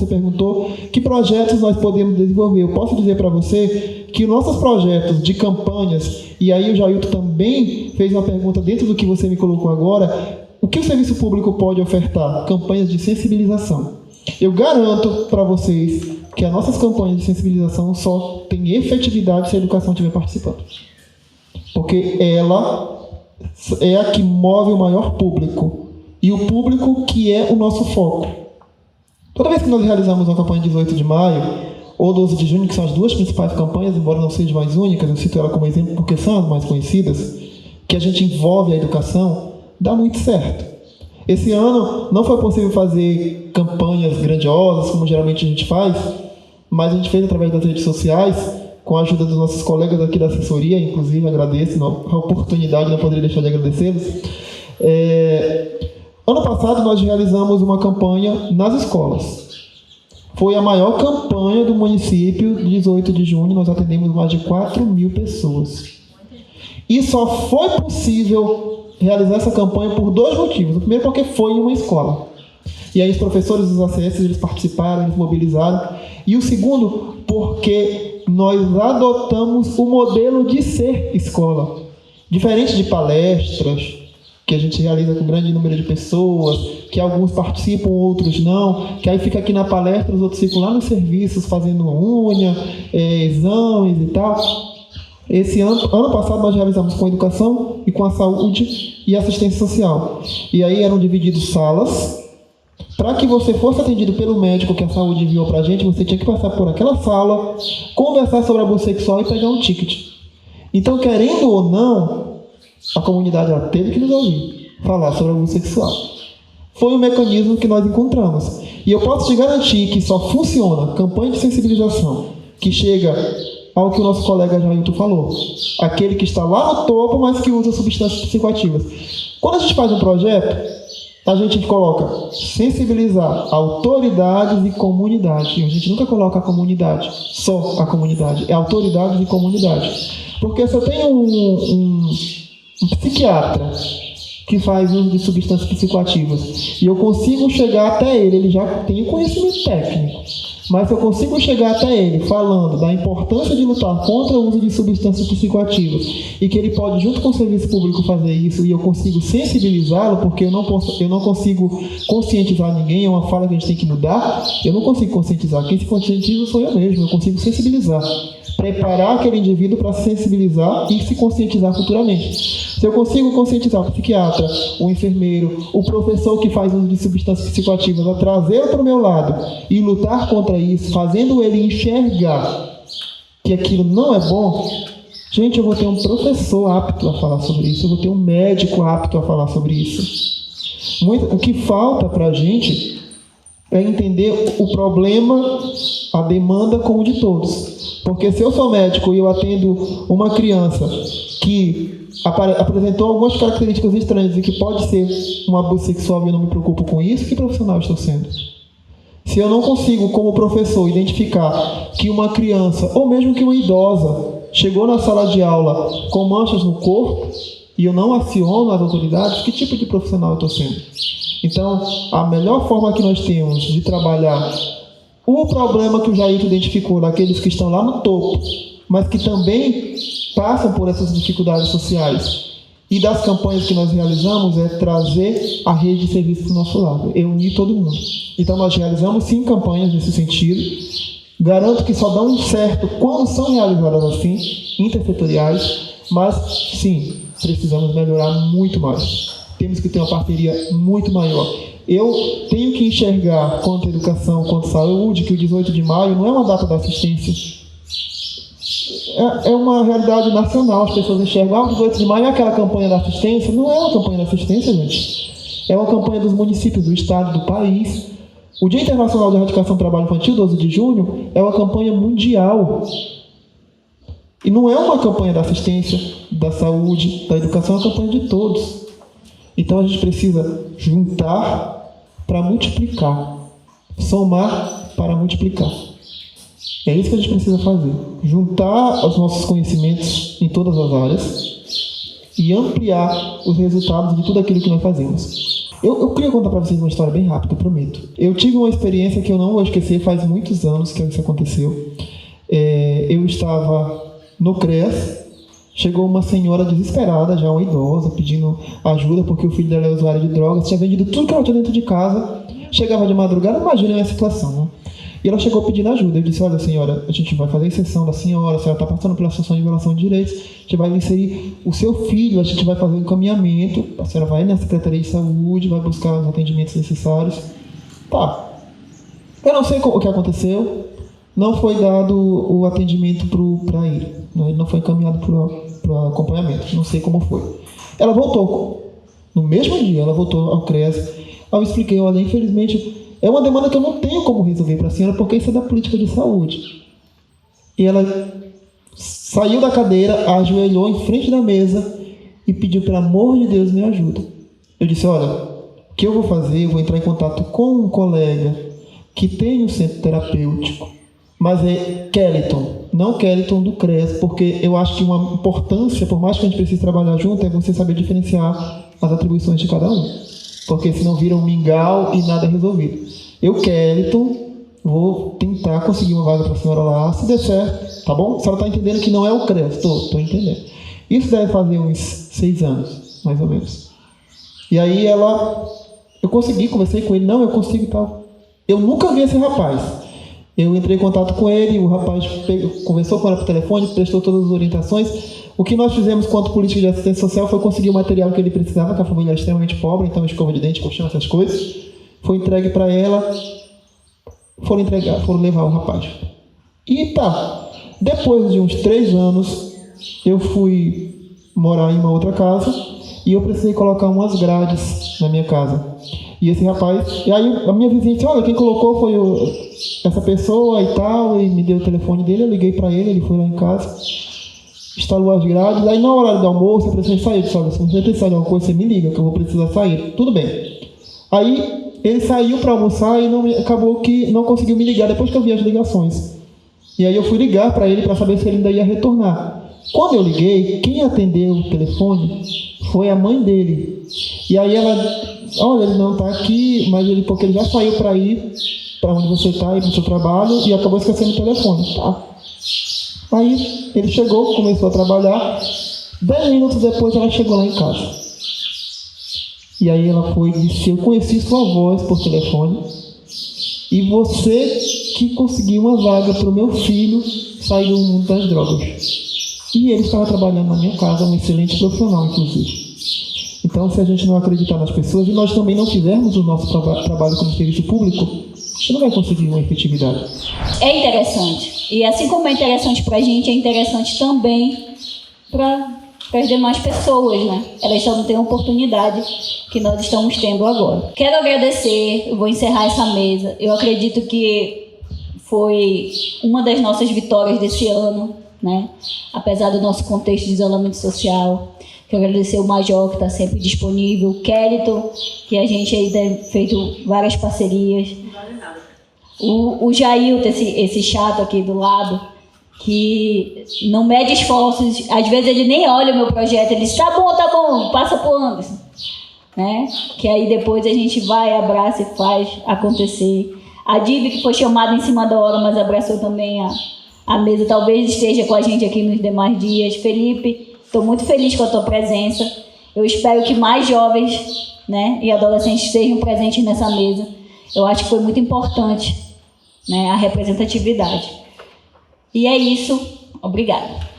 perguntou que projetos nós podemos desenvolver. Eu posso dizer para você que nossos projetos de campanhas, e aí o Jailton também fez uma pergunta dentro do que você me colocou agora, o que o serviço público pode ofertar? Campanhas de sensibilização. Eu garanto para vocês que as nossas campanhas de sensibilização só têm efetividade se a educação estiver participando. Porque ela é a que move o maior público. E o público que é o nosso foco. Toda vez que nós realizamos uma campanha de 18 de maio ou 12 de junho, que são as duas principais campanhas, embora não sejam mais únicas, eu cito ela como exemplo porque são as mais conhecidas, que a gente envolve a educação, dá muito certo. Esse ano não foi possível fazer campanhas grandiosas, como geralmente a gente faz, mas a gente fez através das redes sociais, com a ajuda dos nossos colegas aqui da assessoria, inclusive agradeço a oportunidade, não poderia deixar de agradecê-los. Ano passado nós realizamos uma campanha nas escolas. Foi a maior campanha do município, 18 de junho, nós atendemos mais de 4.000 pessoas. E só foi possível realizar essa campanha por 2 motivos. O primeiro porque foi em uma escola. E aí os professores dos ACS, eles participaram, eles mobilizaram. E o segundo, porque nós adotamos o modelo de ser escola. Diferente de palestras, que a gente realiza com um grande número de pessoas, que alguns participam, outros não, que aí fica aqui na palestra, os outros ficam lá nos serviços fazendo unha, exames e tal. Esse ano passado nós realizamos com a educação e com a saúde e assistência social. E aí eram divididos salas. Para que você fosse atendido pelo médico que a saúde enviou para a gente, você tinha que passar por aquela sala, conversar sobre abuso sexual e pegar um ticket. Então, querendo ou não, a comunidade ela teve que nos ouvir falar sobre abuso sexual. Foi um mecanismo que nós encontramos. E eu posso te garantir que só funciona campanha de sensibilização, que chega ao que o nosso colega Jailton falou. Aquele que está lá no topo, mas que usa substâncias psicoativas. Quando a gente faz um projeto, a gente coloca sensibilizar autoridades e comunidade. E a gente nunca coloca a comunidade, só a comunidade. É autoridades e comunidade. Porque se eu tenho um psiquiatra que faz uso de substâncias psicoativas e eu consigo chegar até ele já tem conhecimento técnico. Mas se eu consigo chegar até ele falando da importância de lutar contra o uso de substâncias psicoativas e que ele pode, junto com o serviço público, fazer isso, e eu consigo sensibilizá-lo, porque eu não consigo conscientizar ninguém, é uma fala que a gente tem que mudar, eu não consigo conscientizar. Quem se conscientiza sou eu mesmo, eu consigo sensibilizar. Preparar aquele indivíduo para se sensibilizar e se conscientizar futuramente. Se eu consigo conscientizar o psiquiatra, o enfermeiro, o professor que faz uso de substâncias psicoativas, a trazê-lo para o meu lado e lutar contra isso, fazendo ele enxergar que aquilo não é bom, gente, eu vou ter um professor apto a falar sobre isso, eu vou ter um médico apto a falar sobre isso. O que falta para a gente é entender o problema a demanda como de todos. Porque se eu sou médico e eu atendo uma criança que apresentou algumas características estranhas e que pode ser um abuso sexual e eu não me preocupo com isso, que profissional eu estou sendo? Se eu não consigo, como professor, identificar que uma criança, ou mesmo que uma idosa, chegou na sala de aula com manchas no corpo e eu não aciono as autoridades, que tipo de profissional eu estou sendo? Então, a melhor forma que nós temos de trabalhar o problema que o Jair identificou daqueles que estão lá no topo, mas que também passam por essas dificuldades sociais, e das campanhas que nós realizamos é trazer a rede de serviços para o nosso lado, é unir todo mundo. Então nós realizamos 5 campanhas nesse sentido. Garanto que só dão certo quando são realizadas assim, intersetoriais, mas sim, precisamos melhorar muito mais. Temos que ter uma parceria muito maior. Eu tenho que enxergar quanto à educação, quanto à saúde, que o 18 de maio não é uma data da assistência. É uma realidade nacional. As pessoas enxergam, o 18 de maio é aquela campanha da assistência. Não é uma campanha da assistência, gente. É uma campanha dos municípios, do estado, do país. O Dia Internacional de Erradicação do Trabalho Infantil, 12 de junho, é uma campanha mundial. E não é uma campanha da assistência, da saúde, da educação, é uma campanha de todos. Então a gente precisa juntar para multiplicar, somar para multiplicar. É isso que a gente precisa fazer. Juntar os nossos conhecimentos em todas as áreas e ampliar os resultados de tudo aquilo que nós fazemos. Eu queria contar para vocês uma história bem rápida, eu prometo. Eu tive uma experiência que eu não vou esquecer, faz muitos anos que isso aconteceu. Eu estava no CREAS, chegou uma senhora desesperada, já uma idosa, pedindo ajuda porque o filho dela é usuário de drogas, tinha vendido tudo que ela tinha dentro de casa, chegava de madrugada, imagina a situação, né? E ela chegou pedindo ajuda. Eu disse, olha senhora, a gente vai fazer a inserção da senhora, a senhora está passando pela situação de violação de direitos, a gente vai inserir o seu filho, a gente vai fazer um encaminhamento, a senhora vai na Secretaria de Saúde, vai buscar os atendimentos necessários. Tá. Eu não sei o que aconteceu, não foi dado o atendimento para ele, ele não foi encaminhado para o acompanhamento, não sei como foi. Ela voltou, no mesmo dia ela voltou ao CREAS, eu expliquei, olha, infelizmente é uma demanda que eu não tenho como resolver para a senhora, porque isso é da política de saúde. E ela saiu da cadeira, ajoelhou em frente da mesa e pediu, pelo amor de Deus, me ajuda. Eu disse, olha, o que eu vou fazer? Eu vou entrar em contato com um colega que tem um centro terapêutico, mas é Kellyton, não Kellyton do CREAS, porque eu acho que uma importância, por mais que a gente precise trabalhar junto, é você saber diferenciar as atribuições de cada um, porque senão vira um mingau e nada é resolvido. Eu, Kellyton, vou tentar conseguir uma vaga para a senhora lá, se der certo, tá bom? A senhora está entendendo que não é o CREAS? Estou entendendo. Isso deve fazer uns 6 anos, mais ou menos. E aí eu consegui, conversei com ele, não, eu consigo e tal. Eu nunca vi esse rapaz. Eu entrei em contato com ele, o rapaz conversou com ela por telefone, prestou todas as orientações. O que nós fizemos quanto política de assistência social foi conseguir o material que ele precisava, que a família é extremamente pobre, então escova de dente, colchão, essas coisas. Foi entregue para ela, foram levar o rapaz. E tá, depois de uns 3 anos, eu fui morar em uma outra casa e eu precisei colocar umas grades na minha casa. E esse rapaz, e aí a minha vizinha disse, olha, quem colocou foi essa pessoa e tal, e me deu o telefone dele, eu liguei para ele foi lá em casa, instalou as grades, aí na hora do almoço eu precisei sair, disse, olha, se você precisar de alguma coisa, você me liga, que eu vou precisar sair. Tudo bem. Aí ele saiu para almoçar e acabou que não conseguiu me ligar depois que eu vi as ligações. E aí eu fui ligar para ele para saber se ele ainda ia retornar. Quando eu liguei, quem atendeu o telefone foi a mãe dele. E aí ela, olha, ele não está aqui, mas porque ele já saiu para ir para onde você está, ir para o seu trabalho, e acabou esquecendo o telefone. Tá. Aí ele chegou, começou a trabalhar. 10 minutos depois ela chegou lá em casa. E aí ela foi e disse, eu conheci sua voz por telefone e você que conseguiu uma vaga para o meu filho sair do mundo das drogas. E ele estava trabalhando na minha casa, um excelente profissional, inclusive. Então, se a gente não acreditar nas pessoas e nós também não fizermos o nosso trabalho como serviço público, a gente não vai conseguir uma efetividade. É interessante. E assim como é interessante para a gente, é interessante também para as demais pessoas, né? Elas só não têm a oportunidade que nós estamos tendo agora. Quero agradecer, eu vou encerrar essa mesa. Eu acredito que foi uma das nossas vitórias desse ano, né? Apesar do nosso contexto de isolamento social. Quero agradecer o Major, que está sempre disponível, o Kérito, que a gente aí tem feito várias parcerias. O Jailton, esse chato aqui do lado, que não mede esforços, às vezes ele nem olha o meu projeto, ele diz, tá bom, passa pro Anderson. Né? Que aí depois a gente vai, abraça e faz acontecer. A Divi, que foi chamada em cima da hora, mas abraçou também a mesa, talvez esteja com a gente aqui nos demais dias. Felipe, estou muito feliz com a tua presença. Eu espero que mais jovens, né, e adolescentes estejam presentes nessa mesa. Eu acho que foi muito importante, né, a representatividade. E é isso. Obrigada.